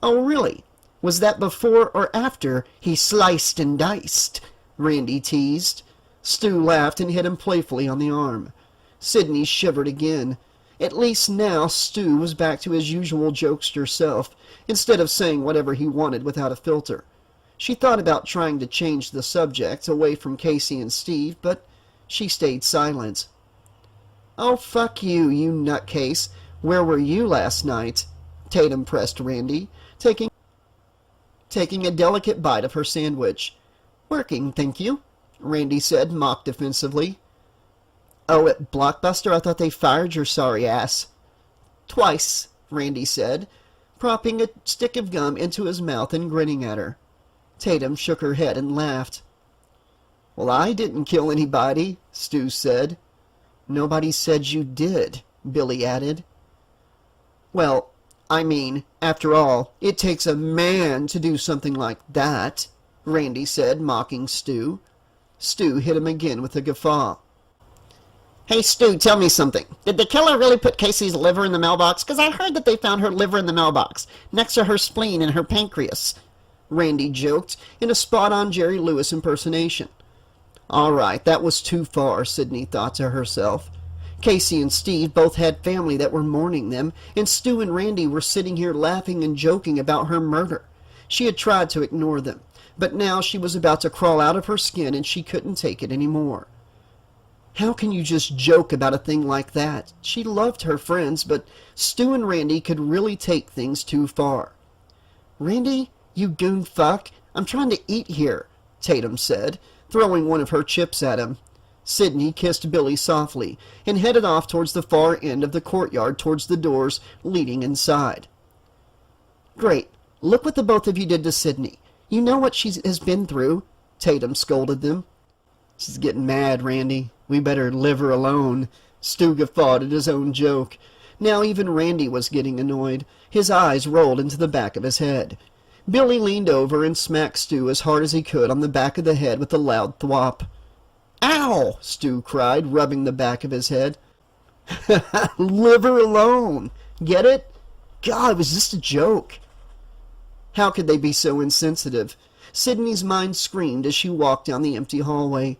Oh, really? Was that before or after he sliced and diced? Randy teased. Stu laughed and hit him playfully on the arm. Sydney shivered again. At least now Stu was back to his usual jokester self, instead of saying whatever he wanted without a filter. She thought about trying to change the subject away from Casey and Steve, but she stayed silent. Oh, fuck you, you nutcase. Where were you last night? Tatum pressed Randy, taking a delicate bite of her sandwich. Working, thank you, Randy said, mock defensively. Oh, at Blockbuster? I thought they fired your sorry ass. Twice, Randy said, propping a stick of gum into his mouth and grinning at her. Tatum shook her head and laughed. Well, I didn't kill anybody, Stu said. Nobody said you did, Billy added. Well, I mean, after all, it takes a man to do something like that, Randy said, mocking Stu. Stu hit him again with a guffaw. Hey, Stu, tell me something. Did the killer really put Casey's liver in the mailbox? 'Cause I heard that they found her liver in the mailbox, next to her spleen and her pancreas. Randy joked, in a spot-on Jerry Lewis impersonation. All right, that was too far, Sydney thought to herself. Casey and Steve both had family that were mourning them, and Stu and Randy were sitting here laughing and joking about her murder. She had tried to ignore them, but now she was about to crawl out of her skin and she couldn't take it anymore. How can you just joke about a thing like that? She loved her friends, but Stu and Randy could really take things too far. Randy, you goon fuck, I'm trying to eat here, Tatum said, throwing one of her chips at him. Sydney kissed Billy softly and headed off towards the far end of the courtyard towards the doors leading inside. Great, look what the both of you did to Sydney. You know what she has been through, Tatum scolded them. She's getting mad, Randy. We better leave her alone. Stu guffawed at his own joke. Now even Randy was getting annoyed. His eyes rolled into the back of his head. Billy leaned over and smacked Stu as hard as he could on the back of the head with a loud thwop. Ow! Stu cried, rubbing the back of his head. Leave her alone. Get it? God, it was just a joke. How could they be so insensitive? Sydney's mind screamed as she walked down the empty hallway.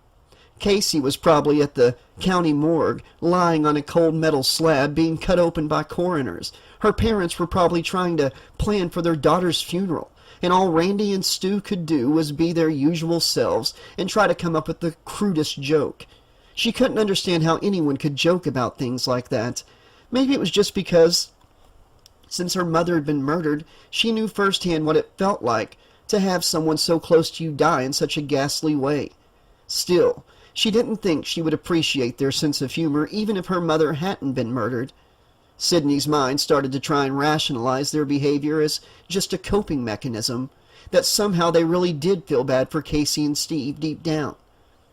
Casey was probably at the county morgue, lying on a cold metal slab being cut open by coroners. Her parents were probably trying to plan for their daughter's funeral, and all Randy and Stu could do was be their usual selves and try to come up with the crudest joke. She couldn't understand how anyone could joke about things like that. Maybe it was just because, since her mother had been murdered, she knew firsthand what it felt like to have someone so close to you die in such a ghastly way. Still, she didn't think she would appreciate their sense of humor even if her mother hadn't been murdered. Sydney's mind started to try and rationalize their behavior as just a coping mechanism, that somehow they really did feel bad for Casey and Steve deep down.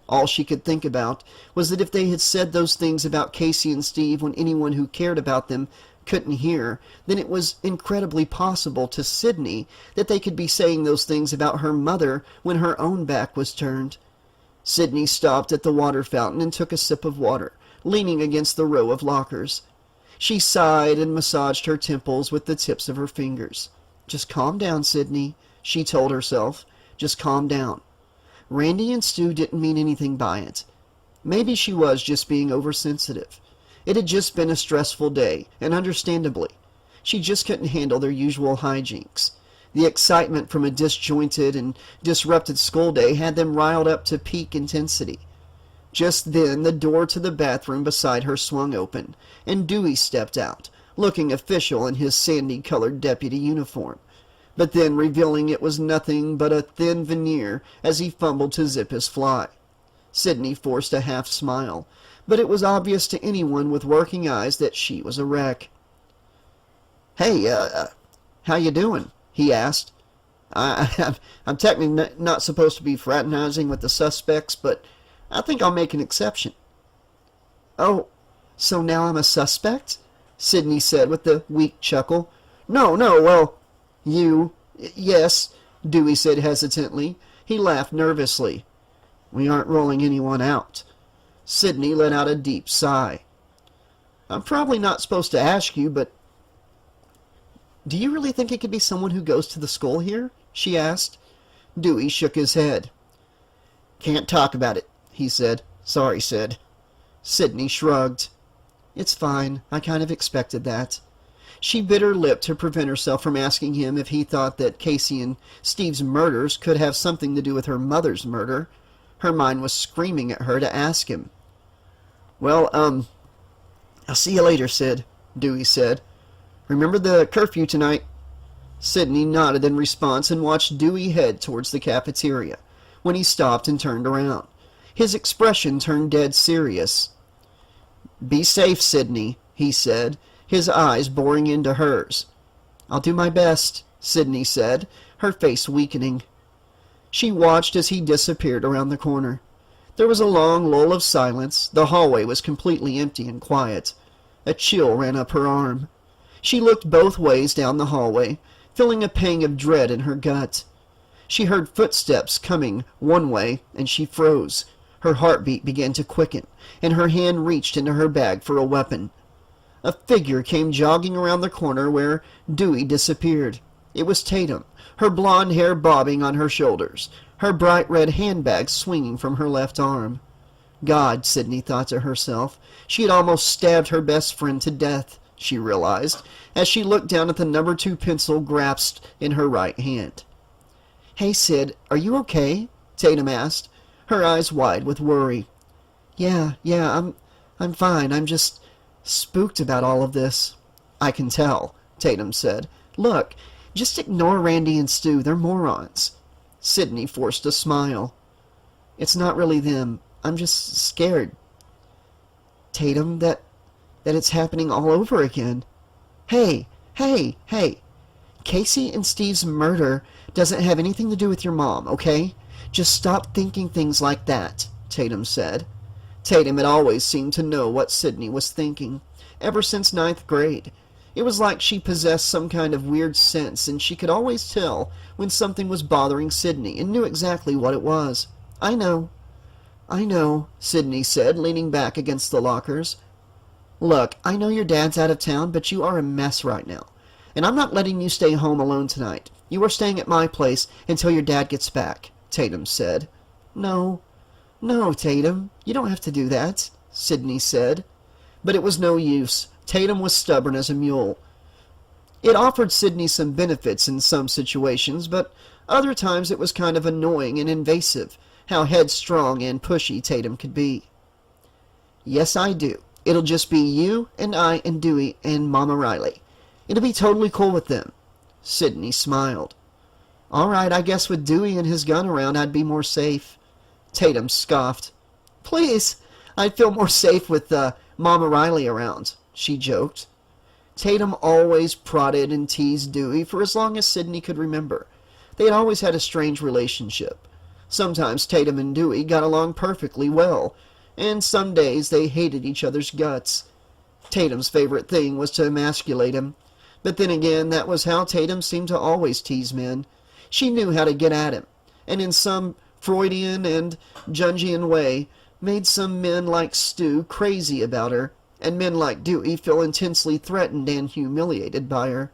All she could think about was that if they had said those things about Casey and Steve when anyone who cared about them couldn't hear, then it was incredibly possible to Sydney that they could be saying those things about her mother when her own back was turned. Sydney stopped at the water fountain and took a sip of water, leaning against the row of lockers. She sighed and massaged her temples with the tips of her fingers. "Just calm down, Sydney," she told herself. "Just calm down. Randy and Stu didn't mean anything by it. Maybe she was just being oversensitive. It had just been a stressful day, and understandably, she just couldn't handle their usual hijinks. The excitement from a disjointed and disrupted school day had them riled up to peak intensity. Just then, the door to the bathroom beside her swung open, and Dewey stepped out, looking official in his sandy-colored deputy uniform, but then revealing it was nothing but a thin veneer as he fumbled to zip his fly. Sydney forced a half-smile, but it was obvious to anyone with working eyes that she was a wreck. "Hey, how you doing?" he asked. I'm technically not supposed to be fraternizing with the suspects, but I think I'll make an exception." "Oh, so now I'm a suspect?" Sydney said with a weak chuckle. No, well, yes," Dewey said hesitantly. He laughed nervously. "We aren't rolling anyone out." Sydney let out a deep sigh. "I'm probably not supposed to ask you, but do you really think it could be someone who goes to the school here?" she asked. Dewey shook his head. "Can't talk about it," he said. "Sorry, Sid." Sydney shrugged. "It's fine. I kind of expected that." She bit her lip to prevent herself from asking him if he thought that Casey and Steve's murders could have something to do with her mother's murder. Her mind was screaming at her to ask him. "Well, I'll see you later, Sid," Dewey said. "Remember the curfew tonight?" Sydney nodded in response and watched Dewey head towards the cafeteria, when he stopped and turned around. His expression turned dead serious. "Be safe, Sydney," he said, his eyes boring into hers. "I'll do my best," Sydney said, her face weakening. She watched as he disappeared around the corner. There was a long lull of silence. The hallway was completely empty and quiet. A chill ran up her arm. She looked both ways down the hallway, feeling a pang of dread in her gut. She heard footsteps coming one way, and she froze. Her heartbeat began to quicken, and her hand reached into her bag for a weapon. A figure came jogging around the corner where Dewey disappeared. It was Tatum, her blonde hair bobbing on her shoulders, her bright red handbag swinging from her left arm. God, Sydney thought to herself, she had almost stabbed her best friend to death, she realized, as she looked down at the number 2 pencil grasped in her right hand. "Hey, Sid, are you okay?" Tatum asked, her eyes wide with worry. Yeah, I'm fine. I'm just spooked about all of this." "I can tell," Tatum said. "Look, just ignore Randy and Stu. They're morons." Sydney forced a smile. "It's not really them. I'm just scared, Tatum, that it's happening all over again." Hey! Casey and Steve's murder doesn't have anything to do with your mom, okay? Just stop thinking things like that," Tatum said. Tatum had always seemed to know what Sydney was thinking, ever since 9th grade. It was like she possessed some kind of weird sense, and she could always tell when something was bothering Sydney and knew exactly what it was. I know, Sydney said, leaning back against the lockers. "Look, I know your dad's out of town, but you are a mess right now, and I'm not letting you stay home alone tonight. You are staying at my place until your dad gets back," Tatum said. No, Tatum, you don't have to do that," Sydney said. But it was no use. Tatum was stubborn as a mule. It offered Sydney some benefits in some situations, but other times it was kind of annoying and invasive, how headstrong and pushy Tatum could be. "Yes, I do. It'll just be you and I and Dewey and Mama Riley. It'll be totally cool with them." Sydney smiled. "All right, I guess with Dewey and his gun around I'd be more safe." Tatum scoffed. "Please, I'd feel more safe with Mama Riley around," she joked. Tatum always prodded and teased Dewey for as long as Sydney could remember. They had always had a strange relationship. Sometimes Tatum and Dewey got along perfectly well, and some days they hated each other's guts. Tatum's favorite thing was to emasculate him, but then again, that was how Tatum seemed to always tease men. She knew how to get at him, and in some Freudian and Jungian way, made some men like Stu crazy about her, and men like Dewey feel intensely threatened and humiliated by her.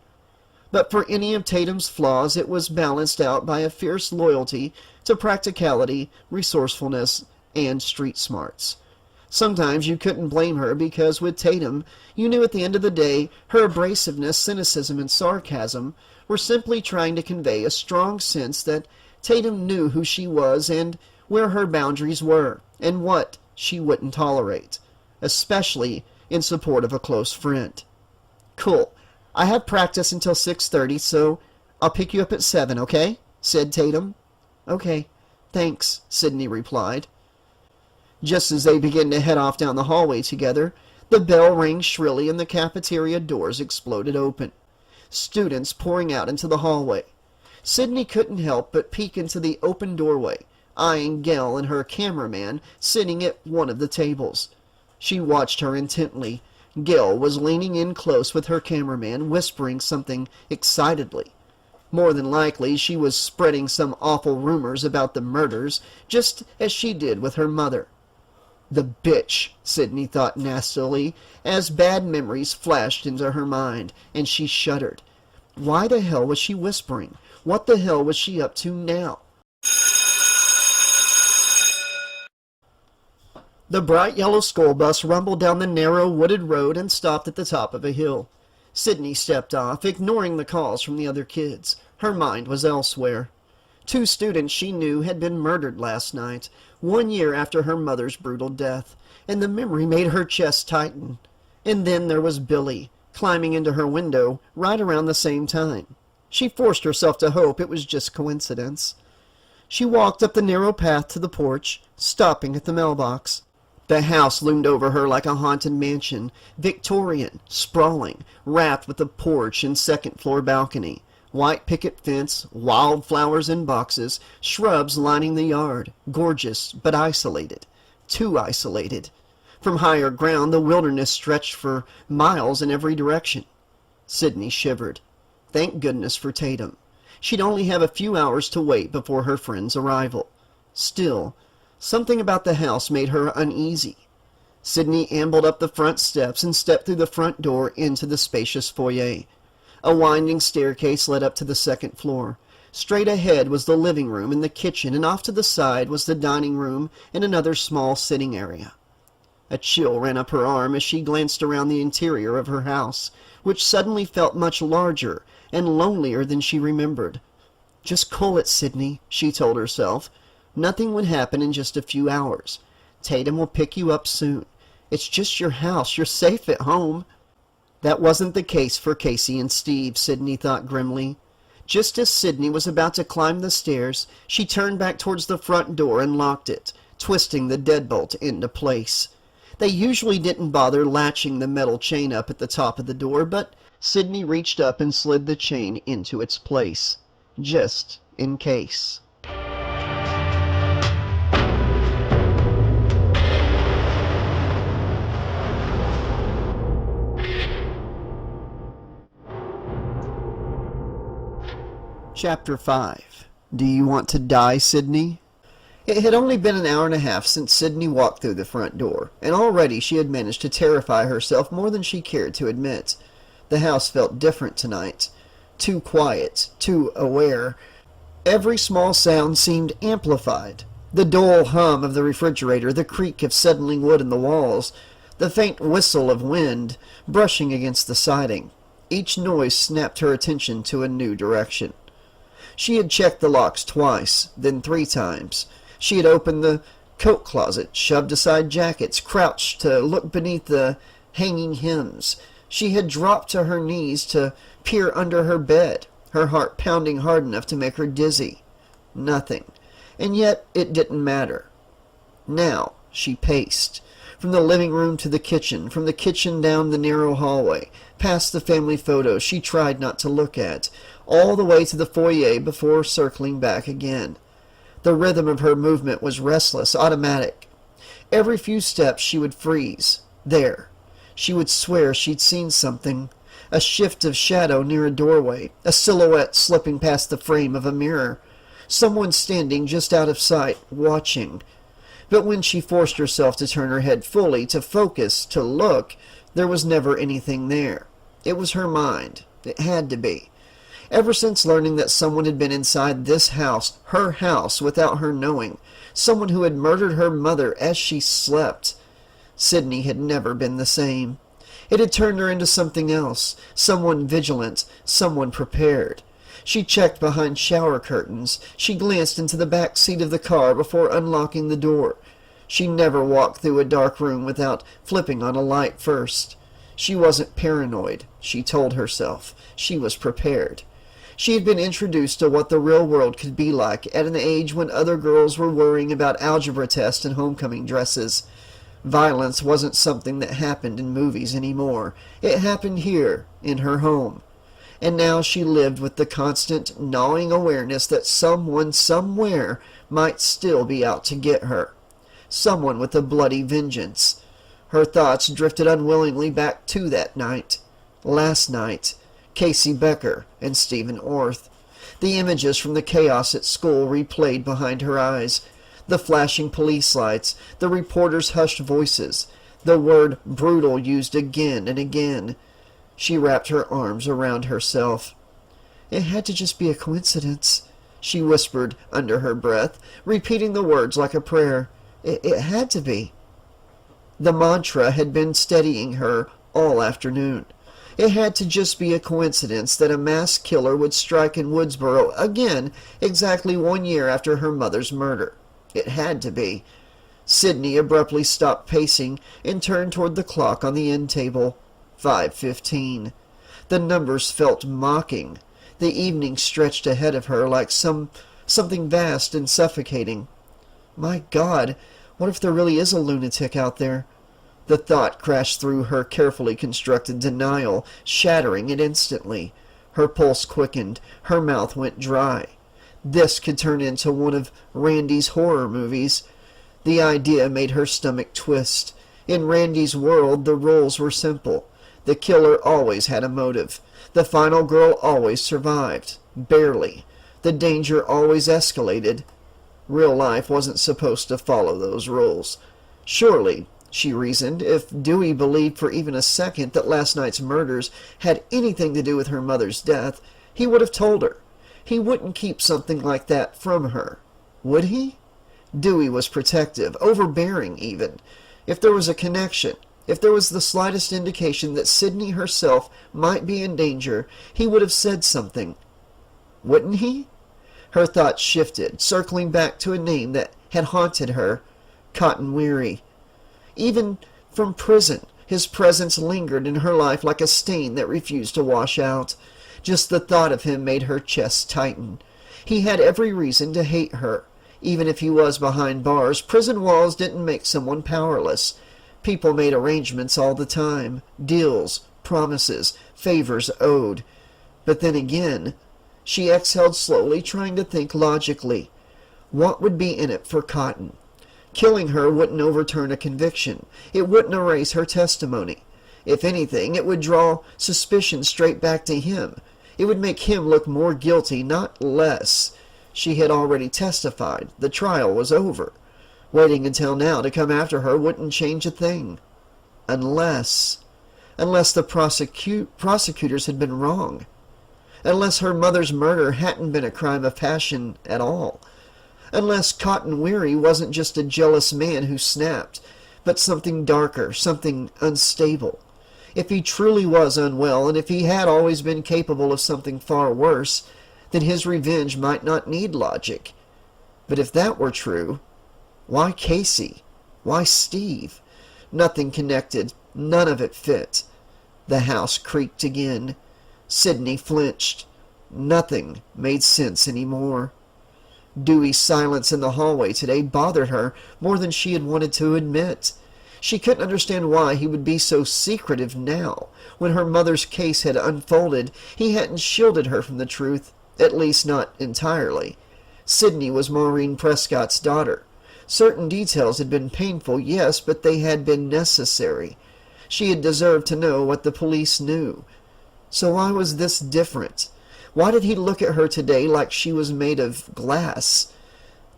But for any of Tatum's flaws, it was balanced out by a fierce loyalty to practicality, resourcefulness, and street smarts. Sometimes you couldn't blame her because with Tatum, you knew at the end of the day her abrasiveness, cynicism, and sarcasm were simply trying to convey a strong sense that Tatum knew who she was and where her boundaries were and what she wouldn't tolerate, especially in support of a close friend. "Cool. I have practice until 6:30, so I'll pick you up at 7, okay?" said Tatum. "Okay, thanks," Sydney replied. Just as they began to head off down the hallway together, the bell rang shrilly and the cafeteria doors exploded open. Students pouring out into the hallway. Sydney couldn't help but peek into the open doorway, eyeing Gail and her cameraman sitting at one of the tables. She watched her intently. Gail was leaning in close with her cameraman, whispering something excitedly. More than likely, she was spreading some awful rumors about the murders, just as she did with her mother. The bitch, Sydney thought nastily, as bad memories flashed into her mind, and she shuddered. Why the hell was she whispering? What the hell was she up to now? The bright yellow school bus rumbled down the narrow wooded road and stopped at the top of a hill. Sydney stepped off, ignoring the calls from the other kids. Her mind was elsewhere. 2 students she knew had been murdered last night, 1 year after her mother's brutal death, and the memory made her chest tighten. And then there was Billy, climbing into her window right around the same time. She forced herself to hope it was just coincidence. She walked up the narrow path to the porch, stopping at the mailbox. The house loomed over her like a haunted mansion, Victorian, sprawling, wrapped with a porch and second-floor balcony. White picket fence, wildflowers in boxes, shrubs lining the yard, gorgeous but isolated, too isolated. From higher ground the wilderness stretched for miles in every direction. Sydney shivered. Thank goodness for Tatum. She'd only have a few hours to wait before her friend's arrival. Still, something about the house made her uneasy. Sydney ambled up the front steps and stepped through the front door into the spacious foyer. A winding staircase led up to the second floor. Straight ahead was the living room and the kitchen, and off to the side was the dining room and another small sitting area. A chill ran up her arm as she glanced around the interior of her house, which suddenly felt much larger and lonelier than she remembered. Just call it, Sydney, she told herself. Nothing would happen in just a few hours. Tatum will pick you up soon. It's just your house. You're safe at home. That wasn't the case for Casey and Steve, Sydney thought grimly. Just as Sydney was about to climb the stairs, she turned back towards the front door and locked it, twisting the deadbolt into place. They usually didn't bother latching the metal chain up at the top of the door, but Sydney reached up and slid the chain into its place, just in case. Chapter 5. Do you want to die, Sydney? It had only been an hour and a half since Sydney walked through the front door, and already she had managed to terrify herself more than she cared to admit. The house felt different tonight. Too quiet, too aware. Every small sound seemed amplified. The dull hum of the refrigerator, the creak of settling wood in the walls, the faint whistle of wind brushing against the siding. Each noise snapped her attention to a new direction. She had checked the locks twice, then 3 times. She had opened the coat closet, shoved aside jackets, crouched to look beneath the hanging hems. She had dropped to her knees to peer under her bed, her heart pounding hard enough to make her dizzy. Nothing. And yet it didn't matter. Now she paced. From the living room to the kitchen, from the kitchen down the narrow hallway, past the family photos she tried not to look at, all the way to the foyer before circling back again. The rhythm of her movement was restless, automatic. Every few steps she would freeze. There. She would swear she'd seen something. A shift of shadow near a doorway, a silhouette slipping past the frame of a mirror. Someone standing just out of sight, watching. But when she forced herself to turn her head fully, to focus, to look, there was never anything there. It was her mind. It had to be. Ever since learning that someone had been inside this house, her house, without her knowing, someone who had murdered her mother as she slept, Sydney had never been the same. It had turned her into something else, someone vigilant, someone prepared. She checked behind shower curtains. She glanced into the back seat of the car before unlocking the door. She never walked through a dark room without flipping on a light first. She wasn't paranoid, she told herself. She was prepared. She had been introduced to what the real world could be like at an age when other girls were worrying about algebra tests and homecoming dresses. Violence wasn't something that happened in movies anymore. It happened here, in her home. And now she lived with the constant, gnawing awareness that someone somewhere might still be out to get her. Someone with a bloody vengeance. Her thoughts drifted unwillingly back to that night. Last night. Casey Becker and Stephen Orth. The images from the chaos at school replayed behind her eyes. The flashing police lights, the reporters' hushed voices, the word brutal used again and again. She wrapped her arms around herself. It had to just be a coincidence, she whispered under her breath, repeating the words like a prayer. It had to be. The mantra had been steadying her all afternoon. It had to just be a coincidence that a mass killer would strike in Woodsboro again exactly 1 year after her mother's murder. It had to be. Sydney abruptly stopped pacing and turned toward the clock on the end table. 5:15. The numbers felt mocking. The evening stretched ahead of her like something vast and suffocating. My God, what if there really is a lunatic out there? The thought crashed through her carefully constructed denial, shattering it instantly. Her pulse quickened. Her mouth went dry. This could turn into one of Randy's horror movies. The idea made her stomach twist. In Randy's world, the roles were simple. The killer always had a motive. The final girl always survived. Barely. The danger always escalated. Real life wasn't supposed to follow those rules. Surely, she reasoned, if Dewey believed for even a second that last night's murders had anything to do with her mother's death, he would have told her. He wouldn't keep something like that from her. Would he? Dewey was protective, overbearing even. If there was a connection, if there was the slightest indication that Sydney herself might be in danger, he would have said something. Wouldn't he? Her thoughts shifted, circling back to a name that had haunted her, Cotton Weary. Even from prison, his presence lingered in her life like a stain that refused to wash out. Just the thought of him made her chest tighten. He had every reason to hate her. Even if he was behind bars, prison walls didn't make someone powerless. People made arrangements all the time. Deals, promises, favors owed. But then again, she exhaled slowly, trying to think logically. What would be in it for Cotton? Killing her wouldn't overturn a conviction. It wouldn't erase her testimony. If anything, it would draw suspicion straight back to him. It would make him look more guilty, not less. She had already testified. The trial was over. Waiting until now to come after her wouldn't change a thing. Unless the prosecutors had been wrong. Unless her mother's murder hadn't been a crime of passion at all. Unless Cotton Weary wasn't just a jealous man who snapped, but something darker, something unstable. If he truly was unwell, and if he had always been capable of something far worse, then his revenge might not need logic. But if that were true, why Casey? Why Steve? Nothing connected. None of it fit. The house creaked again. Sydney flinched. Nothing made sense anymore. Dewey's silence in the hallway today bothered her more than she had wanted to admit. She couldn't understand why he would be so secretive now. When her mother's case had unfolded, he hadn't shielded her from the truth, at least not entirely. Sydney was Maureen Prescott's daughter. Certain details had been painful, yes, but they had been necessary. She had deserved to know what the police knew. So why was this different? Why did he look at her today like she was made of glass?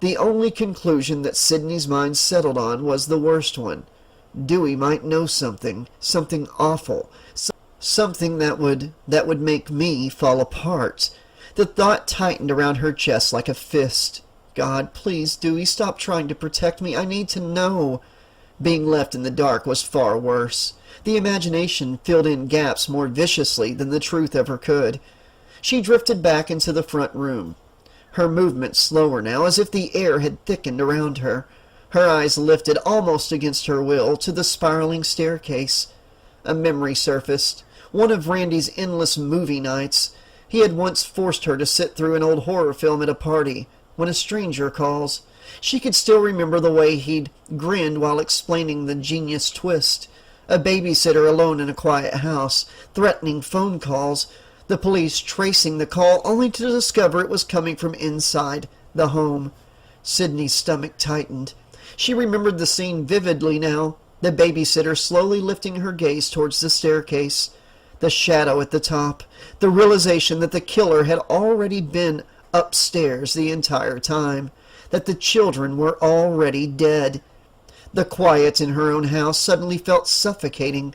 The only conclusion that Sydney's mind settled on was the worst one. Dewey might know something awful, something that would make me fall apart. The thought tightened around her chest like a fist. God, please, Dewey, stop trying to protect me. I need to know. Being left in the dark was far worse. The imagination filled in gaps more viciously than the truth ever could. She drifted back into the front room, her movement slower now, as if the air had thickened around her. Her eyes lifted almost against her will to the spiraling staircase. A memory surfaced, one of Randy's endless movie nights. He had once forced her to sit through an old horror film at a party. When a stranger calls, she could still remember the way he'd grinned while explaining the genius twist. A babysitter alone in a quiet house, threatening phone calls, the police tracing the call only to discover it was coming from inside the home. Sydney's stomach tightened. She remembered the scene vividly now, the babysitter slowly lifting her gaze towards the staircase, the shadow at the top, the realization that the killer had already been upstairs the entire time, that the children were already dead. The quiet in her own house suddenly felt suffocating.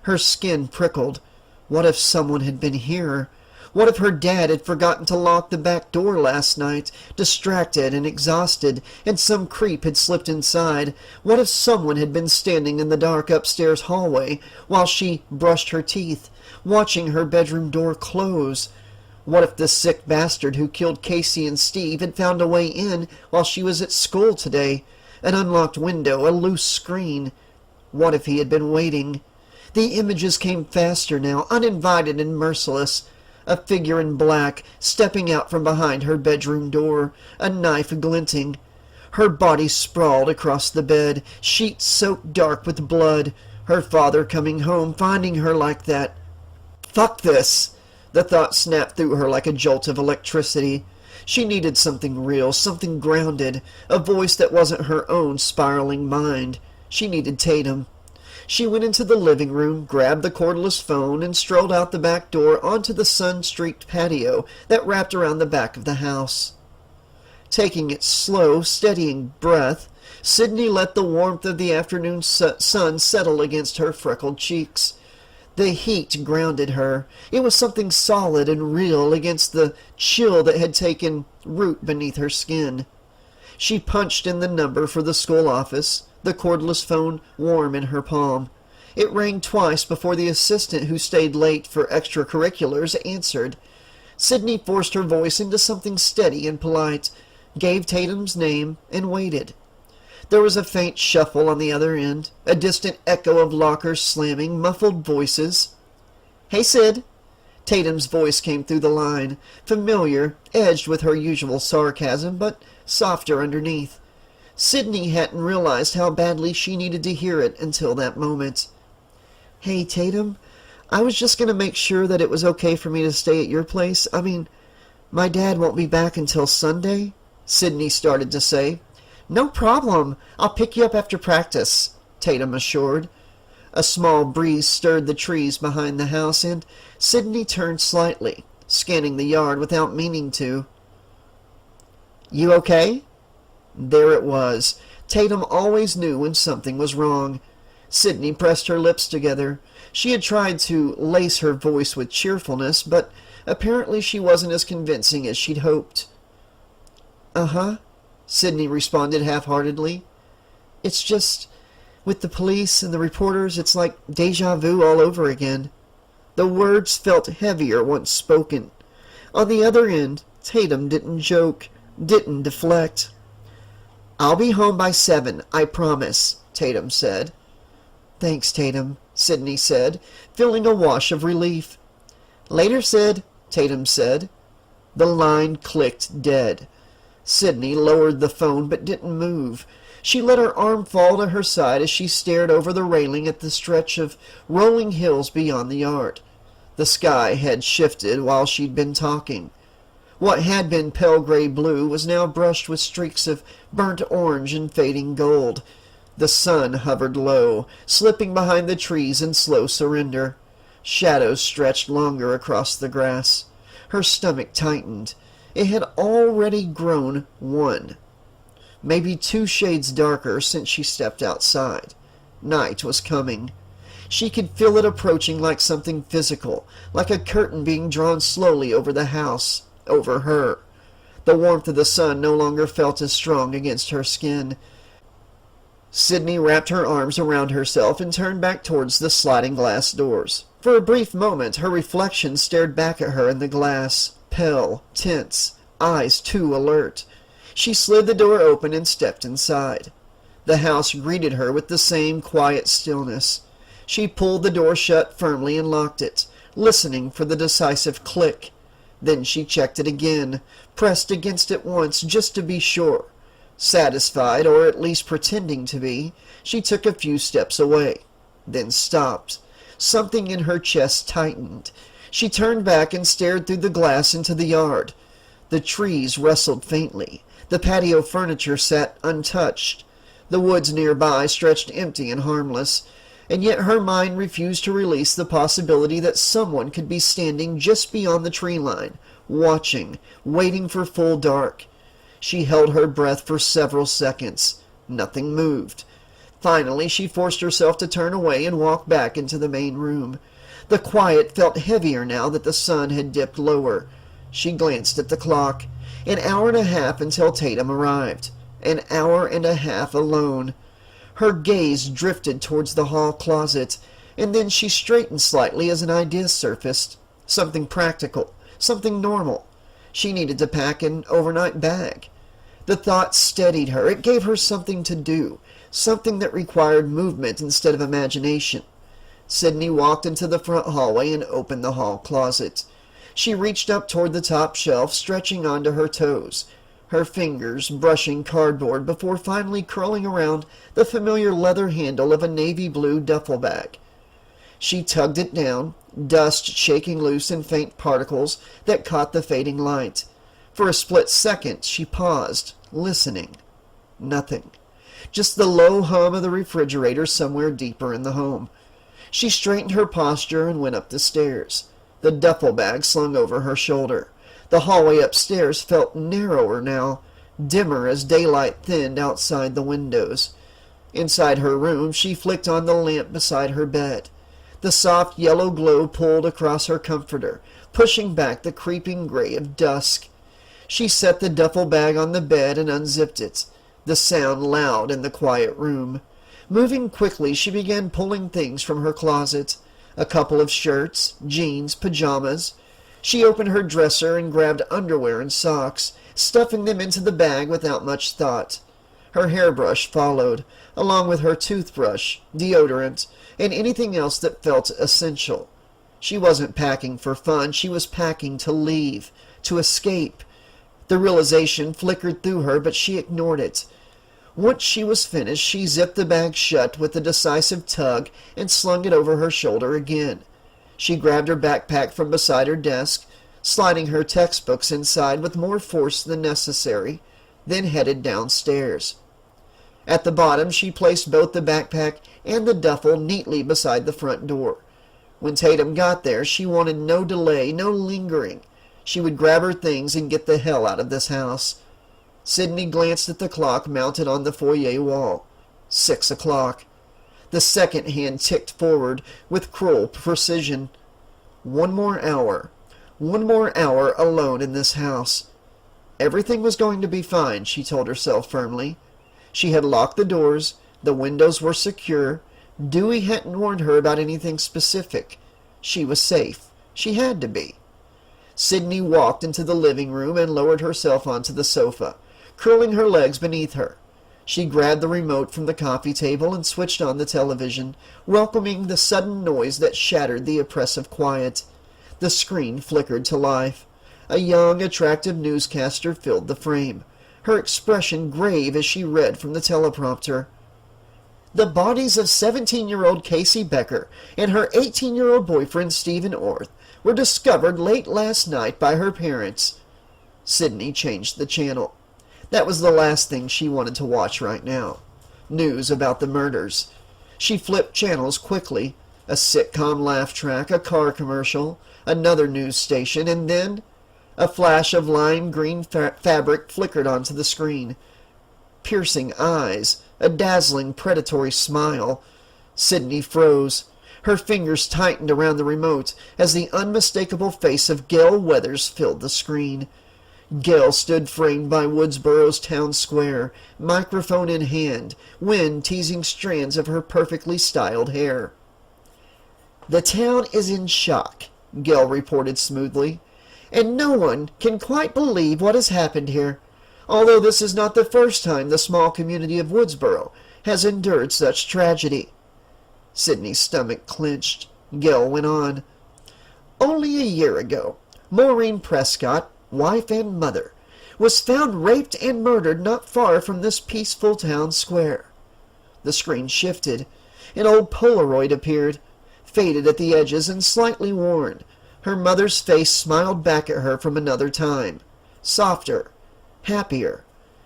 Her skin prickled. What if someone had been here? What if her dad had forgotten to lock the back door last night, distracted and exhausted, and some creep had slipped inside? What if someone had been standing in the dark upstairs hallway while she brushed her teeth, watching her bedroom door close? What if the sick bastard who killed Casey and Steve had found a way in while she was at school today? An unlocked window, a loose screen. What if he had been waiting? The images came faster now, uninvited and merciless. A figure in black, stepping out from behind her bedroom door, a knife glinting. Her body sprawled across the bed, sheets soaked dark with blood. Her father coming home, finding her like that. Fuck this! The thought snapped through her like a jolt of electricity. She needed something real, something grounded, a voice that wasn't her own spiraling mind. She needed Tatum. She went into the living room, grabbed the cordless phone, and strolled out the back door onto the sun-streaked patio that wrapped around the back of the house. Taking its slow, steadying breath, Sydney let the warmth of the afternoon sun settle against her freckled cheeks. The heat grounded her. It was something solid and real against the chill that had taken root beneath her skin. She punched in the number for the school office, the cordless phone warm in her palm. It rang twice before the assistant who stayed late for extracurriculars answered. Sydney forced her voice into something steady and polite, gave Tatum's name, and waited. There was a faint shuffle on the other end, a distant echo of lockers slamming, muffled voices. "Hey, Sid." Tatum's voice came through the line, familiar, edged with her usual sarcasm, but softer underneath. Sydney hadn't realized how badly she needed to hear it until that moment. "Hey, Tatum, I was just going to make sure that it was okay for me to stay at your place. My dad won't be back until Sunday," Sydney started to say. "No problem. I'll pick you up after practice," Tatum assured. A small breeze stirred the trees behind the house, and Sydney turned slightly, scanning the yard without meaning to. "You okay?" There it was. Tatum always knew when something was wrong. Sydney pressed her lips together. She had tried to lace her voice with cheerfulness, but apparently she wasn't as convincing as she'd hoped. "Uh-huh," Sydney responded half-heartedly. "It's just, with the police and the reporters, it's like deja vu all over again." The words felt heavier once spoken. On the other end, Tatum didn't joke, didn't deflect. "I'll be home by 7, I promise," Tatum said. "Thanks, Tatum," Sydney said, feeling a wash of relief. "Later, Sid," Tatum said. The line clicked dead. Sydney lowered the phone but didn't move. She let her arm fall to her side as she stared over the railing at the stretch of rolling hills beyond the yard. The sky had shifted while she'd been talking. What had been pale gray blue was now brushed with streaks of burnt orange and fading gold. The sun hovered low, slipping behind the trees in slow surrender. Shadows stretched longer across the grass. Her stomach tightened. It had already grown one, maybe 2 shades darker since she stepped outside. Night was coming. She could feel it approaching like something physical, like a curtain being drawn slowly over the house, over her. The warmth of the sun no longer felt as strong against her skin. Sydney wrapped her arms around herself and turned back towards the sliding glass doors. For a brief moment, her reflection stared back at her in the glass, pale, tense, eyes too alert. She slid the door open and stepped inside. The house greeted her with the same quiet stillness. She pulled the door shut firmly and locked it, listening for the decisive click. Then she checked it again, pressed against it once just to be sure. Satisfied, or at least pretending to be, she took a few steps away, then stopped. Something in her chest tightened. She turned back and stared through the glass into the yard. The trees rustled faintly. The patio furniture sat untouched. The woods nearby stretched empty and harmless, and yet her mind refused to release the possibility that someone could be standing just beyond the tree line, watching, waiting for full dark. She held her breath for several seconds. Nothing moved. Finally, she forced herself to turn away and walk back into the main room. The quiet felt heavier now that the sun had dipped lower. She glanced at the clock. An hour and a half until Tatum arrived. An hour and a half alone. Her gaze drifted towards the hall closet, and then she straightened slightly as an idea surfaced. Something practical, something normal. She needed to pack an overnight bag. The thought steadied her. It gave her something to do, something that required movement instead of imagination. Sydney walked into the front hallway and opened the hall closet. She reached up toward the top shelf, stretching onto her toes, her fingers brushing cardboard before finally curling around the familiar leather handle of a navy blue duffel bag. She tugged it down, dust shaking loose in faint particles that caught the fading light. For a split second she paused, listening. Nothing. Just the low hum of the refrigerator somewhere deeper in the home. She straightened her posture and went up the stairs. The duffel bag slung over her shoulder. The hallway upstairs felt narrower now, dimmer as daylight thinned outside the windows. Inside her room, she flicked on the lamp beside her bed. The soft yellow glow pulled across her comforter, pushing back the creeping gray of dusk. She set the duffel bag on the bed and unzipped it, the sound loud in the quiet room. Moving quickly, she began pulling things from her closet. A couple of shirts, jeans, pajamas. She opened her dresser and grabbed underwear and socks, stuffing them into the bag without much thought. Her hairbrush followed, along with her toothbrush, deodorant, and anything else that felt essential. She wasn't packing for fun. She was packing to leave, to escape. The realization flickered through her, but she ignored it. Once she was finished, she zipped the bag shut with a decisive tug and slung it over her shoulder again. She grabbed her backpack from beside her desk, sliding her textbooks inside with more force than necessary, then headed downstairs. At the bottom, she placed both the backpack and the duffel neatly beside the front door. When Tatum got there, she wanted no delay, no lingering. She would grab her things and get the hell out of this house. Sydney glanced at the clock mounted on the foyer wall. 6 o'clock. The second hand ticked forward with cruel precision. 1 more hour. 1 more hour alone in this house. Everything was going to be fine, she told herself firmly. She had locked the doors. The windows were secure. Dewey hadn't warned her about anything specific. She was safe. She had to be. Sydney walked into the living room and lowered herself onto the sofa, curling her legs beneath her. She grabbed the remote from the coffee table and switched on the television, welcoming the sudden noise that shattered the oppressive quiet. The screen flickered to life. A young, attractive newscaster filled the frame. her expression grave as she read from the teleprompter. The bodies of 17-year-old Casey Becker and her 18-year-old boyfriend Stephen Orth were discovered late last night by her parents. Sydney changed the channel. That was the last thing she wanted to watch right now. News about the murders. She flipped channels quickly. A sitcom laugh track, a car commercial, another news station, and then a flash of lime green fabric flickered onto the screen. Piercing eyes, a dazzling predatory smile. Sydney froze. Her fingers tightened around the remote as the unmistakable face of Gail Weathers filled the screen. Gail stood framed by Woodsboro's town square, microphone in hand, wind teasing strands of her perfectly styled hair. "The town is in shock," Gail reported smoothly, "and no one can quite believe what has happened here, although this is not the first time the small community of Woodsboro has endured such tragedy." Sydney's stomach clenched. Gail went on. "Only a year ago, Maureen Prescott, wife and mother, was found raped and murdered not far from this peaceful town square." The screen shifted. An old Polaroid appeared, faded at the edges and slightly worn. Her mother's face smiled back at her from another time. Softer, happier.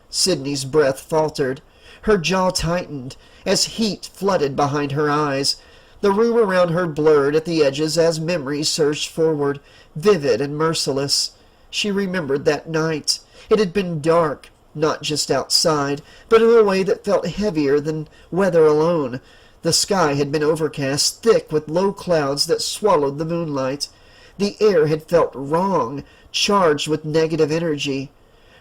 Sydney's breath faltered. Her jaw tightened as heat flooded behind her eyes. The room around her blurred at the edges as memories surged forward, vivid and merciless. She remembered that night. It had been dark, not just outside, but in a way that felt heavier than weather alone. The sky had been overcast, thick with low clouds that swallowed the moonlight. The air had felt wrong, charged with negative energy.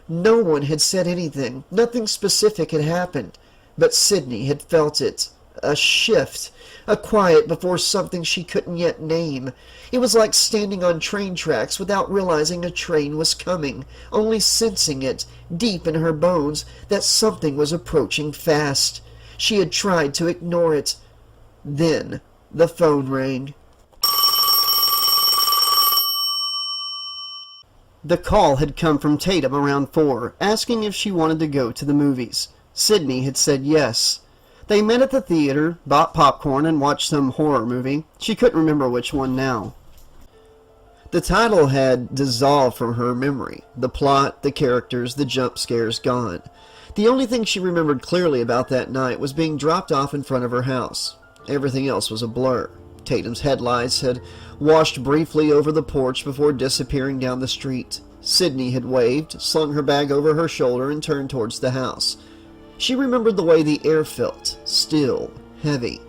No one had said anything. Nothing specific had happened. But Sydney had felt it. A shift. A quiet before something she couldn't yet name. It was like standing on train tracks without realizing a train was coming, only sensing it, deep in her bones, that something was approaching fast. She had tried to ignore it. Then the phone rang. The call had come from Tatum around 4, asking if she wanted to go to the movies. Sydney had said yes. They met at the theater, bought popcorn, and watched some horror movie. She couldn't remember which one now. The title had dissolved from her memory. The plot, the characters, the jump scares gone. The only thing she remembered clearly about that night was being dropped off in front of her house. Everything else was a blur. Tatum's headlights had washed briefly over the porch before disappearing down the street. Sydney had waved, slung her bag over her shoulder, and turned towards the house. She remembered the way the air felt, still, heavy.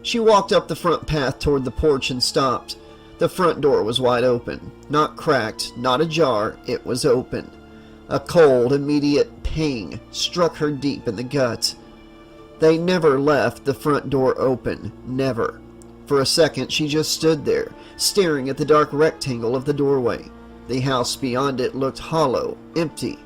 She walked up the front path toward the porch and stopped. The front door was wide open. Not cracked, not ajar, it was open. A cold, immediate pang struck her deep in the gut. They never left the front door open, never. For a second she just stood there, staring at the dark rectangle of the doorway. The house beyond it looked hollow, empty.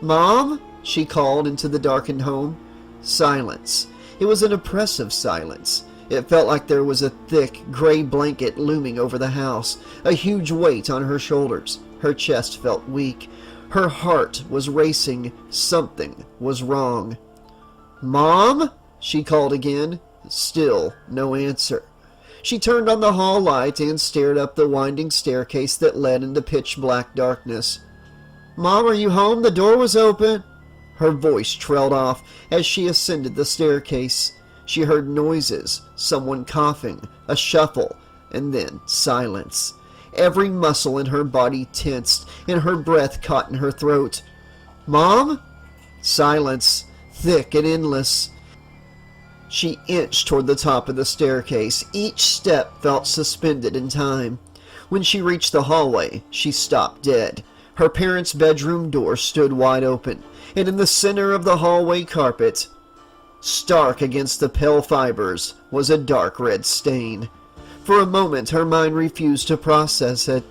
"Mom?" she called into the darkened home. Silence. It was an oppressive silence. It felt like there was a thick, gray blanket looming over the house, a huge weight on her shoulders. Her chest felt weak. Her heart was racing. Something was wrong. "Mom?" she called again. Still no answer. She turned on the hall light and stared up the winding staircase that led into pitch-black darkness. "Mom, are you home? The door was open." Her voice trailed off as she ascended the staircase. She heard noises, someone coughing, a shuffle, and then silence. Every muscle in her body tensed, and her breath caught in her throat. "Mom?" Silence, thick and endless. She inched toward the top of the staircase. Each step felt suspended in time. When she reached the hallway, she stopped dead. Her parents' bedroom door stood wide open, and in the center of the hallway carpet, stark against the pale fibers, was a dark red stain. For a moment her mind refused to process it.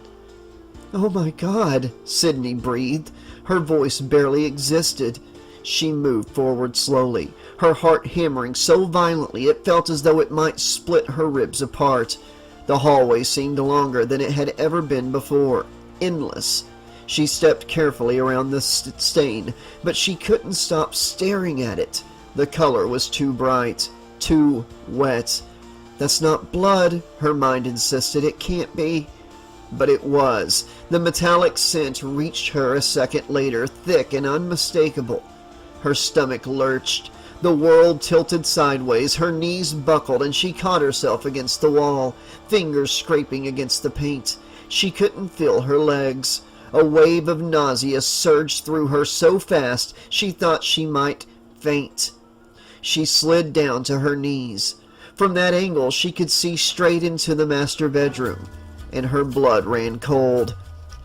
"Oh my God," Sydney breathed. Her voice barely existed. She moved forward slowly, her heart hammering so violently it felt as though it might split her ribs apart. The hallway seemed longer than it had ever been before, endless. She stepped carefully around the stain, but she couldn't stop staring at it. The color was too bright, too wet. "That's not blood," her mind insisted. "It can't be." But it was. The metallic scent reached her a second later, thick and unmistakable. Her stomach lurched. The world tilted sideways, her knees buckled, and she caught herself against the wall, fingers scraping against the paint. She couldn't feel her legs. A wave of nausea surged through her so fast she thought she might faint. She slid down to her knees. From that angle she could see straight into the master bedroom, and her blood ran cold.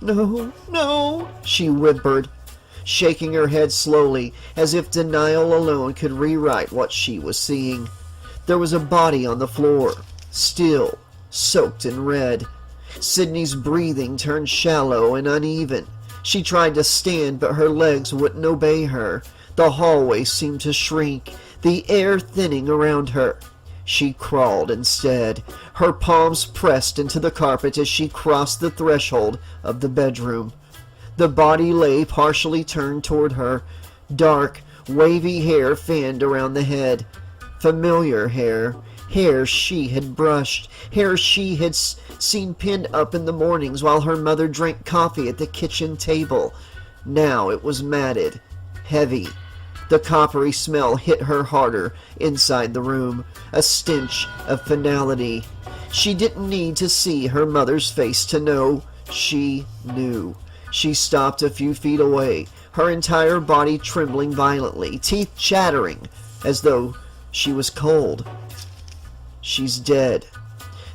"No, no," she whimpered, shaking her head slowly, as if denial alone could rewrite what she was seeing. There was a body on the floor, still, soaked in red. Sydney's breathing turned shallow and uneven. She tried to stand, but her legs wouldn't obey her. The hallway seemed to shrink, the air thinning around her. She crawled instead, her palms pressed into the carpet as she crossed the threshold of the bedroom. The body lay partially turned toward her. Dark, wavy hair fanned around the head. Familiar hair. Hair she had brushed. Hair she had seen pinned up in the mornings while her mother drank coffee at the kitchen table. Now it was matted, heavy. The coppery smell hit her harder inside the room, a stench of finality. She didn't need to see her mother's face to know. She knew. She stopped a few feet away, her entire body trembling violently, teeth chattering as though she was cold. She's dead.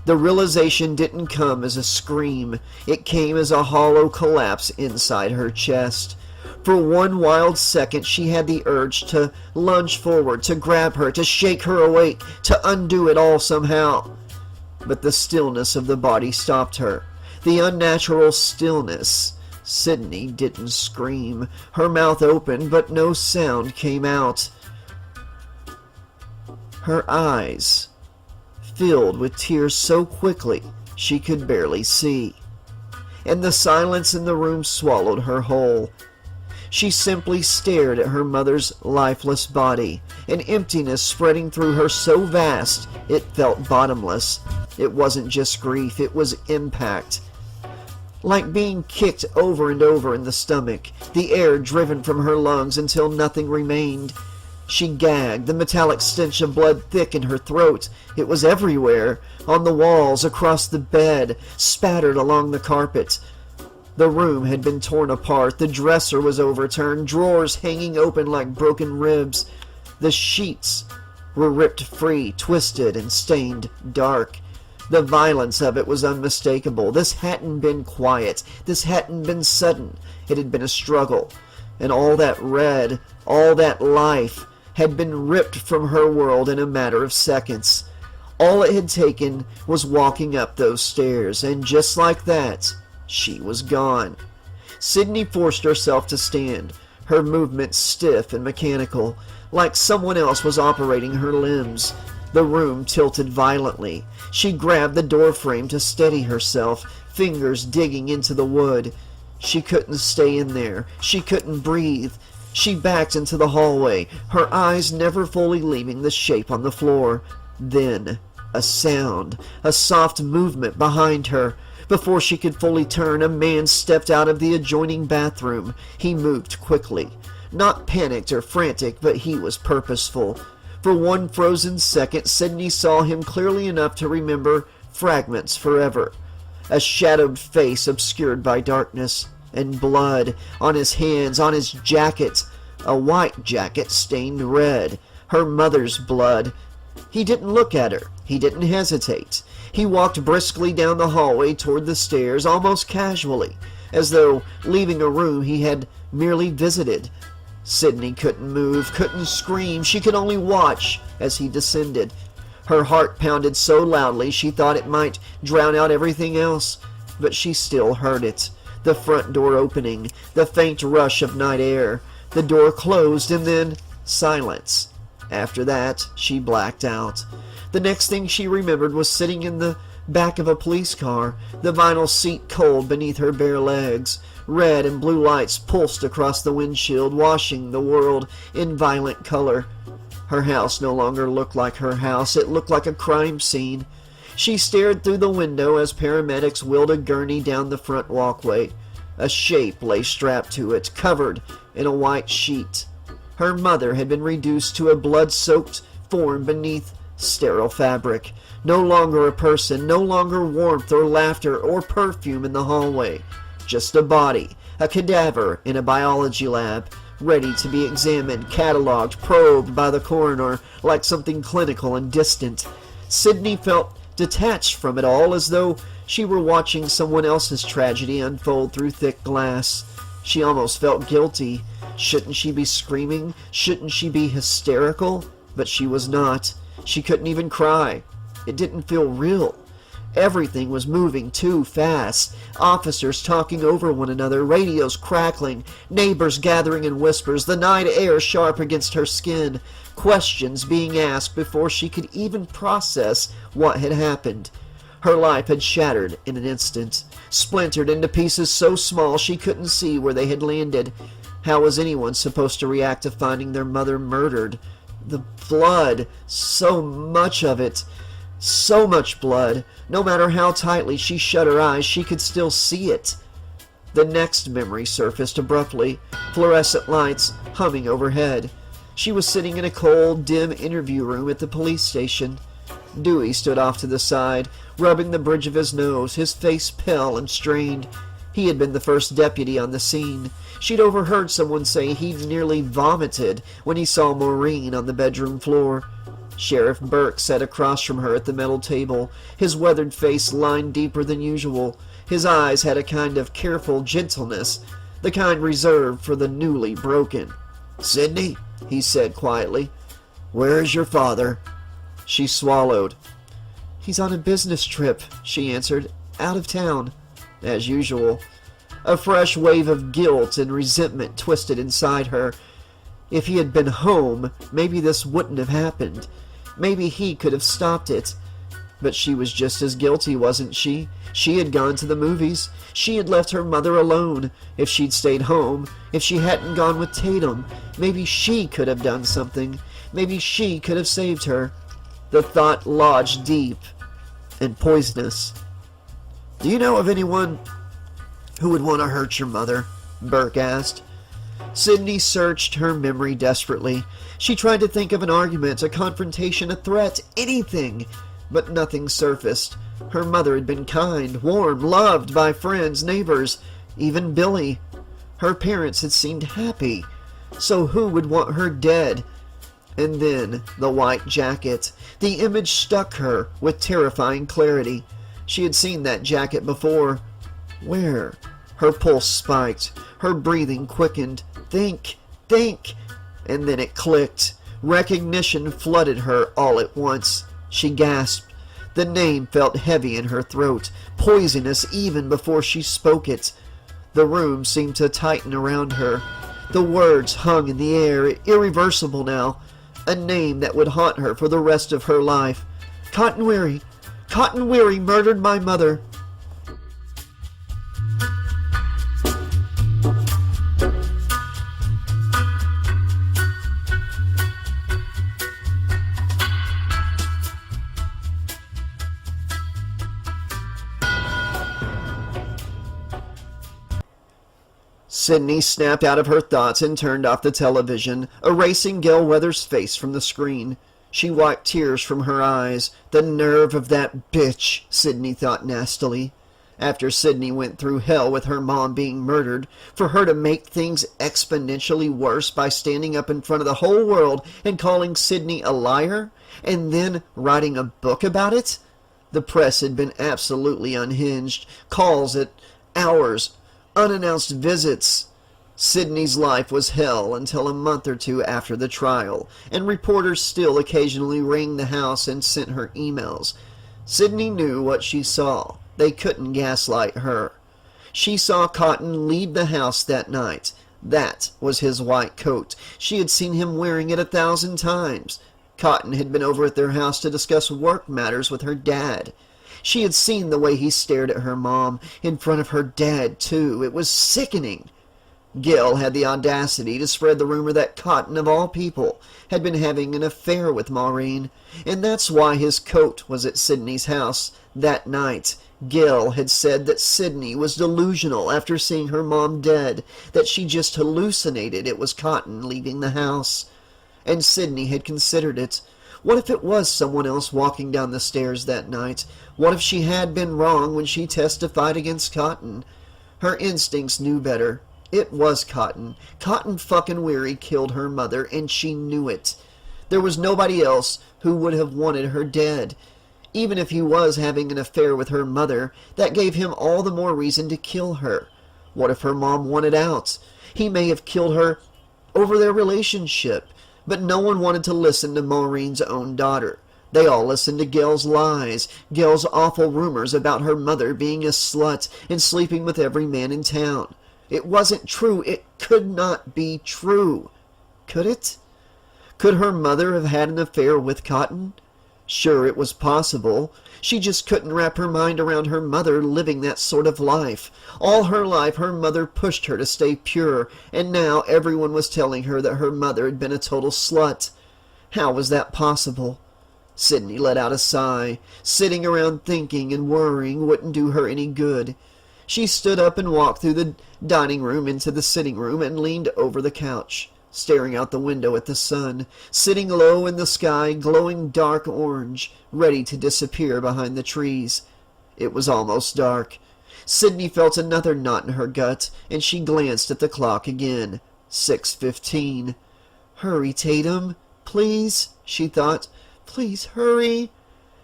The realization didn't come as a scream. It came as a hollow collapse inside her chest. For one wild second, she had the urge to lunge forward, to grab her, to shake her awake, to undo it all somehow. But the stillness of the body stopped her. The unnatural stillness. Sydney didn't scream. Her mouth opened, but no sound came out. Her eyes filled with tears so quickly she could barely see. And the silence in the room swallowed her whole. She simply stared at her mother's lifeless body, an emptiness spreading through her so vast it felt bottomless. It wasn't just grief, it was impact. Like being kicked over and over in the stomach, the air driven from her lungs until nothing remained. She gagged, the metallic stench of blood thick in her throat. It was everywhere, on the walls, across the bed, spattered along the carpet. The room had been torn apart. The dresser was overturned, drawers hanging open like broken ribs. The sheets were ripped free, twisted and stained dark. The violence of it was unmistakable. This hadn't been quiet. This hadn't been sudden. It had been a struggle. And all that red, all that life, had been ripped from her world in a matter of seconds. All it had taken was walking up those stairs, and just like that, she was gone. Sydney forced herself to stand, her movements stiff and mechanical, like someone else was operating her limbs. The room tilted violently. She grabbed the door frame to steady herself, fingers digging into the wood. She couldn't stay in there. She couldn't breathe. She backed into the hallway, her eyes never fully leaving the shape on the floor. Then, a sound, a soft movement behind her. Before she could fully turn, a man stepped out of the adjoining bathroom. He moved quickly. Not panicked or frantic, but he was purposeful. For one frozen second, Sydney saw him clearly enough to remember fragments forever. A shadowed face obscured by darkness, and blood on his hands, on his jacket. A white jacket stained red. Her mother's blood. He didn't look at her. He didn't hesitate. He walked briskly down the hallway toward the stairs, almost casually, as though leaving a room he had merely visited. Sydney couldn't move, couldn't scream. She could only watch as he descended. Her heart pounded so loudly she thought it might drown out everything else, but she still heard it. The front door opening, the faint rush of night air. The door closed, and then silence. After that, she blacked out. The next thing she remembered was sitting in the back of a police car, the vinyl seat cold beneath her bare legs. Red and blue lights pulsed across the windshield, washing the world in violent color. Her house no longer looked like her house. It looked like a crime scene. She stared through the window as paramedics wheeled a gurney down the front walkway. A shape lay strapped to it, covered in a white sheet. Her mother had been reduced to a blood-soaked form beneath sterile fabric. No longer a person, no longer warmth or laughter or perfume in the hallway. Just a body, a cadaver in a biology lab, ready to be examined, cataloged, probed by the coroner like something clinical and distant. Sydney felt detached from it all, as though she were watching someone else's tragedy unfold through thick glass. She almost felt guilty. Shouldn't she be screaming? Shouldn't she be hysterical? But she was not. She couldn't even cry. It didn't feel real. Everything was moving too fast. Officers talking over one another, radios crackling, neighbors gathering in whispers, the night air sharp against her skin, questions being asked before she could even process what had happened. Her life had shattered in an instant, splintered into pieces so small she couldn't see where they had landed. How was anyone supposed to react to finding their mother murdered? The blood, so much of it. So much blood. No matter how tightly she shut her eyes, she could still see it. The next memory surfaced abruptly, fluorescent lights humming overhead. She was sitting in a cold, dim interview room at the police station. Dewey stood off to the side, rubbing the bridge of his nose, his face pale and strained. He had been the first deputy on the scene. She'd overheard someone say he'd nearly vomited when he saw Maureen on the bedroom floor. Sheriff Burke sat across from her at the metal table, his weathered face lined deeper than usual. His eyes had a kind of careful gentleness, the kind reserved for the newly broken. "Sydney," he said quietly, "where is your father?" She swallowed. "He's on a business trip," she answered. "Out of town." As usual. A fresh wave of guilt and resentment twisted inside her. If he had been home, maybe this wouldn't have happened. Maybe he could have stopped it. But she was just as guilty, wasn't she? She had gone to the movies. She had left her mother alone. If she'd stayed home, if she hadn't gone with Tatum, maybe she could have done something. Maybe she could have saved her. The thought lodged deep and poisonous. "Do you know of anyone who would want to hurt your mother?" Burke asked. Sydney searched her memory desperately. She tried to think of an argument, a confrontation, a threat, anything, but nothing surfaced. Her mother had been kind, warm, loved by friends, neighbors, even Billy. Her parents had seemed happy. So who would want her dead? And then the white jacket. The image stuck her with terrifying clarity. She had seen that jacket before. Where? Her pulse spiked. Her breathing quickened. Think! Think! And then it clicked. Recognition flooded her all at once. She gasped. The name felt heavy in her throat, poisonous even before she spoke it. The room seemed to tighten around her. The words hung in the air, irreversible now. A name that would haunt her for the rest of her life. Cotton Weary! Cotton Weary murdered my mother! Sydney snapped out of her thoughts and turned off the television, erasing Gail Weathers' face from the screen. She wiped tears from her eyes. The nerve of that bitch, Sydney thought nastily. After Sydney went through hell with her mom being murdered, for her to make things exponentially worse by standing up in front of the whole world and calling Sydney a liar, and then writing a book about it? The press had been absolutely unhinged. Calls at hours, unannounced visits. Sydney's life was hell until a month or two after the trial, and reporters still occasionally rang the house and sent her emails. Sydney knew what she saw. They couldn't gaslight her. She saw Cotton leave the house that night. That was his white coat. She had seen him wearing it 1,000 times. Cotton had been over at their house to discuss work matters with her dad. She had seen the way he stared at her mom, in front of her dad, too. It was sickening. Gil had the audacity to spread the rumor that Cotton, of all people, had been having an affair with Maureen, and that's why his coat was at Sydney's house that night. Gil had said that Sydney was delusional after seeing her mom dead, that she just hallucinated it was Cotton leaving the house. And Sydney had considered it. What if it was someone else walking down the stairs that night? What if she had been wrong when she testified against Cotton? Her instincts knew better. It was Cotton. Cotton fucking Weary killed her mother, and she knew it. There was nobody else who would have wanted her dead. Even if he was having an affair with her mother, that gave him all the more reason to kill her. What if her mom wanted out? He may have killed her over their relationship, but no one wanted to listen to Maureen's own daughter. They all listened to Gil's lies, Gil's awful rumors about her mother being a slut and sleeping with every man in town. It wasn't true. It could not be true. Could it? Could her mother have had an affair with Cotton? Sure, it was possible. She just couldn't wrap her mind around her mother living that sort of life. All her life, her mother pushed her to stay pure, and now everyone was telling her that her mother had been a total slut. How was that possible? Sydney let out a sigh. Sitting around thinking and worrying wouldn't do her any good. She stood up and walked through the dining room into the sitting room and leaned over the couch, staring out the window at the sun, sitting low in the sky, glowing dark orange, ready to disappear behind the trees. It was almost dark. Sydney felt another knot in her gut, and she glanced at the clock again. 6:15. Hurry, Tatum. Please, she thought. Please hurry.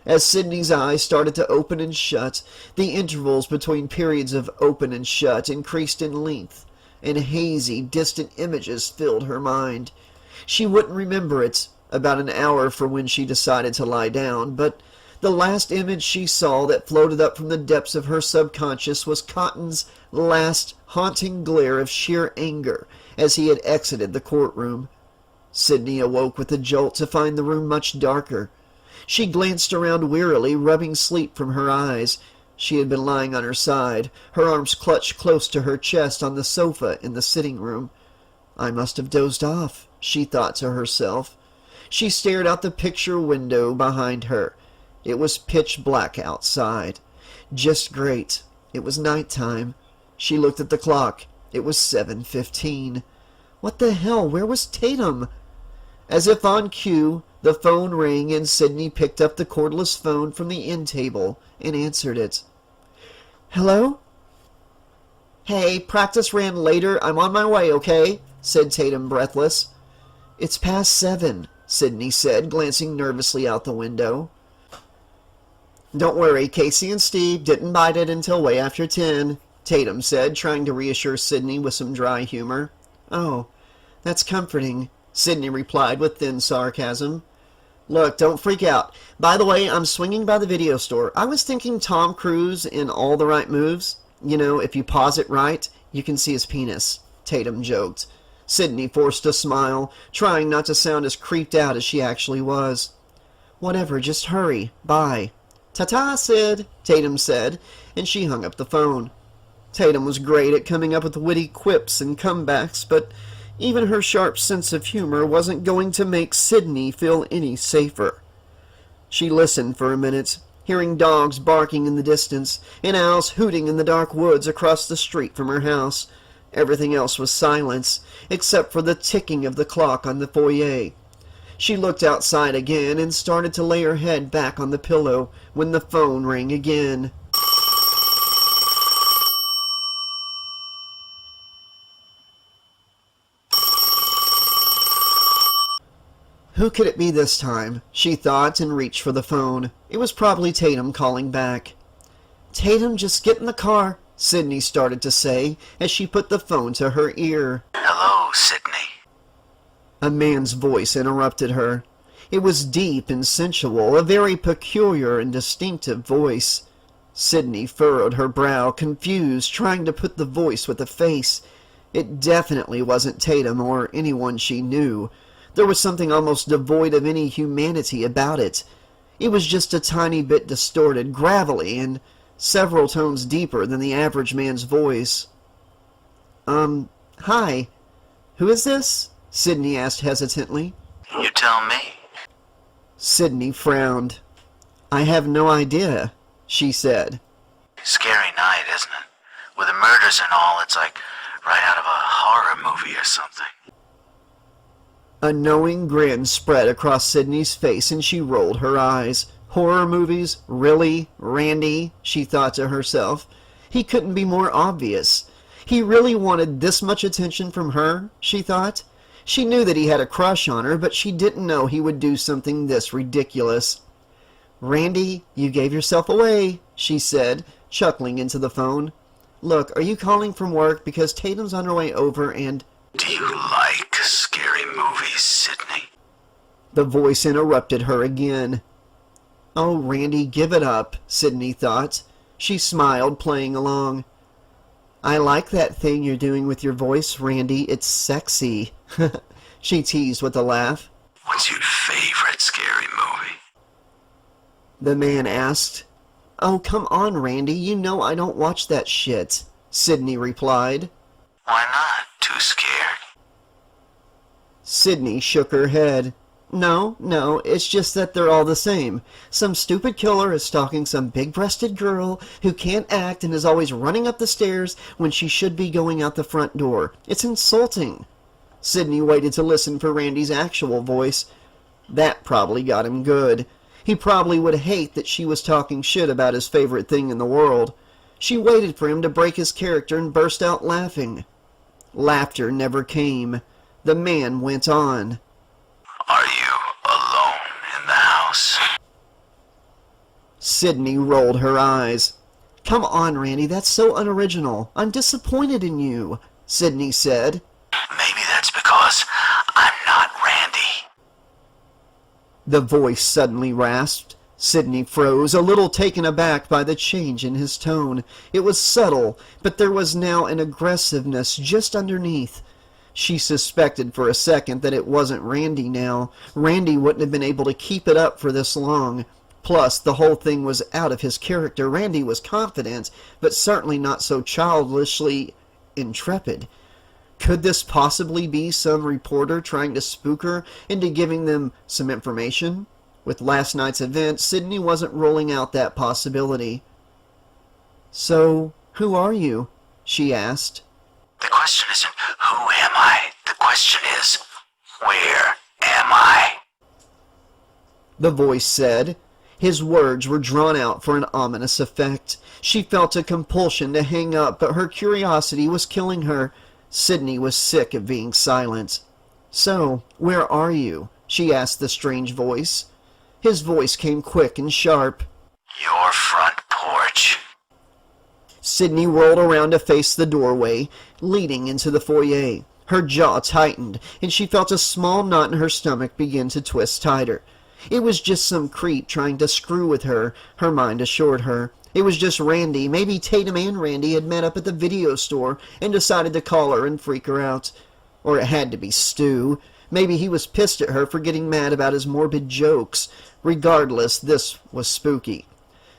As Sydney's eyes started to open and shut, the intervals between periods of open and shut increased in length, and hazy, distant images filled her mind. She wouldn't remember it about an hour from when she decided to lie down, but the last image she saw that floated up from the depths of her subconscious was Cotton's last haunting glare of sheer anger as he had exited the courtroom. Sydney awoke with a jolt to find the room much darker. She glanced around wearily, rubbing sleep from her eyes. She had been lying on her side, her arms clutched close to her chest on the sofa in the sitting room. I must have dozed off, she thought to herself. She stared out the picture window behind her. It was pitch black outside. Just great. It was night time. She looked at the clock. It was 7:15. What the hell? Where was Tatum? As if on cue, the phone rang and Sydney picked up the cordless phone from the end table and answered it. Hello? Hey, practice ran later. I'm on my way, okay? Said Tatum, breathless. It's past 7, Sydney said, glancing nervously out the window. Don't worry, Casey and Steve didn't bite it until way after 10, Tatum said, trying to reassure Sydney with some dry humor. Oh, that's comforting, Sydney replied with thin sarcasm. Look, don't freak out. By the way, I'm swinging by the video store. I was thinking Tom Cruise in All the Right Moves. You know, if you pause it right, you can see his penis, Tatum joked. Sydney forced a smile, trying not to sound as creeped out as she actually was. Whatever, just hurry. Bye. Ta-ta, Sid, Tatum said, and she hung up the phone. Tatum was great at coming up with witty quips and comebacks, but even her sharp sense of humor wasn't going to make Sydney feel any safer. She listened for a minute, hearing dogs barking in the distance and owls hooting in the dark woods across the street from her house. Everything else was silence, except for the ticking of the clock on the foyer. She looked outside again and started to lay her head back on the pillow when the phone rang again. Who could it be this time? She thought and reached for the phone. It was probably Tatum calling back. Tatum, just get in the car, Sydney started to say as she put the phone to her ear. Hello, Sydney. A man's voice interrupted her. It was deep and sensual, a very peculiar and distinctive voice. Sydney furrowed her brow, confused, trying to put the voice with the face. It definitely wasn't Tatum or anyone she knew. There was something almost devoid of any humanity about it. It was just a tiny bit distorted, gravelly, and several tones deeper than the average man's voice. Hi. Who is this? Sydney asked hesitantly. You tell me. Sydney frowned. I have no idea, she said. Scary night, isn't it? With the murders and all, it's like right out of a horror movie or something. A knowing grin spread across Sydney's face and she rolled her eyes. Horror movies? Really? Randy? She thought to herself. He couldn't be more obvious. He really wanted this much attention from her, she thought. She knew that he had a crush on her, but she didn't know he would do something this ridiculous. Randy, you gave yourself away, she said, chuckling into the phone. Look, are you calling from work? Because Tatum's on her way over and... Do you like scary movies, Sydney? The voice interrupted her again. Oh, Randy, give it up, Sydney thought. She smiled, playing along. I like that thing you're doing with your voice, Randy. It's sexy. She teased with a laugh. What's your favorite scary movie? The man asked. Oh, come on, Randy. You know I don't watch that shit, Sydney replied. Why not? Too scared? Sydney shook her head. No, it's just that they're all the same. Some stupid killer is stalking some big-breasted girl who can't act and is always running up the stairs when she should be going out the front door. It's insulting. Sydney waited to listen for Randy's actual voice. That probably got him good. He probably would hate that she was talking shit about his favorite thing in the world. She waited for him to break his character and burst out laughing. Laughter never came. The man went on. Are you alone in the house? Sydney rolled her eyes. Come on, Randy, that's so unoriginal. I'm disappointed in you, Sydney said. Maybe that's because I'm not Randy. The voice suddenly rasped. Sydney froze, a little taken aback by the change in his tone. It was subtle, but there was now an aggressiveness just underneath. She suspected for a second that it wasn't Randy now. Randy wouldn't have been able to keep it up for this long. Plus, the whole thing was out of his character. Randy was confident, but certainly not so childishly intrepid. Could this possibly be some reporter trying to spook her into giving them some information? With last night's event, Sydney wasn't ruling out that possibility. So, who are you? She asked. The question isn't, who am I? The question is, where am I? The voice said. His words were drawn out for an ominous effect. She felt a compulsion to hang up, but her curiosity was killing her. Sydney was sick of being silent. So, where are you? She asked the strange voice. His voice came quick and sharp. Your front porch. Sydney rolled around to face the doorway, leading into the foyer. Her jaw tightened, and she felt a small knot in her stomach begin to twist tighter. It was just some creep trying to screw with her, her mind assured her. It was just Randy. Maybe Tatum and Randy had met up at the video store and decided to call her and freak her out. Or it had to be Stu. Maybe he was pissed at her for getting mad about his morbid jokes. Regardless, this was spooky.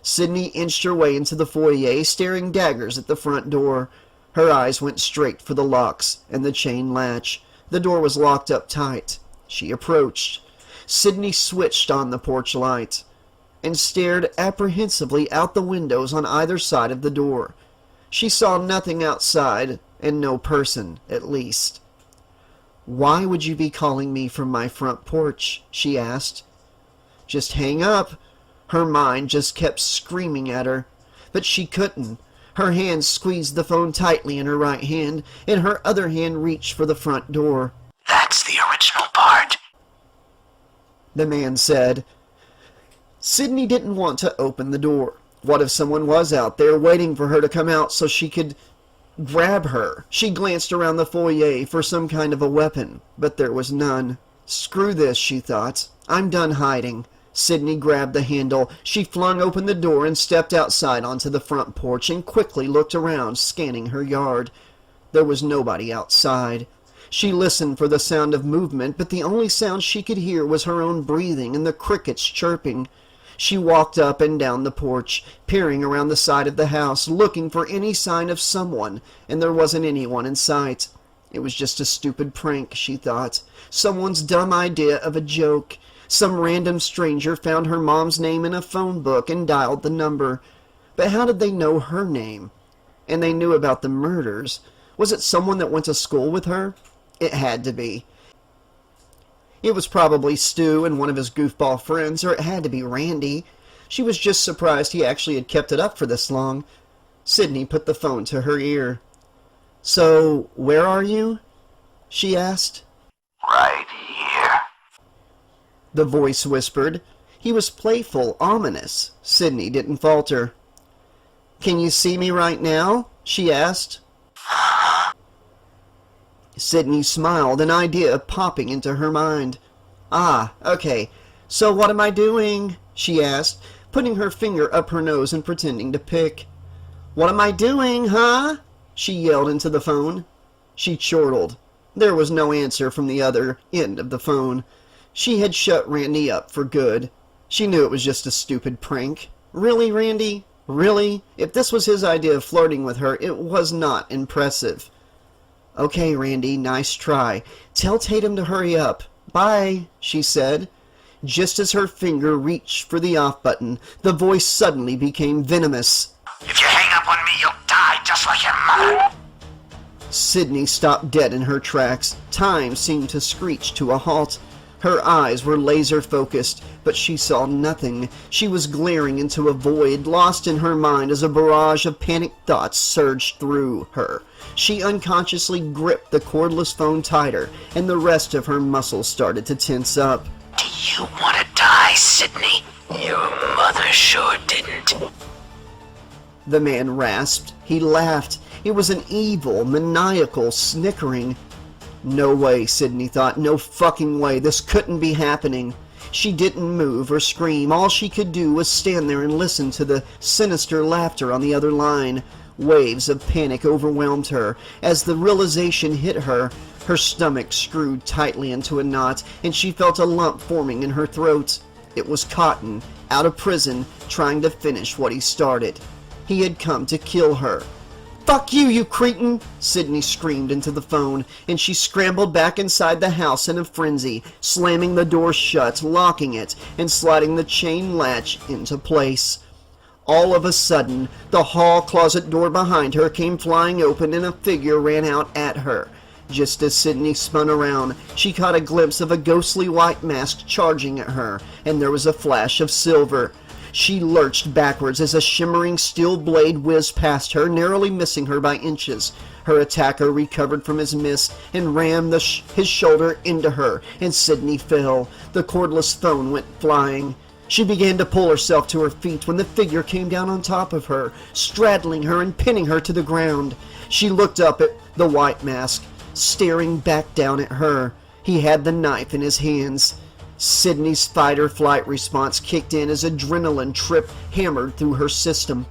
Sydney inched her way into the foyer, staring daggers at the front door. Her eyes went straight for the locks and the chain latch. The door was locked up tight. She approached. Sydney switched on the porch light and stared apprehensively out the windows on either side of the door. She saw nothing outside, and no person, at least. Why would you be calling me from my front porch? She asked. Just hang up. Her mind just kept screaming at her, but she couldn't. Her hand squeezed the phone tightly in her right hand, and her other hand reached for the front door. That's the original part, the man said. Sydney didn't want to open the door. What if someone was out there waiting for her to come out so she could grab her? She glanced around the foyer for some kind of a weapon, but there was none. Screw this, she thought. I'm done hiding. Sydney grabbed the handle. She flung open the door and stepped outside onto the front porch and quickly looked around, scanning her yard. There was nobody outside. She listened for the sound of movement, but the only sound she could hear was her own breathing and the crickets chirping. She walked up and down the porch, peering around the side of the house, looking for any sign of someone, and there wasn't anyone in sight. It was just a stupid prank, she thought. Someone's dumb idea of a joke. Some random stranger found her mom's name in a phone book and dialed the number. But how did they know her name? And they knew about the murders. Was it someone that went to school with her? It had to be. It was probably Stu and one of his goofball friends, or it had to be Randy. She was just surprised he actually had kept it up for this long. Sydney put the phone to her ear. "So, where are you?" she asked. Right here. The voice whispered. He was playful, ominous. Sydney didn't falter. "Can you see me right now?" she asked. Sydney smiled, an idea popping into her mind. "Ah, okay. So what am I doing?" she asked, putting her finger up her nose and pretending to pick. "What am I doing, huh?" she yelled into the phone. She chortled. There was no answer from the other end of the phone. She had shut Randy up for good. She knew it was just a stupid prank. Really, Randy? Really? If this was his idea of flirting with her, it was not impressive. "Okay, Randy, nice try. Tell Tatum to hurry up. Bye," she said. Just as her finger reached for the off button, the voice suddenly became venomous. If you hang up on me, you'll die just like your mother. Sydney stopped dead in her tracks. Time seemed to screech to a halt. Her eyes were laser-focused, but she saw nothing. She was glaring into a void, lost in her mind as a barrage of panicked thoughts surged through her. She unconsciously gripped the cordless phone tighter, and the rest of her muscles started to tense up. Do you want to die, Sydney? Your mother sure didn't. The man rasped. He laughed. It was an evil, maniacal snickering. No way, Sydney thought. No fucking way. This couldn't be happening. She didn't move or scream. All she could do was stand there and listen to the sinister laughter on the other line. Waves of panic overwhelmed her. As the realization hit her, her stomach screwed tightly into a knot, and she felt a lump forming in her throat. It was Cotton, out of prison, trying to finish what he started. He had come to kill her. "Fuck you, you cretin!" Sydney screamed into the phone, and she scrambled back inside the house in a frenzy, slamming the door shut, locking it, and sliding the chain latch into place. All of a sudden, the hall closet door behind her came flying open and a figure ran out at her. Just as Sydney spun around, she caught a glimpse of a ghostly white mask charging at her, and there was a flash of silver. She lurched backwards as a shimmering steel blade whizzed past her, narrowly missing her by inches. Her attacker recovered from his miss and rammed his shoulder into her, and Sydney fell. The cordless phone went flying. She began to pull herself to her feet when the figure came down on top of her, straddling her and pinning her to the ground. She looked up at the white mask, staring back down at her. He had the knife in his hands. Sydney's fight-or-flight response kicked in as adrenaline trip hammered through her system.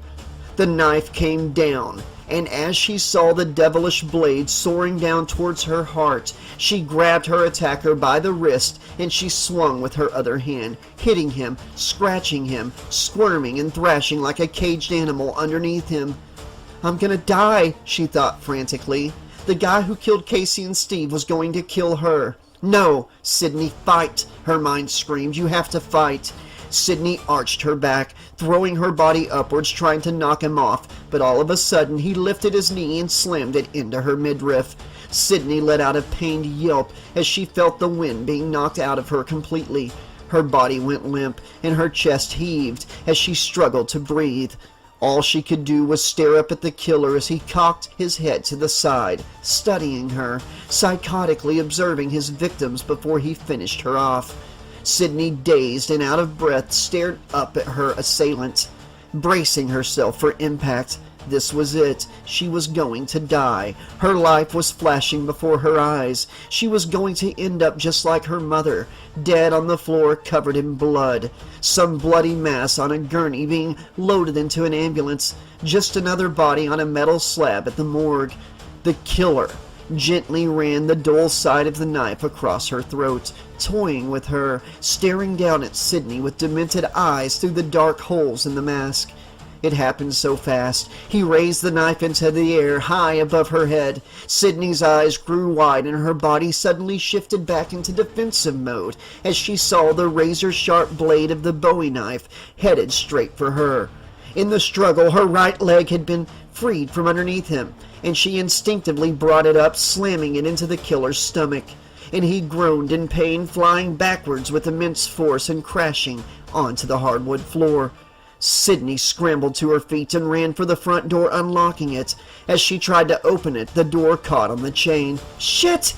The knife came down, and as she saw the devilish blade soaring down towards her heart, she grabbed her attacker by the wrist and she swung with her other hand, hitting him, scratching him, squirming and thrashing like a caged animal underneath him. "I'm gonna die," she thought frantically. The guy who killed Casey and Steve was going to kill her. "No, Sydney, fight!" her mind screamed. "You have to fight." Sydney arched her back, throwing her body upwards, trying to knock him off, but all of a sudden he lifted his knee and slammed it into her midriff. Sydney let out a pained yelp as she felt the wind being knocked out of her completely. Her body went limp, and her chest heaved as she struggled to breathe. All she could do was stare up at the killer as he cocked his head to the side, studying her, psychotically observing his victims before he finished her off. Sydney, dazed and out of breath, stared up at her assailant, bracing herself for impact. This was it. She was going to die. Her life was flashing before her eyes. She was going to end up just like her mother, dead on the floor, covered in blood. Some bloody mass on a gurney being loaded into an ambulance. Just another body on a metal slab at the morgue. The killer gently ran the dull side of the knife across her throat, toying with her, staring down at Sydney with demented eyes through the dark holes in the mask. It happened so fast. He raised the knife into the air, high above her head. Sydney's eyes grew wide and her body suddenly shifted back into defensive mode as she saw the razor-sharp blade of the Bowie knife headed straight for her. In the struggle, her right leg had been freed from underneath him, and she instinctively brought it up, slamming it into the killer's stomach. And he groaned in pain, flying backwards with immense force and crashing onto the hardwood floor. Sydney scrambled to her feet and ran for the front door, unlocking it. As she tried to open it, the door caught on the chain. Shit!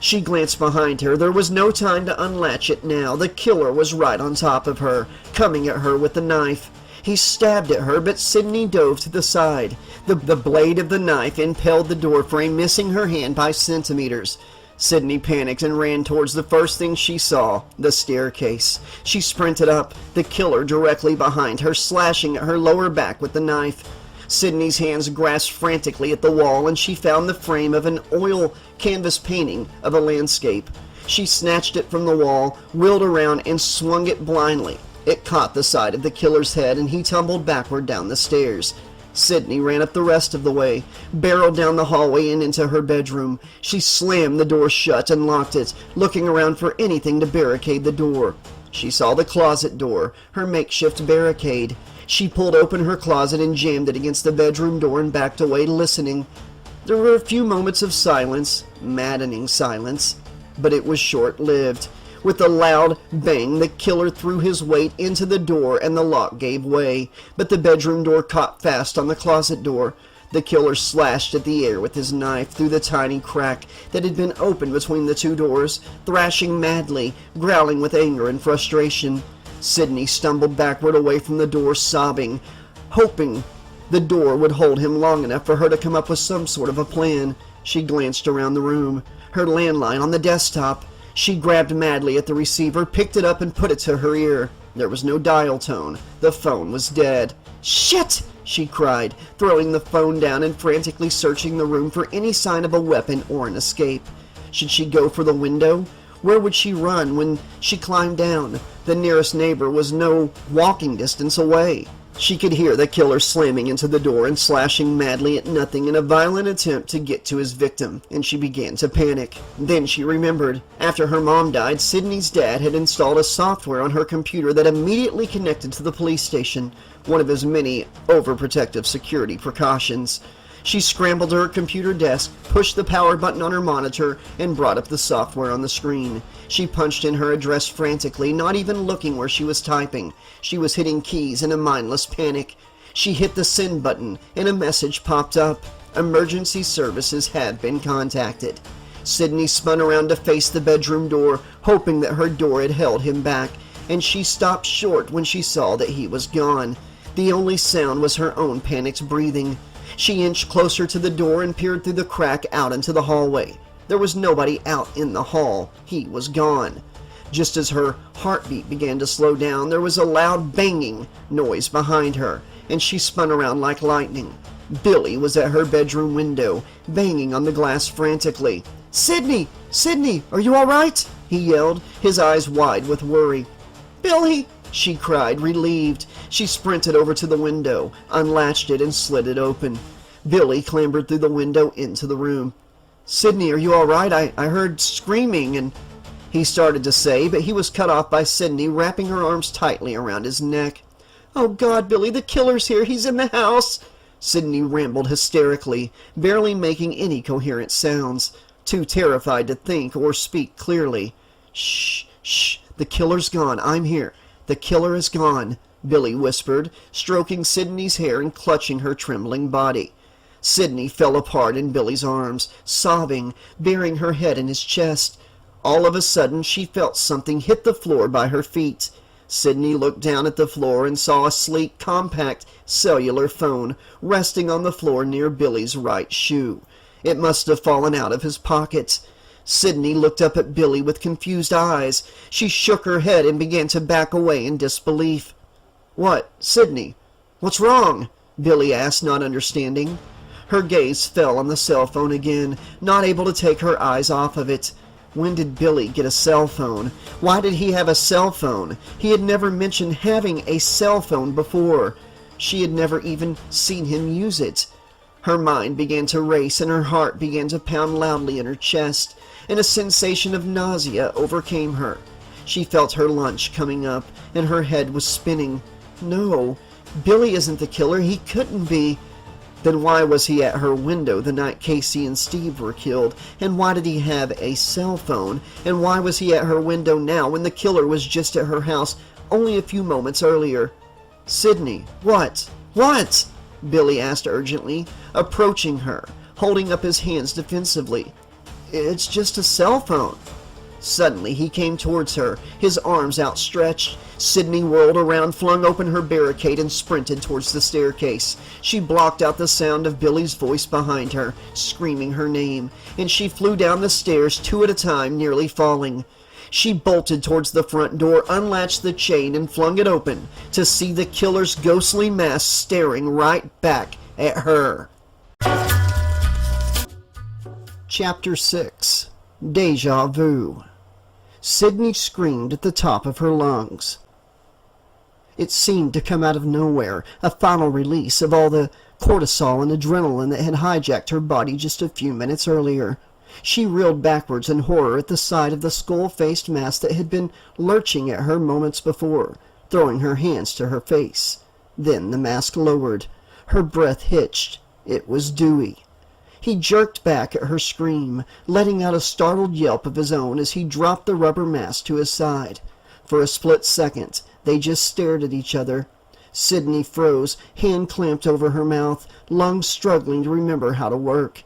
She glanced behind her. There was no time to unlatch it now. The killer was right on top of her, coming at her with the knife. He stabbed at her, but Sydney dove to the side. The blade of the knife impaled the door frame, missing her hand by centimeters. Sydney panicked and ran towards the first thing she saw, the staircase. She sprinted up, the killer directly behind her, slashing at her lower back with the knife. Sydney's hands grasped frantically at the wall, and she found the frame of an oil canvas painting of a landscape. She snatched it from the wall, wheeled around, and swung it blindly. It caught the side of the killer's head, and he tumbled backward down the stairs. Sydney ran up the rest of the way, barreled down the hallway and into her bedroom. She slammed the door shut and locked it, looking around for anything to barricade the door. She saw the closet door, her makeshift barricade. She pulled open her closet and jammed it against the bedroom door and backed away, listening. There were a few moments of silence, maddening silence, but it was short-lived. With a loud bang, the killer threw his weight into the door and the lock gave way, but the bedroom door caught fast on the closet door. The killer slashed at the air with his knife through the tiny crack that had been opened between the two doors, thrashing madly, growling with anger and frustration. Sydney stumbled backward away from the door, sobbing, hoping the door would hold him long enough for her to come up with some sort of a plan. She glanced around the room, her landline on the desktop. She grabbed madly at the receiver, picked it up, and put it to her ear. There was no dial tone. The phone was dead. Shit! She cried, throwing the phone down and frantically searching the room for any sign of a weapon or an escape. Should she go for the window? Where would she run when she climbed down? The nearest neighbor was no walking distance away. She could hear the killer slamming into the door and slashing madly at nothing in a violent attempt to get to his victim, and she began to panic. Then she remembered. After her mom died, Sydney's dad had installed a software on her computer that immediately connected to the police station, one of his many overprotective security precautions. She scrambled to her computer desk, pushed the power button on her monitor, and brought up the software on the screen. She punched in her address frantically, not even looking where she was typing. She was hitting keys in a mindless panic. She hit the send button, and a message popped up. Emergency services have been contacted. Sydney spun around to face the bedroom door, hoping that her door had held him back, and she stopped short when she saw that he was gone. The only sound was her own panicked breathing. She inched closer to the door and peered through the crack out into the hallway. There was nobody out in the hall. He was gone. Just as her heartbeat began to slow down, there was a loud banging noise behind her, and she spun around like lightning. Billy was at her bedroom window, banging on the glass frantically. "Sydney! Sydney! Are you all right?" he yelled, his eyes wide with worry. "Billy!" she cried, relieved. She sprinted over to the window, unlatched it, and slid it open. Billy clambered through the window into the room. "Sydney, are you all right? I heard screaming," and he started to say, but he was cut off by Sydney wrapping her arms tightly around his neck. "Oh God, Billy, the killer's here! He's in the house!" Sydney rambled hysterically, barely making any coherent sounds, too terrified to think or speak clearly. "Shh, shh, the killer's gone. I'm here. The killer is gone," Billy whispered, stroking Sydney's hair and clutching her trembling body. Sydney fell apart in Billy's arms, sobbing, burying her head in his chest. All of a sudden, she felt something hit the floor by her feet. Sydney looked down at the floor and saw a sleek, compact cellular phone resting on the floor near Billy's right shoe. It must have fallen out of his pocket. Sydney looked up at Billy with confused eyes. She shook her head and began to back away in disbelief. "What, Sydney? What's wrong?" Billy asked, not understanding. Her gaze fell on the cell phone again, not able to take her eyes off of it. When did Billy get a cell phone? Why did he have a cell phone? He had never mentioned having a cell phone before. She had never even seen him use it. Her mind began to race and her heart began to pound loudly in her chest, and a sensation of nausea overcame her. She felt her lunch coming up, and her head was spinning. No, Billy isn't the killer. He couldn't be. Then why was he at her window the night Casey and Steve were killed? And why did he have a cell phone? And why was he at her window now when the killer was just at her house only a few moments earlier? Sydney, what? What? Billy asked urgently, approaching her, holding up his hands defensively. It's just a cell phone. Suddenly he came towards her, his arms outstretched. Sydney whirled around, flung open her barricade, and sprinted towards the staircase. She blocked out the sound of Billy's voice behind her, screaming her name, and she flew down the stairs 2 at a time, nearly falling. She bolted towards the front door, unlatched the chain, and flung it open to see the killer's ghostly mask staring right back at her. Chapter 6. Deja Vu. Sydney screamed at the top of her lungs. It seemed to come out of nowhere, a final release of all the cortisol and adrenaline that had hijacked her body just a few minutes earlier. She reeled backwards in horror at the sight of the skull-faced mask that had been lurching at her moments before, throwing her hands to her face. Then the mask lowered. Her breath hitched. It was Dewey. He jerked back at her scream, letting out a startled yelp of his own as he dropped the rubber mask to his side. For a split second, they just stared at each other. Sydney froze, hand clamped over her mouth, lungs struggling to remember how to work.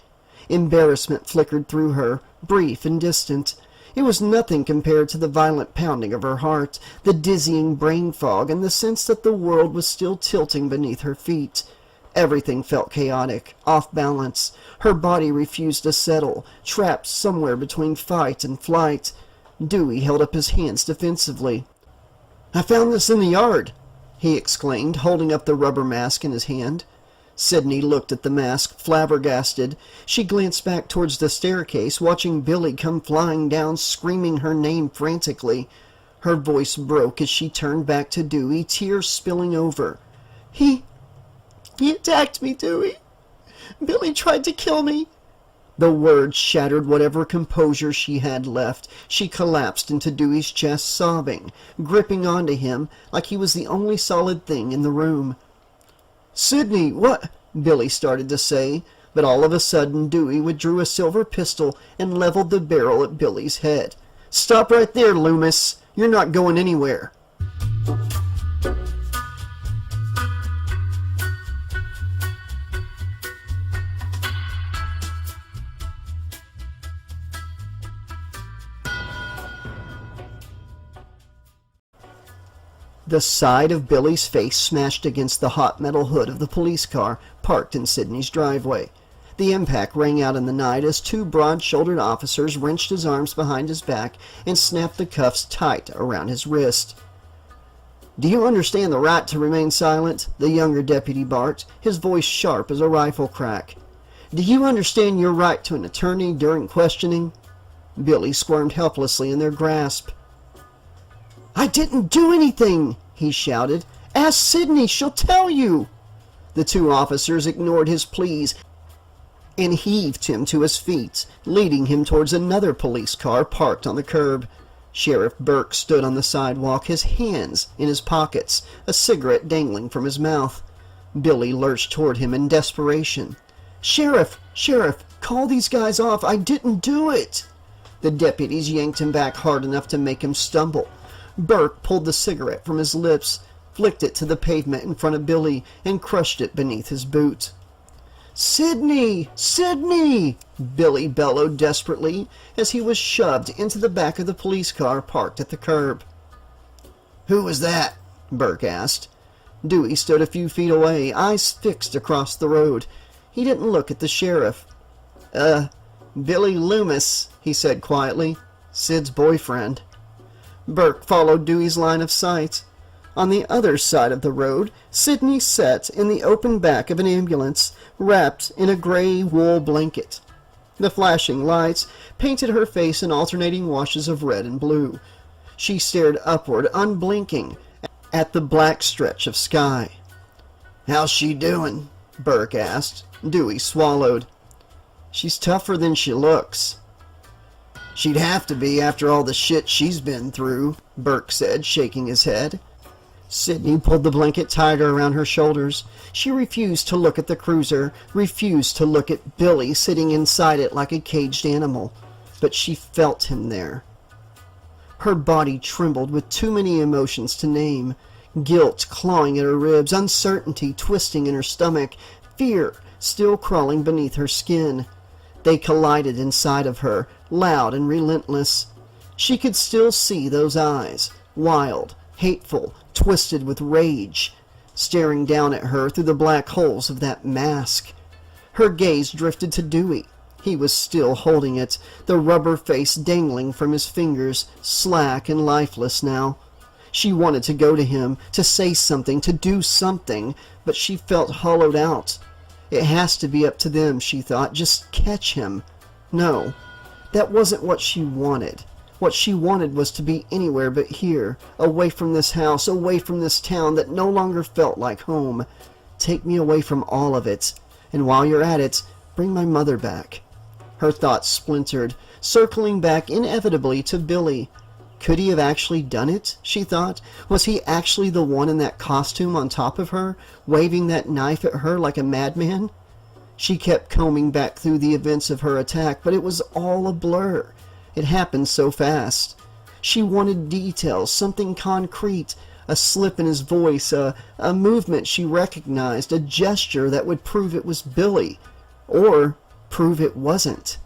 Embarrassment flickered through her, brief and distant. It was nothing compared to the violent pounding of her heart, the dizzying brain fog, and the sense that the world was still tilting beneath her feet. Everything felt chaotic, off balance. Her body refused to settle, trapped somewhere between fight and flight. Dewey held up his hands defensively. "I found this in the yard," he exclaimed, holding up the rubber mask in his hand. Sydney looked at the mask, flabbergasted. She glanced back towards the staircase, watching Billy come flying down, screaming her name frantically. Her voice broke as she turned back to Dewey, tears spilling over. He attacked me, Dewey. Billy tried to kill me." The words shattered whatever composure she had left. She collapsed into Dewey's chest, sobbing, gripping onto him like he was the only solid thing in the room. "Sydney, what?" Billy started to say, but all of a sudden Dewey withdrew a silver pistol and leveled the barrel at Billy's head. "Stop right there, Loomis. You're not going anywhere." The side of Billy's face smashed against the hot metal hood of the police car parked in Sydney's driveway. The impact rang out in the night as 2 broad-shouldered officers wrenched his arms behind his back and snapped the cuffs tight around his wrist. "Do you understand the right to remain silent?" the younger deputy barked, his voice sharp as a rifle crack. "Do you understand your right to an attorney during questioning?" Billy squirmed helplessly in their grasp. "I didn't do anything!" he shouted. "Ask Sydney, she'll tell you!" The 2 officers ignored his pleas and heaved him to his feet, leading him towards another police car parked on the curb. Sheriff Burke stood on the sidewalk, his hands in his pockets, a cigarette dangling from his mouth. Billy lurched toward him in desperation. Sheriff, call these guys off. I didn't do it!" The deputies yanked him back hard enough to make him stumble. Burke pulled the cigarette from his lips, flicked it to the pavement in front of Billy, and crushed it beneath his boot. "Sydney! Sydney!" Billy bellowed desperately as he was shoved into the back of the police car parked at the curb. "Who was that?" Burke asked. Dewey stood a few feet away, eyes fixed across the road. He didn't look at the sheriff. Billy Loomis," he said quietly. "Sid's boyfriend." Burke followed Dewey's line of sight. On the other side of the road, Sydney sat in the open back of an ambulance, wrapped in a gray wool blanket. The flashing lights painted her face in alternating washes of red and blue. She stared upward, unblinking, at the black stretch of sky. "How's she doing?" Burke asked. Dewey swallowed. "She's tougher than she looks." "She'd have to be after all the shit she's been through," Burke said, shaking his head. Sydney pulled the blanket tighter around her shoulders. She refused to look at the cruiser, refused to look at Billy sitting inside it like a caged animal. But she felt him there. Her body trembled with too many emotions to name. Guilt clawing at her ribs, uncertainty twisting in her stomach, fear still crawling beneath her skin. They collided inside of her, loud and relentless. She could still see those eyes, wild, hateful, twisted with rage, staring down at her through the black holes of that mask. Her gaze drifted to Dewey. He was still holding it, the rubber face dangling from his fingers, slack and lifeless now. She wanted to go to him, to say something, to do something, but she felt hollowed out. It has to be up to them, she thought. Just catch him. No, that wasn't what she wanted. What she wanted was to be anywhere but here, away from this house, away from this town that no longer felt like home. Take me away from all of it, and while you're at it, bring my mother back. Her thoughts splintered, circling back inevitably to Billy. Could he have actually done it, she thought? Was he actually the one in that costume on top of her, waving that knife at her like a madman? She kept combing back through the events of her attack, but it was all a blur. It happened so fast. She wanted details, something concrete, a slip in his voice, a movement she recognized, a gesture that would prove it was Billy, or prove it wasn't.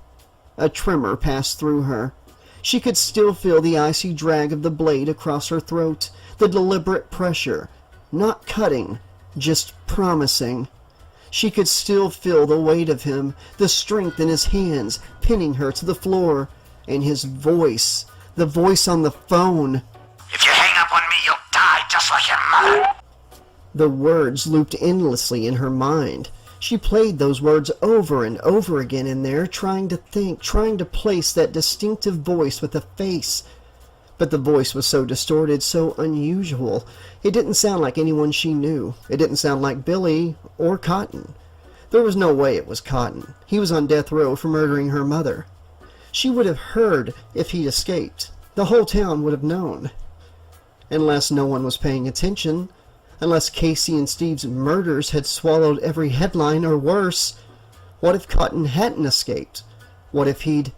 A tremor passed through her. She could still feel the icy drag of the blade across her throat, the deliberate pressure, not cutting, just promising. She could still feel the weight of him, the strength in his hands, pinning her to the floor. And his voice, the voice on the phone. "If you hang up on me, you'll die just like your mother." The words looped endlessly in her mind. She played those words over and over again in there, trying to think, trying to place that distinctive voice with a face. But the voice was so distorted, so unusual. It didn't sound like anyone she knew. It didn't sound like Billy or Cotton. There was no way it was Cotton. He was on death row for murdering her mother. She would have heard if he'd escaped. The whole town would have known. Unless no one was paying attention. Unless Casey and Steve's murders had swallowed every headline, or worse. What if Cotton hadn't escaped? What if he'd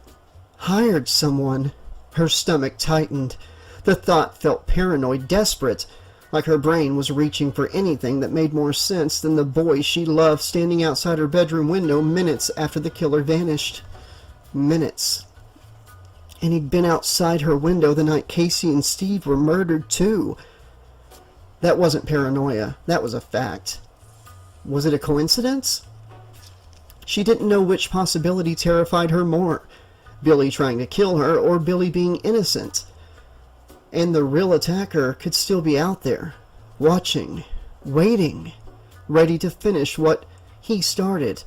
hired someone? Her stomach tightened. The thought felt paranoid, desperate, like her brain was reaching for anything that made more sense than the boy she loved standing outside her bedroom window minutes after the killer vanished. Minutes. And he'd been outside her window the night Casey and Steve were murdered too. That wasn't paranoia. That was a fact. Was it a coincidence? She didn't know which possibility terrified her more. Billy trying to kill her, or Billy being innocent. And the real attacker could still be out there, watching, waiting, ready to finish what he started.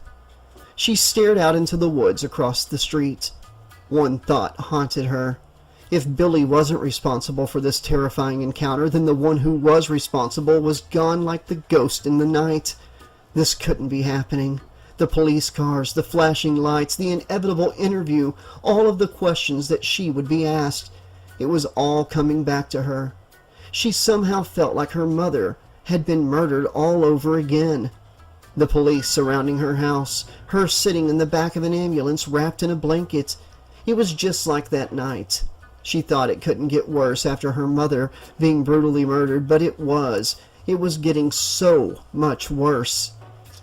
She stared out into the woods across the street. One thought haunted her. If Billy wasn't responsible for this terrifying encounter, then the one who was responsible was gone like the ghost in the night. This couldn't be happening. The police cars, the flashing lights, the inevitable interview, all of the questions that she would be asked. It was all coming back to her. She somehow felt like her mother had been murdered all over again. The police surrounding her house, her sitting in the back of an ambulance wrapped in a blanket. It was just like that night. She thought it couldn't get worse after her mother being brutally murdered, but it was. It was getting so much worse.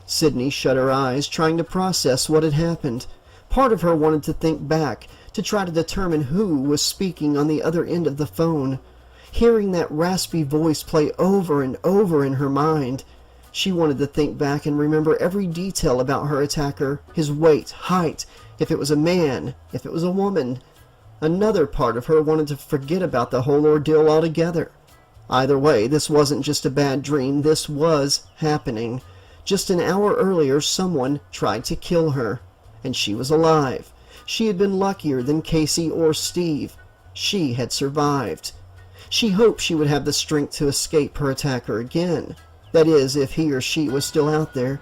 Sydney shut her eyes, trying to process what had happened. Part of her wanted to think back, to try to determine who was speaking on the other end of the phone. Hearing that raspy voice play over and over in her mind, she wanted to think back and remember every detail about her attacker, his weight, height, if it was a man, if it was a woman. Another part of her wanted to forget about the whole ordeal altogether. Either way, this wasn't just a bad dream, this was happening. Just an hour earlier, someone tried to kill her, and she was alive, She had been luckier than Casey or Steve. She had survived. She hoped she would have the strength to escape her attacker again. That is, if he or she was still out there.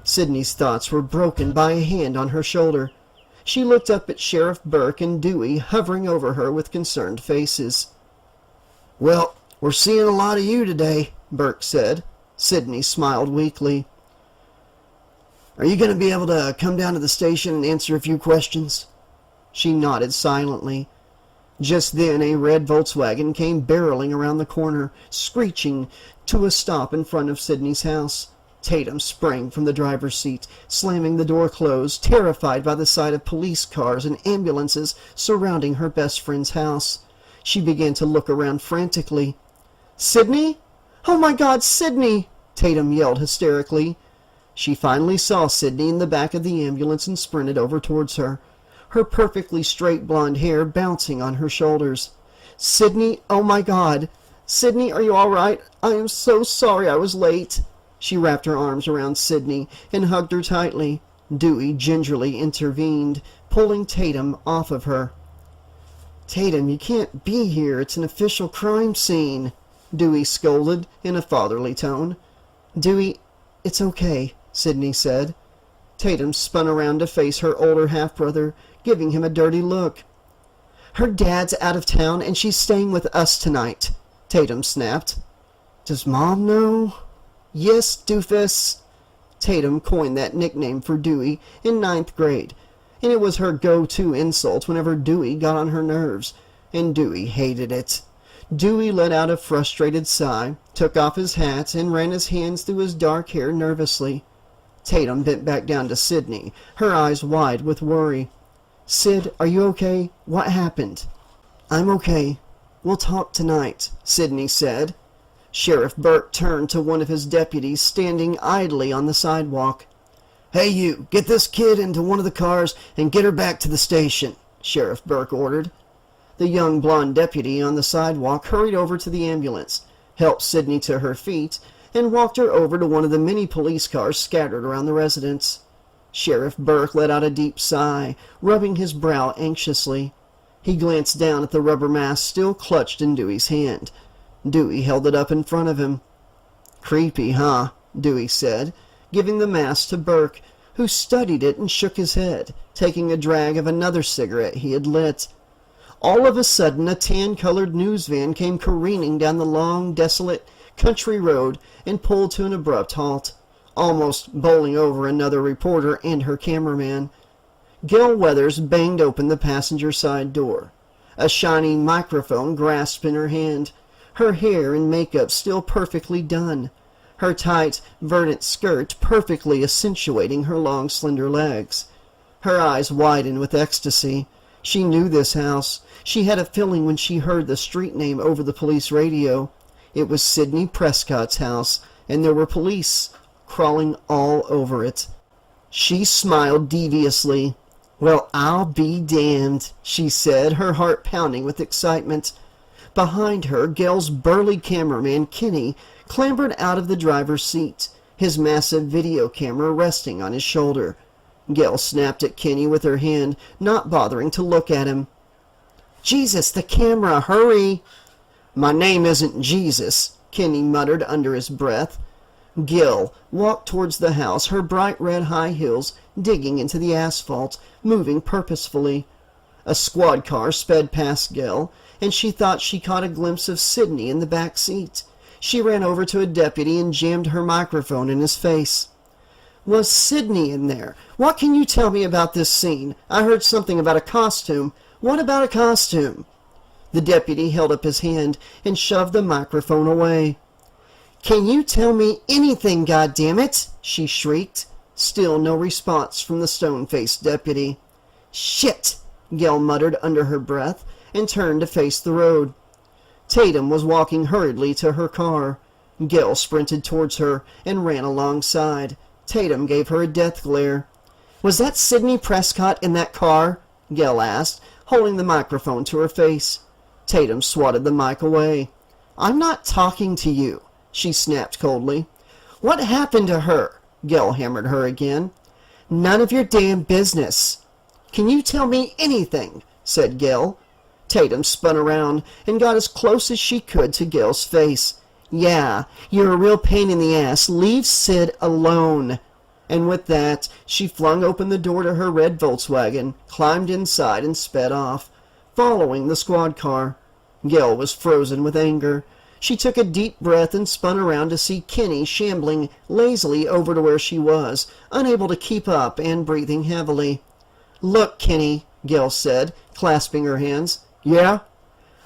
Sydney's thoughts were broken by a hand on her shoulder. She looked up at Sheriff Burke and Dewey hovering over her with concerned faces. "Well, we're seeing a lot of you today," Burke said. Sydney smiled weakly. "Are you going to be able to come down to the station and answer a few questions?" She nodded silently. Just then a red Volkswagen came barreling around the corner, screeching to a stop in front of Sydney's house. Tatum sprang from the driver's seat, slamming the door closed, terrified by the sight of police cars and ambulances surrounding her best friend's house. She began to look around frantically. "Sydney? Oh my God, Sydney!" Tatum yelled hysterically. She finally saw Sydney in the back of the ambulance and sprinted over towards her, her perfectly straight blonde hair bouncing on her shoulders. "Sydney, oh my God! Sydney, are you all right? I am so sorry I was late." She wrapped her arms around Sydney and hugged her tightly. Dewey gingerly intervened, pulling Tatum off of her. "Tatum, you can't be here. It's an official crime scene," Dewey scolded in a fatherly tone. "Dewey, it's okay," Sydney said. Tatum spun around to face her older half-brother, giving him a dirty look. "Her dad's out of town and she's staying with us tonight," Tatum snapped. "Does Mom know?" "Yes, doofus." Tatum coined that nickname for Dewey in 9th grade, and it was her go-to insult whenever Dewey got on her nerves, and Dewey hated it. Dewey let out a frustrated sigh, took off his hat, and ran his hands through his dark hair nervously. Tatum bent back down to Sydney, her eyes wide with worry. "Sid, are you okay? What happened?" "I'm okay. We'll talk tonight," Sydney said. Sheriff Burke turned to one of his deputies standing idly on the sidewalk. "Hey you, get this kid into one of the cars and get her back to the station," Sheriff Burke ordered. The young blonde deputy on the sidewalk hurried over to the ambulance, helped Sydney to her feet, and walked her over to one of the many police cars scattered around the residence. Sheriff Burke let out a deep sigh, rubbing his brow anxiously. He glanced down at the rubber mask still clutched in Dewey's hand. Dewey held it up in front of him. "Creepy, huh?" Dewey said, giving the mask to Burke, who studied it and shook his head, taking a drag of another cigarette he had lit. All of a sudden, a tan-colored news van came careening down the long, desolate country road and pulled to an abrupt halt, almost bowling over another reporter and her cameraman. Gil Weathers banged open the passenger side door, a shiny microphone grasped in her hand, her hair and makeup still perfectly done, her tight, verdant skirt perfectly accentuating her long, slender legs. Her eyes widened with ecstasy. She knew this house. She had a feeling when she heard the street name over the police radio. It was Sidney Prescott's house, and there were police crawling all over it. She smiled deviously. "Well, I'll be damned," she said, her heart pounding with excitement. Behind her, Gail's burly cameraman, Kenny, clambered out of the driver's seat, his massive video camera resting on his shoulder. Gail snapped at Kenny with her hand, not bothering to look at him. "Jesus, the camera, hurry!" "My name isn't Jesus," Kenny muttered under his breath. Gil walked towards the house, her bright red high heels digging into the asphalt, moving purposefully. A squad car sped past Gil, and she thought she caught a glimpse of Sidney in the back seat. She ran over to a deputy and jammed her microphone in his face. "Was Sidney in there? What can you tell me about this scene? I heard something about a costume. What about a costume?" The deputy held up his hand and shoved the microphone away. "Can you tell me anything, goddammit?" she shrieked. Still no response from the stone-faced deputy. "Shit!" Gail muttered under her breath and turned to face the road. Tatum was walking hurriedly to her car. Gail sprinted towards her and ran alongside. Tatum gave her a death glare. "Was that Sidney Prescott in that car?" Gail asked, holding the microphone to her face. Tatum swatted the mic away. "I'm not talking to you," she snapped coldly. "What happened to her?" Gail hammered her again. "None of your damn business." Can you tell me anything? Said Gil. Tatum spun around and got as close as she could to Gil's face. Yeah, you're a real pain in the ass. Leave Sid alone. And with that, she flung open the door to her red Volkswagen, climbed inside, and sped off, following the squad car. Gil was frozen with anger. She took a deep breath and spun around to see Kenny shambling lazily over to where she was, unable to keep up and breathing heavily. Look, Kenny, Gil said, clasping her hands. Yeah?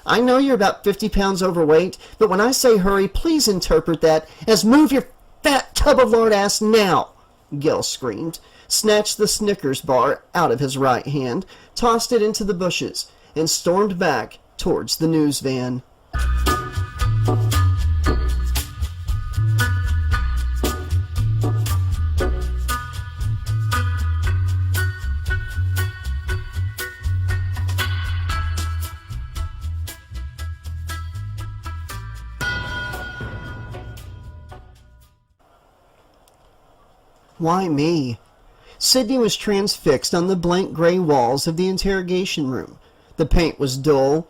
I know you're about 50 pounds overweight, but when I say hurry, please interpret that as move your fat tub of lard ass now, Gil screamed, snatched the Snickers bar out of his right hand, tossed it into the bushes, and stormed back towards the news van. Why me? Sydney was transfixed on the blank gray walls of the interrogation room. The paint was dull,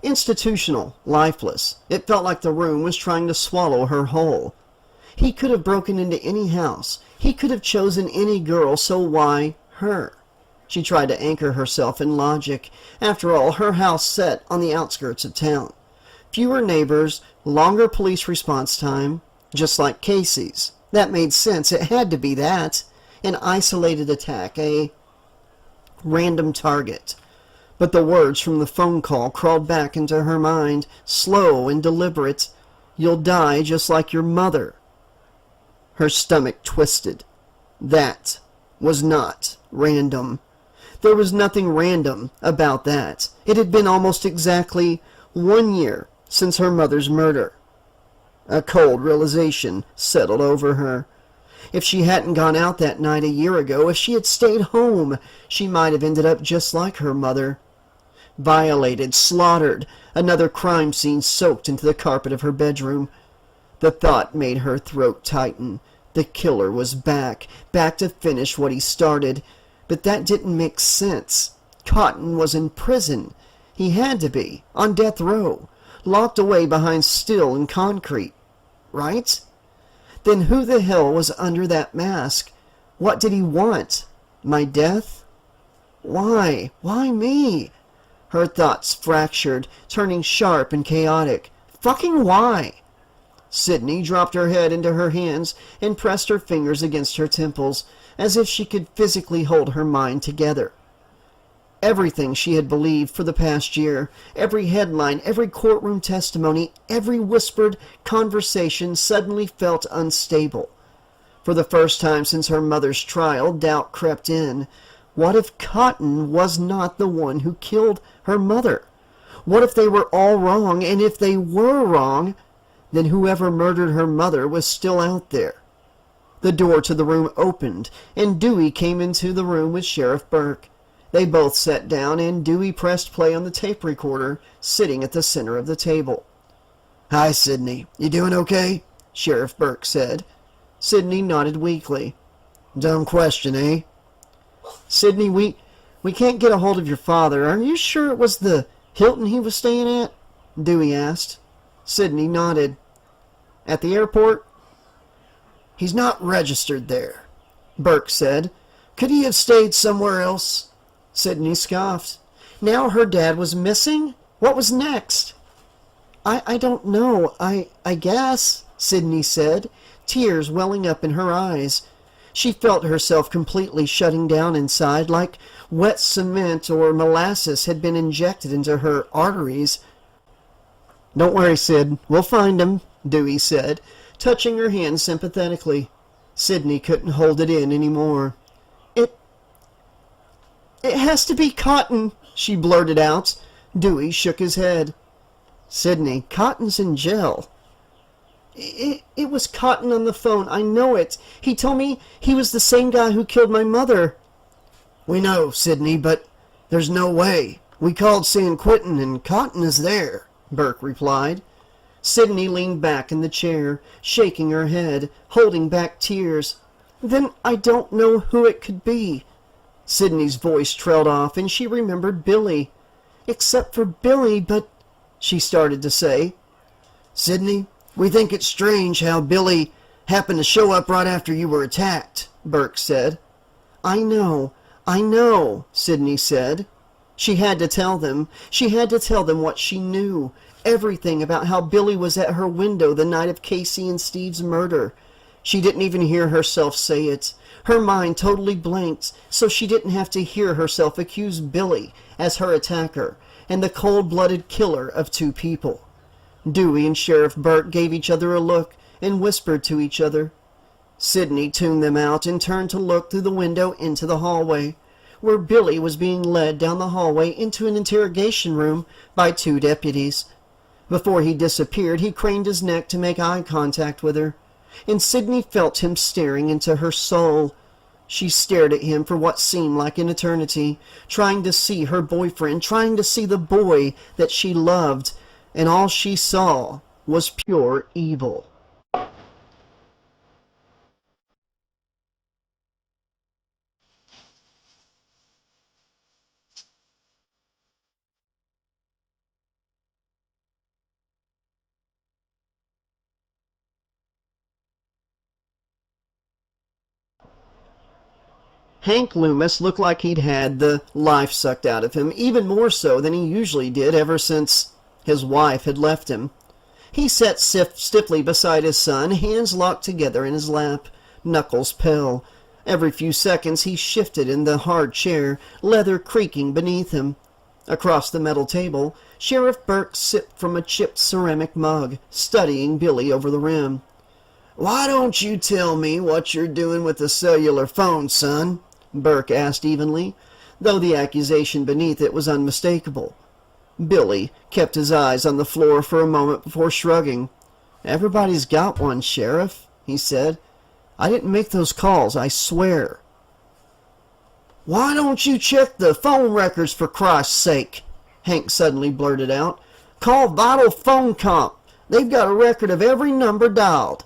institutional, lifeless. It felt like the room was trying to swallow her whole. He could have broken into any house. He could have chosen any girl, so why her? She tried to anchor herself in logic. After all, her house set on the outskirts of town. Fewer neighbors, longer police response time, just like Casey's. That made sense. It had to be that. An isolated attack, a random target. But the words from the phone call crawled back into her mind, slow and deliberate. You'll die just like your mother. Her stomach twisted. That was not random. There was nothing random about that. It had been almost exactly 1 year since her mother's murder. A cold realization settled over her. If she hadn't gone out that night a year ago, if she had stayed home, she might have ended up just like her mother. Violated, slaughtered, another crime scene soaked into the carpet of her bedroom. The thought made her throat tighten. The killer was back to finish what he started. But that didn't make sense. Cotton was in prison. He had to be, on death row, locked away behind steel and concrete. Right? Then who the hell was under that mask? What did he want? My death? Why? Why me? Her thoughts fractured, turning sharp and chaotic. Fucking why? Sydney dropped her head into her hands and pressed her fingers against her temples, as if she could physically hold her mind together. Everything she had believed for the past year, every headline, every courtroom testimony, every whispered conversation suddenly felt unstable. For the first time since her mother's trial, doubt crept in. What if Cotton was not the one who killed her mother? What if they were all wrong, and if they were wrong, then whoever murdered her mother was still out there? The door to the room opened, and Dewey came into the room with Sheriff Burke. They both sat down, and Dewey pressed play on the tape recorder, sitting at the center of the table. "Hi, Sydney. You doing okay?" Sheriff Burke said. Sydney nodded weakly. "Dumb question, eh?" "Sydney, we can't get a hold of your father. Are you sure it was the Hilton he was staying at?" Dewey asked. Sydney nodded. "At the airport?" "He's not registered there," Burke said. "Could he have stayed somewhere else?" Sydney scoffed. Now her dad was missing? What was next? I don't know. I guess, Sydney said, tears welling up in her eyes. She felt herself completely shutting down inside, like wet cement or molasses had been injected into her arteries. "Don't worry, Sid. We'll find him," Dewey said, touching her hand sympathetically. Sydney couldn't hold it in anymore. It has to be Cotton," she blurted out. Dewey shook his head. "Sydney, Cotton's in jail." It was Cotton on the phone. I know it. He told me he was the same guy who killed my mother." "We know, Sydney, but there's no way. We called San Quentin and Cotton is there," Burke replied. Sydney leaned back in the chair, shaking her head, holding back tears. "Then I don't know who it could be." Sydney's voice trailed off, and she remembered Billy. "Except for Billy, but—" she started to say. "Sydney, we think it's strange how Billy happened to show up right after you were attacked," Burke said. I know, Sydney said. She had to tell them. She had to tell them what she knew. Everything about how Billy was at her window the night of Casey and Steve's murder. She didn't even hear herself say it. Her mind totally blanked, so she didn't have to hear herself accuse Billy as her attacker and the cold-blooded killer of two people. Dewey and Sheriff Burke gave each other a look and whispered to each other. Sydney tuned them out and turned to look through the window into the hallway, where Billy was being led down the hallway into an interrogation room by two deputies. Before he disappeared, he craned his neck to make eye contact with her, and Sydney felt him staring into her soul. She stared at him for what seemed like an eternity, trying to see her boyfriend, trying to see the boy that she loved, and all she saw was pure evil. Hank Loomis looked like he'd had the life sucked out of him, even more so than he usually did ever since his wife had left him. He sat stiffly beside his son, hands locked together in his lap, knuckles pale. Every few seconds he shifted in the hard chair, leather creaking beneath him. Across the metal table, Sheriff Burke sipped from a chipped ceramic mug, studying Billy over the rim. "Why don't you tell me what you're doing with the cellular phone, son?" Burke asked evenly, though the accusation beneath it was unmistakable. Billy kept his eyes on the floor for a moment before shrugging. "Everybody's got one, Sheriff," he said. "I didn't make those calls, I swear." "Why don't you check the phone records, for Christ's sake?" Hank suddenly blurted out. "Call Vital Phone Comp. They've got a record of every number dialed."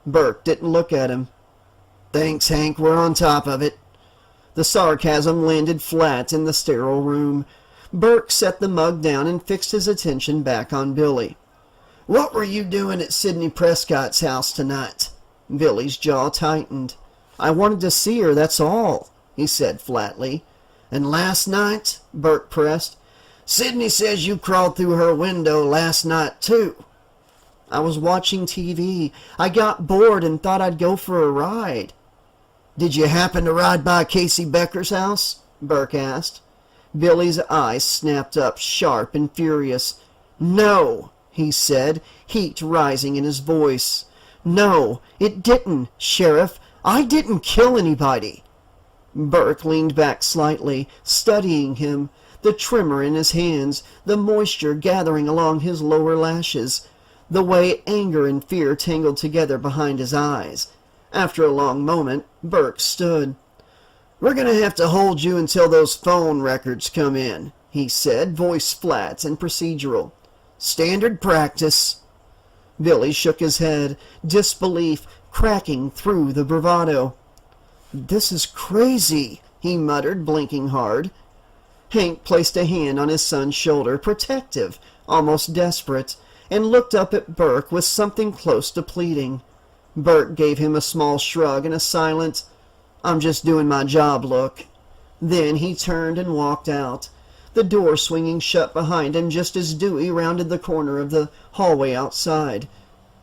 Burke didn't look at him. "Thanks, Hank, we're on top of it." The sarcasm landed flat in the sterile room. Burke set the mug down and fixed his attention back on Billy. "What were you doing at Sidney Prescott's house tonight?" Billy's jaw tightened. "I wanted to see her, that's all," he said flatly. "And last night?" Burke pressed. "Sidney says you crawled through her window last night, too." "I was watching TV. I got bored and thought I'd go for a ride." "Did you happen to ride by Casey Becker's house?" Burke asked. Billy's eyes snapped up, sharp and furious. "No," he said, heat rising in his voice. "No, it didn't, Sheriff. I didn't kill anybody." Burke leaned back slightly, studying him, the tremor in his hands, the moisture gathering along his lower lashes, the way anger and fear tangled together behind his eyes. After a long moment, Burke stood. "We're going to have to hold you until those phone records come in," he said, voice flat and procedural. "Standard practice." Billy shook his head, disbelief cracking through the bravado. "This is crazy," he muttered, blinking hard. Hank placed a hand on his son's shoulder, protective, almost desperate, and looked up at Burke with something close to pleading. Burke gave him a small shrug and a silent, "I'm just doing my job" look. Then he turned and walked out, the door swinging shut behind him just as Dewey rounded the corner of the hallway outside.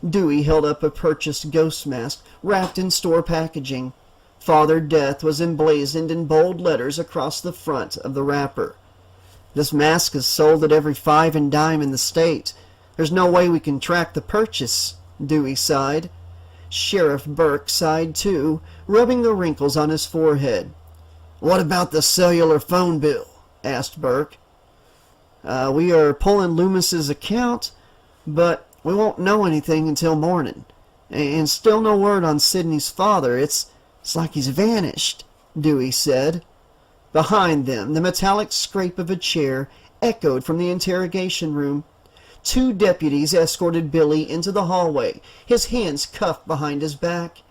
Dewey held up a purchased ghost mask wrapped in store packaging. Father Death was emblazoned in bold letters across the front of the wrapper. "This mask is sold at every 5 and dime in the state. There's no way we can track the purchase," Dewey sighed. Sheriff Burke sighed too, rubbing the wrinkles on his forehead. "What about the cellular phone bill?" asked Burke. We are pulling Loomis's account, but we won't know anything until morning. And still no word on Sidney's father. It's like he's vanished," Dewey said. Behind them, the metallic scrape of a chair echoed from the interrogation room. Two deputies escorted Billy into the hallway, his hands cuffed behind his back.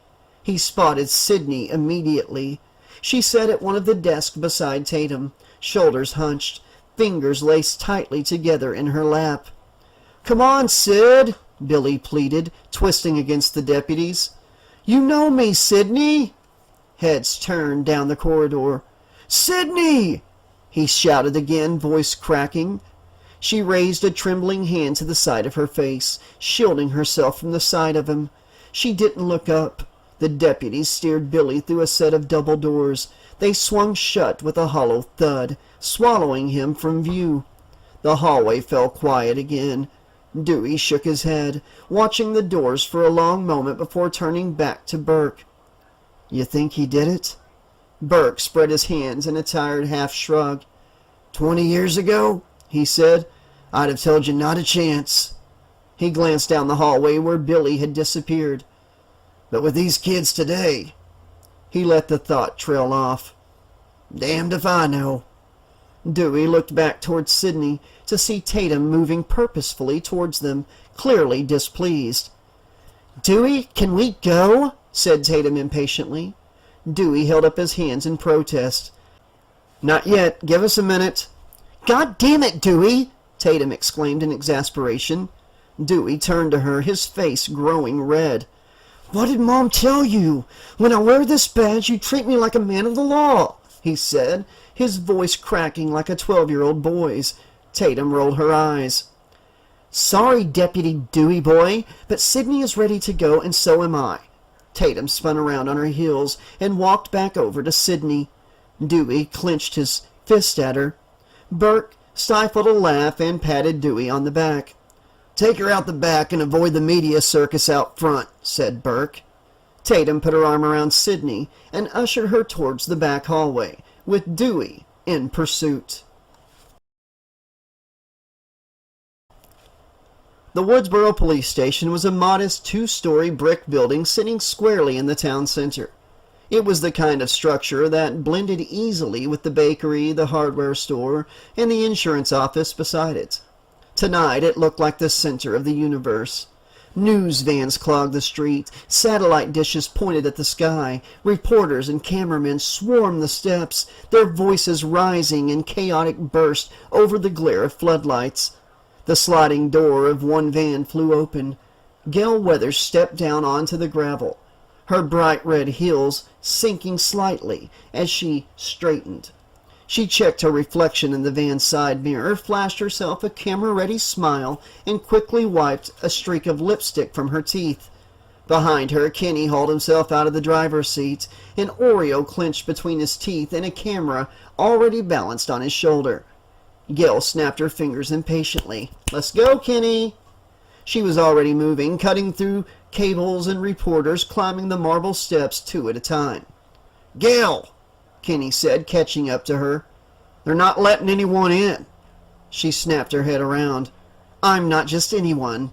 He spotted Sidney immediately. She sat at one of the desks beside Tatum, shoulders hunched, fingers laced tightly together in her lap. "Come on, Sid," Billy pleaded, twisting against the deputies. "You know me, Sidney." Heads turned down the corridor. "Sidney!" he shouted again, voice cracking. She raised a trembling hand to the side of her face, shielding herself from the sight of him. She didn't look up. The deputies steered Billy through a set of double doors. They swung shut with a hollow thud, swallowing him from view. The hallway fell quiet again. Dewey shook his head, watching the doors for a long moment before turning back to Burke. "You think he did it?" Burke spread his hands in a tired half-shrug. 20 years ago," he said, "I'd have told you not a chance." He glanced down the hallway where Billy had disappeared. "But with these kids today..." He let the thought trail off. "Damned if I know." Dewey looked back towards Sidney to see Tatum moving purposefully towards them, clearly displeased. "Dewey, can we go?" said Tatum impatiently. Dewey held up his hands in protest. "Not yet. Give us a minute." "God damn it, Dewey!" Tatum exclaimed in exasperation. Dewey turned to her, his face growing red. "What did Mom tell you? When I wear this badge, you treat me like a man of the law," he said, his voice cracking like a 12-year-old boy's. Tatum rolled her eyes. "Sorry, Deputy Dewey boy, but Sidney is ready to go, and so am I." Tatum spun around on her heels and walked back over to Sidney. Dewey clenched his fist at her. Burke stifled a laugh and patted Dewey on the back. "Take her out the back and avoid the media circus out front," said Burke. Tatum put her arm around Sidney and ushered her towards the back hallway, with Dewey in pursuit. The Woodsboro Police Station was a modest two-story brick building sitting squarely in the town center. It was the kind of structure that blended easily with the bakery, the hardware store, and the insurance office beside it. Tonight it looked like the center of the universe. News vans clogged the street, satellite dishes pointed at the sky, reporters and cameramen swarmed the steps, their voices rising in chaotic bursts over the glare of floodlights. The sliding door of one van flew open. Gail Weathers stepped down onto the gravel, her bright red heels sinking slightly as she straightened. She checked her reflection in the van's side mirror, flashed herself a camera-ready smile, and quickly wiped a streak of lipstick from her teeth. Behind her, Kenny hauled himself out of the driver's seat, an Oreo clenched between his teeth and a camera already balanced on his shoulder. Gail snapped her fingers impatiently. "Let's go, Kenny!" She was already moving, cutting through cables and reporters, climbing the marble steps 2 at a time. "Gail!" Kenny said, catching up to her. "They're not letting anyone in." She snapped her head around. "I'm not just anyone."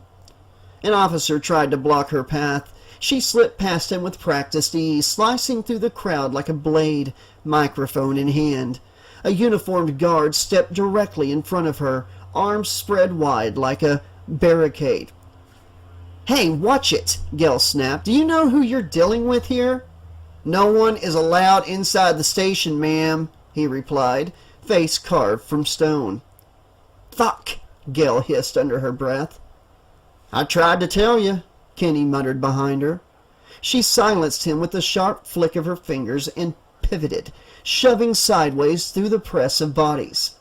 An officer tried to block her path. She slipped past him with practiced ease, slicing through the crowd like a blade, microphone in hand. A uniformed guard stepped directly in front of her, arms spread wide like a barricade. "Hey, watch it!" Gail snapped. "Do you know who you're dealing with here?" "No one is allowed inside the station, ma'am," he replied, face carved from stone. "Fuck!" Gail hissed under her breath. "I tried to tell you," Kenny muttered behind her. She silenced him with a sharp flick of her fingers and pivoted, shoving sideways through the press of bodies,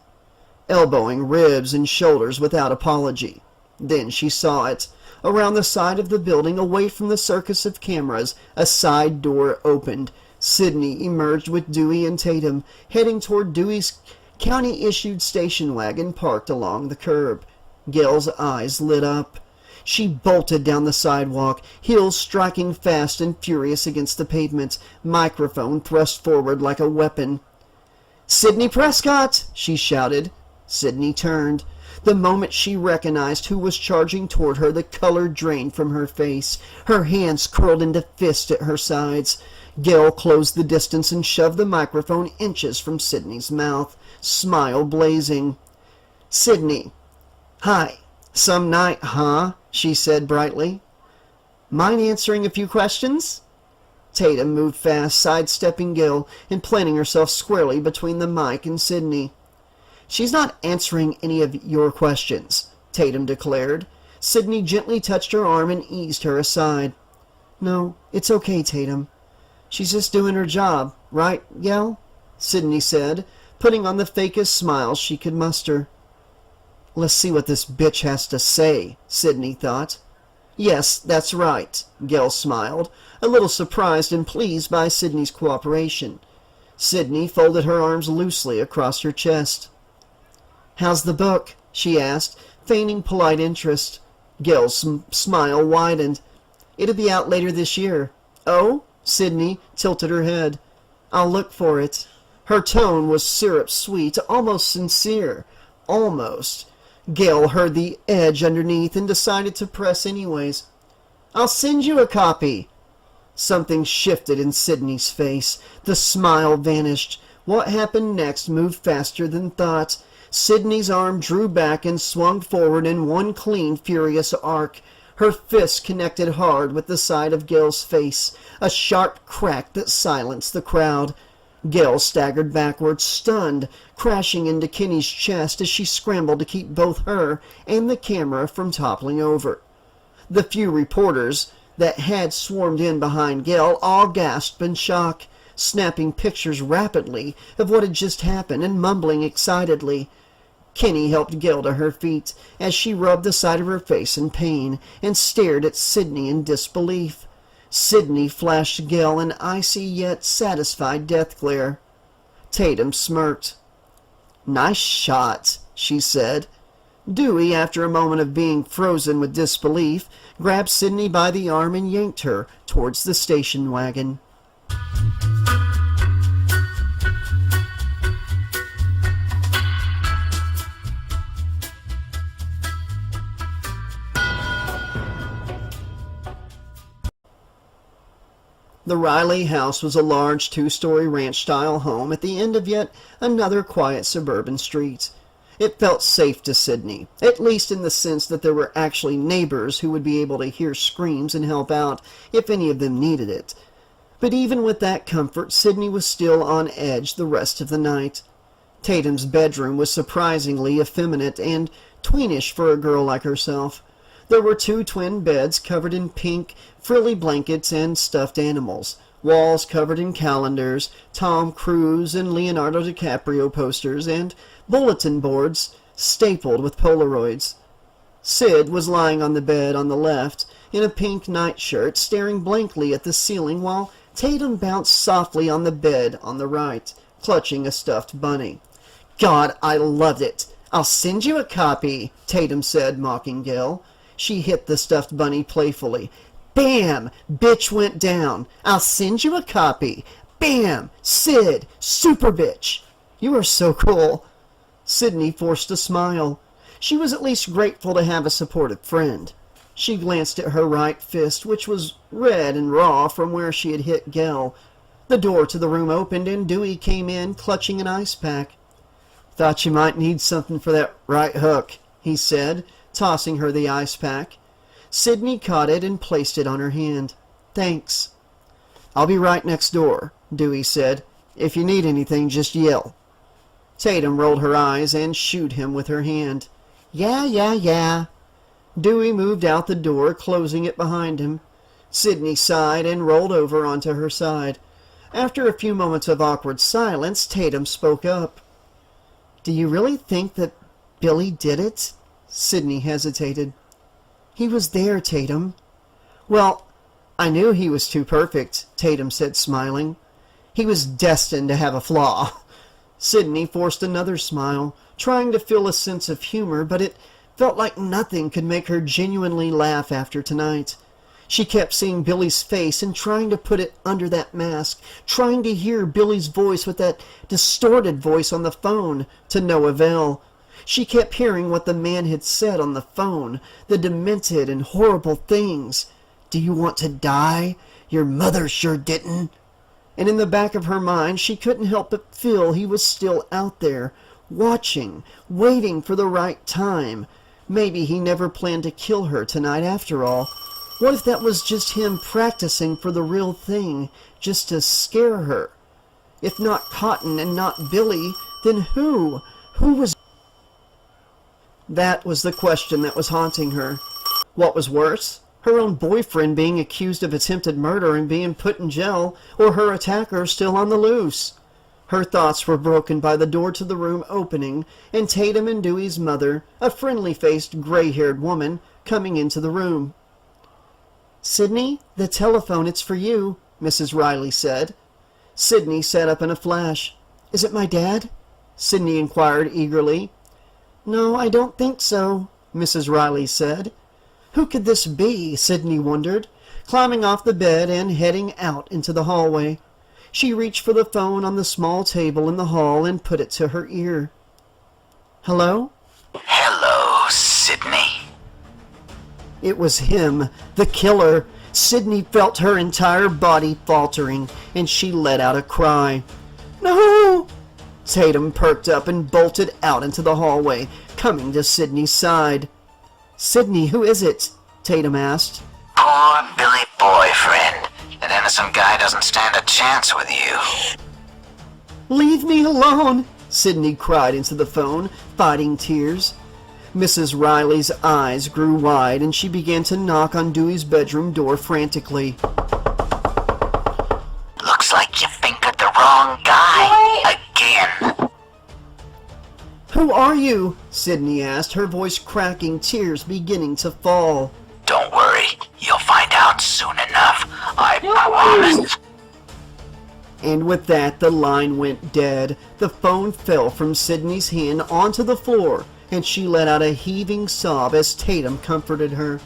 elbowing ribs and shoulders without apology. Then she saw it. Around the side of the building, away from the circus of cameras, a side door opened. Sidney emerged with Dewey and Tatum, heading toward Dewey's county-issued station wagon parked along the curb. Gail's eyes lit up. She bolted down the sidewalk, heels striking fast and furious against the pavement, microphone thrust forward like a weapon. "Sidney Prescott!" she shouted. Sidney turned. The moment she recognized who was charging toward her, the color drained from her face. Her hands curled into fists at her sides. Gail closed the distance and shoved the microphone inches from Sidney's mouth, smile blazing. "Sidney." "Hi. Some night, huh?" she said brightly. "Mind answering a few questions?" Tatum moved fast, sidestepping Gil and planting herself squarely between the mic and Sydney. "She's not answering any of your questions," Tatum declared. Sydney gently touched her arm and eased her aside. "No, it's okay, Tatum. She's just doing her job, right, Gil?" Sydney said, putting on the fakest smile she could muster. "Let's see what this bitch has to say," Sydney thought. "Yes, that's right," Gil smiled, a little surprised and pleased by Sydney's cooperation. Sydney folded her arms loosely across her chest. "How's the book?" she asked, feigning polite interest. Gil's smile widened. "It'll be out later this year." "Oh?" Sydney tilted her head. "I'll look for it." Her tone was syrup sweet, almost sincere. Almost. Gil heard the edge underneath and decided to press anyways. "I'll send you a copy." Something shifted in Sydney's face. The smile vanished. What happened next moved faster than thought. Sydney's arm drew back and swung forward in one clean, furious arc. Her fist connected hard with the side of Gil's face, a sharp crack that silenced the crowd. Gil staggered backward, stunned, crashing into Kenny's chest as she scrambled to keep both her and the camera from toppling over. The few reporters that had swarmed in behind Gil all gasped in shock, snapping pictures rapidly of what had just happened and mumbling excitedly. Kenny helped Gil to her feet as she rubbed the side of her face in pain and stared at Sydney in disbelief. Sydney flashed Gil an icy yet satisfied death glare. Tatum smirked. "Nice shot," she said. Dewey, after a moment of being frozen with disbelief, grabbed Sydney by the arm and yanked her towards the station wagon. The Riley house was a large two-story ranch-style home at the end of yet another quiet suburban street. It felt safe to Sydney, at least in the sense that there were actually neighbors who would be able to hear screams and help out if any of them needed it. But even with that comfort, Sydney was still on edge the rest of the night. Tatum's bedroom was surprisingly effeminate and tweenish for a girl like herself. There were two twin beds covered in pink, frilly blankets and stuffed animals, walls covered in calendars, Tom Cruise and Leonardo DiCaprio posters, and bulletin boards stapled with Polaroids. Sid was lying on the bed on the left, in a pink nightshirt, staring blankly at the ceiling while Tatum bounced softly on the bed on the right, clutching a stuffed bunny. "God, I loved it. I'll send you a copy," Tatum said, mocking Gil. She hit the stuffed bunny playfully. "Bam! Bitch went down. I'll send you a copy. Bam! Sid! Super bitch! You are so cool." Sydney forced a smile. She was at least grateful to have a supportive friend. She glanced at her right fist, which was red and raw from where she had hit Gil. The door to the room opened and Dewey came in, clutching an ice pack. "Thought you might need something for that right hook," he said, tossing her the ice pack. Sydney caught it and placed it on her hand. "Thanks." "I'll be right next door," Dewey said. "If you need anything, just yell." Tatum rolled her eyes and shooed him with her hand. Yeah. Dewey moved out the door, closing it behind him. Sydney sighed and rolled over onto her side. After a few moments of awkward silence, Tatum spoke up. "Do you really think that Billy did it?" Sydney hesitated. "He was there, Tatum." "Well, I knew he was too perfect," Tatum said, smiling. "He was destined to have a flaw." Sydney forced another smile, trying to feel a sense of humor, but it felt like nothing could make her genuinely laugh after tonight. She kept seeing Billy's face and trying to put it under that mask, trying to hear Billy's voice with that distorted voice on the phone, to no avail. She kept hearing what the man had said on the phone, the demented and horrible things. "Do you want to die? Your mother sure didn't." And in the back of her mind, she couldn't help but feel he was still out there, watching, waiting for the right time. Maybe he never planned to kill her tonight after all. What if that was just him practicing for the real thing, just to scare her? If not Cotton and not Billy, then who? Who was... That was the question that was haunting her. What was worse? Her own boyfriend being accused of attempted murder and being put in jail, or her attacker still on the loose? Her thoughts were broken by the door to the room opening, and Tatum and Dewey's mother, a friendly-faced, gray-haired woman, coming into the room. "Sidney, the telephone, it's for you," Mrs. Riley said. Sidney sat up in a flash. "Is it my dad?" Sidney inquired eagerly. "No, I don't think so," Mrs. Riley said. Who could this be, Sidney wondered, climbing off the bed and heading out into the hallway. She reached for the phone on the small table in the hall and put it to her ear. "Hello?" Hello, Sidney. It was him, the killer. Sidney felt her entire body faltering, and she let out a cry. "No!" Tatum perked up and bolted out into the hallway, coming to Sidney's side. "Sidney, who is it?" Tatum asked. Poor Billy boyfriend. That innocent guy doesn't stand a chance with you. "Leave me alone!" Sidney cried into the phone, fighting tears. Mrs. Riley's eyes grew wide, and she began to knock on Dewey's bedroom door frantically. Looks like you fingered the wrong guy. Again. "Who are you?" Sidney asked, her voice cracking, tears beginning to fall. Don't worry. You'll find out soon enough. I promise. And with that, the line went dead. The phone fell from Sidney's hand onto the floor, and she let out a heaving sob as Tatum comforted her.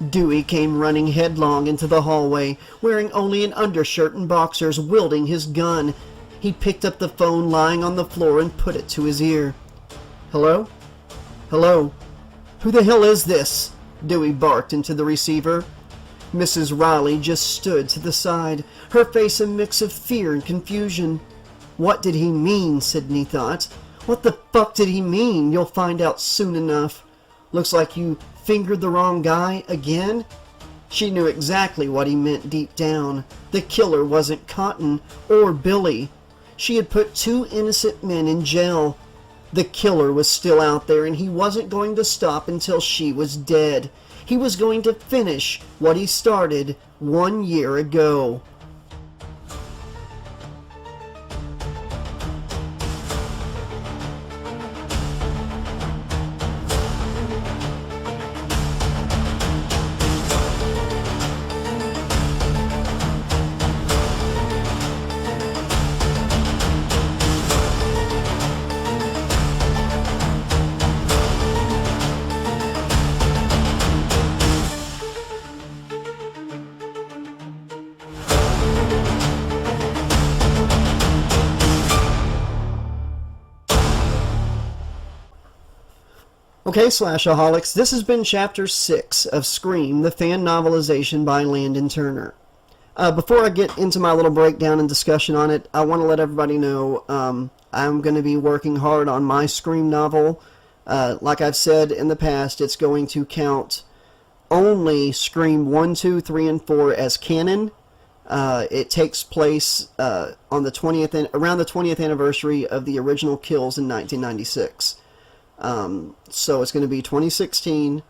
Dewey came running headlong into the hallway, wearing only an undershirt and boxers, wielding his gun. He picked up the phone lying on the floor and put it to his ear. "Hello? Hello? Who the hell is this?" Dewey barked into the receiver. Mrs. Riley just stood to the side, her face a mix of fear and confusion. What did he mean, Sidney thought. What the fuck did he mean? You'll find out soon enough. Looks like you fingered the wrong guy again? She knew exactly what he meant deep down. The killer wasn't Cotton or Billy. She had put 2 innocent men in jail. The killer was still out there, and he wasn't going to stop until she was dead. He was going to finish what he started 1 year ago. Okay, Slashaholics, this has been Chapter 6 of Scream, the fan novelization by Landon Turner. Before I get into my little breakdown and discussion on it, I want to let everybody know I'm going to be working hard on my Scream novel. Like I've said in the past, it's going to count only Scream 1, 2, 3, and 4 as canon. It takes place on the around the 20th anniversary of the original kills in 1996. So it's going to be 2016.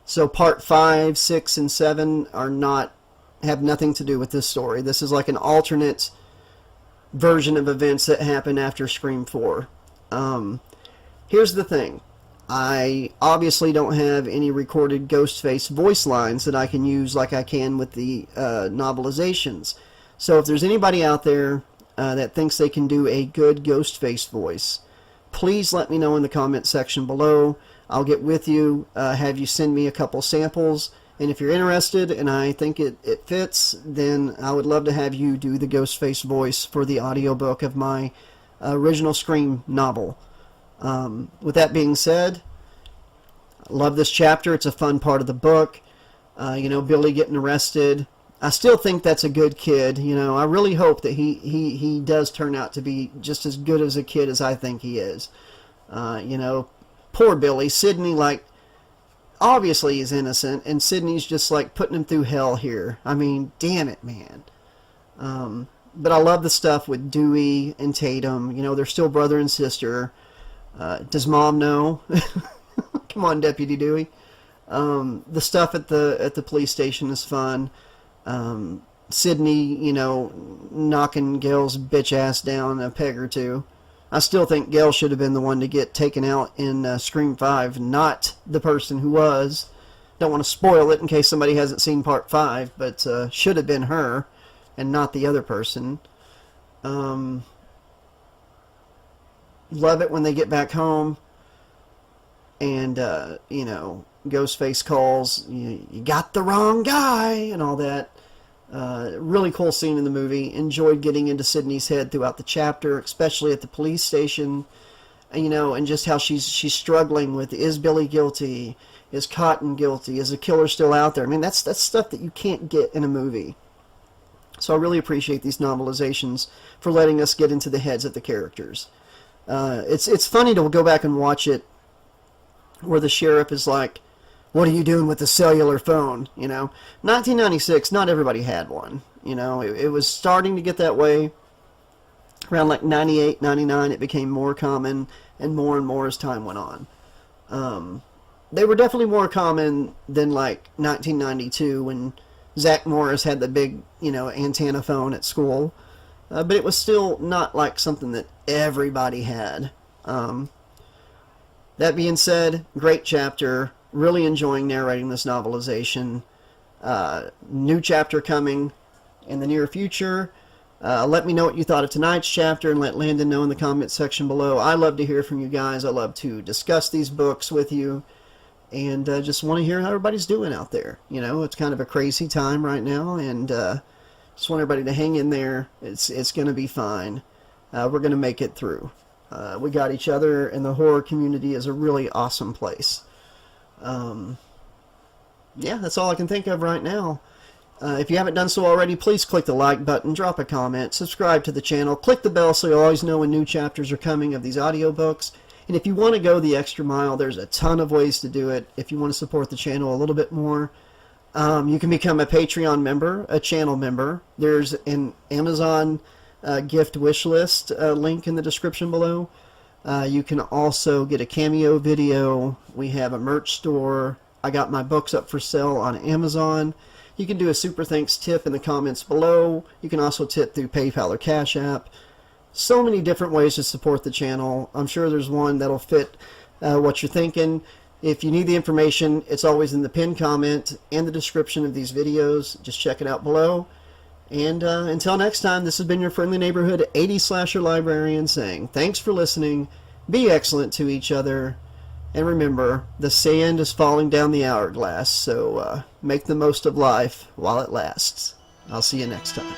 So part 5, 6, and 7 have nothing to do with this story. This is like an alternate version of events that happened after Scream 4. Here's the thing. I obviously don't have any recorded Ghostface voice lines that I can use like I can with the novelizations. So if there's anybody out there that thinks they can do a good Ghostface voice, please let me know in the comment section below. I'll get with you, have you send me a couple samples, and if you're interested and I think it fits, then I would love to have you do the Ghostface voice for the audiobook of my original Scream novel. With that being said, I love this chapter. It's a fun part of the book. Billy getting arrested. I still think that's a good kid. I really hope that he does turn out to be just as good as a kid as I think he is. Poor Billy. Sidney, obviously he's innocent, and Sydney's just like putting him through hell here. I mean, damn it, man. But I love the stuff with Dewey and Tatum. You know, they're still brother and sister. Does Mom know? Come on, Deputy Dewey. The stuff at the police station is fun. Sydney, you know, knocking Gail's bitch ass down a peg or two. I still think Gail should have been the one to get taken out in Scream 5, not the person who was. Don't want to spoil it in case somebody hasn't seen Part 5, but should have been her and not the other person. Love it when they get back home and, you know, Ghostface calls, you got the wrong guy, and all that. Really cool scene in the movie. Enjoyed getting into Sydney's head throughout the chapter, especially at the police station, you know, and just how she's struggling with, is Billy guilty? Is Cotton guilty? Is the killer still out there? I mean, that's stuff that you can't get in a movie. So I really appreciate these novelizations for letting us get into the heads of the characters. It's funny to go back and watch it where the sheriff is like, what are you doing with the cellular phone? You know, 1996, not everybody had one. You know, it was starting to get that way. Around like 98, 99, it became more common and more as time went on. They were definitely more common than like 1992 when Zach Morris had the big, you know, antenna phone at school. But it was still not like something that everybody had. That being said, great chapter. Really enjoying narrating this novelization. New chapter coming in the near future. Let me know what you thought of tonight's chapter and let Landon know in the comment section below. I love to hear from you guys. I love to discuss these books with you. And just want to hear how everybody's doing out there. You know, it's kind of a crazy time right now. And just want everybody to hang in there. It's going to be fine. We're going to make it through. We got each other, and the horror community is a really awesome place. Yeah, that's all I can think of right now. If you haven't done so already, please click the like button, drop a comment, subscribe to the channel, click the bell so you'll always know when new chapters are coming of these audiobooks. And if you want to go the extra mile, there's a ton of ways to do it. If you want to support the channel a little bit more, you can become a Patreon member, a channel member. There's an Amazon gift wish list link in the description below. You can also get a cameo video. We have a merch store. I got my books up for sale on Amazon. You can do a super thanks tip in the comments below. You can also tip through PayPal or Cash App. So many different ways to support the channel. I'm sure there's one that'll fit what you're thinking. If you need the information, it's always in the pinned comment and the description of these videos. Just check it out below. And until next time, this has been your friendly neighborhood 80s slasher librarian saying thanks for listening, be excellent to each other, and remember, the sand is falling down the hourglass, so make the most of life while it lasts. I'll see you next time.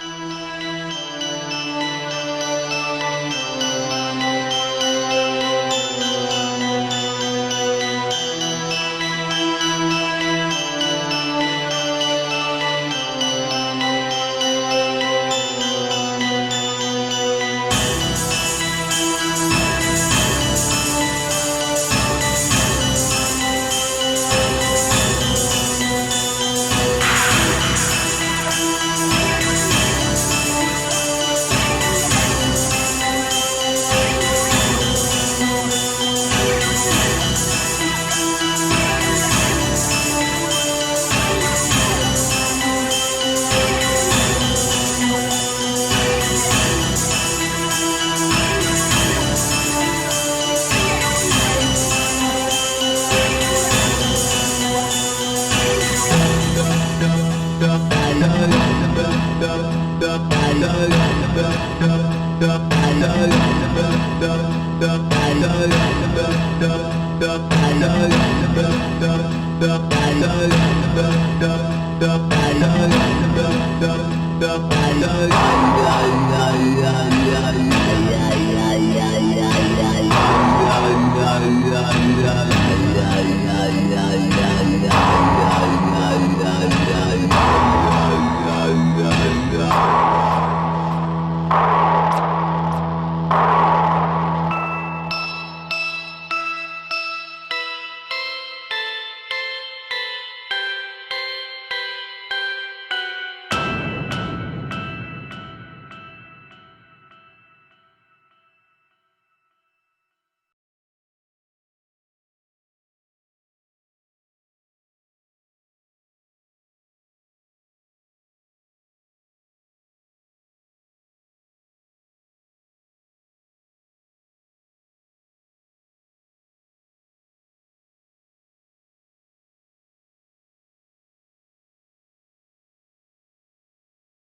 I love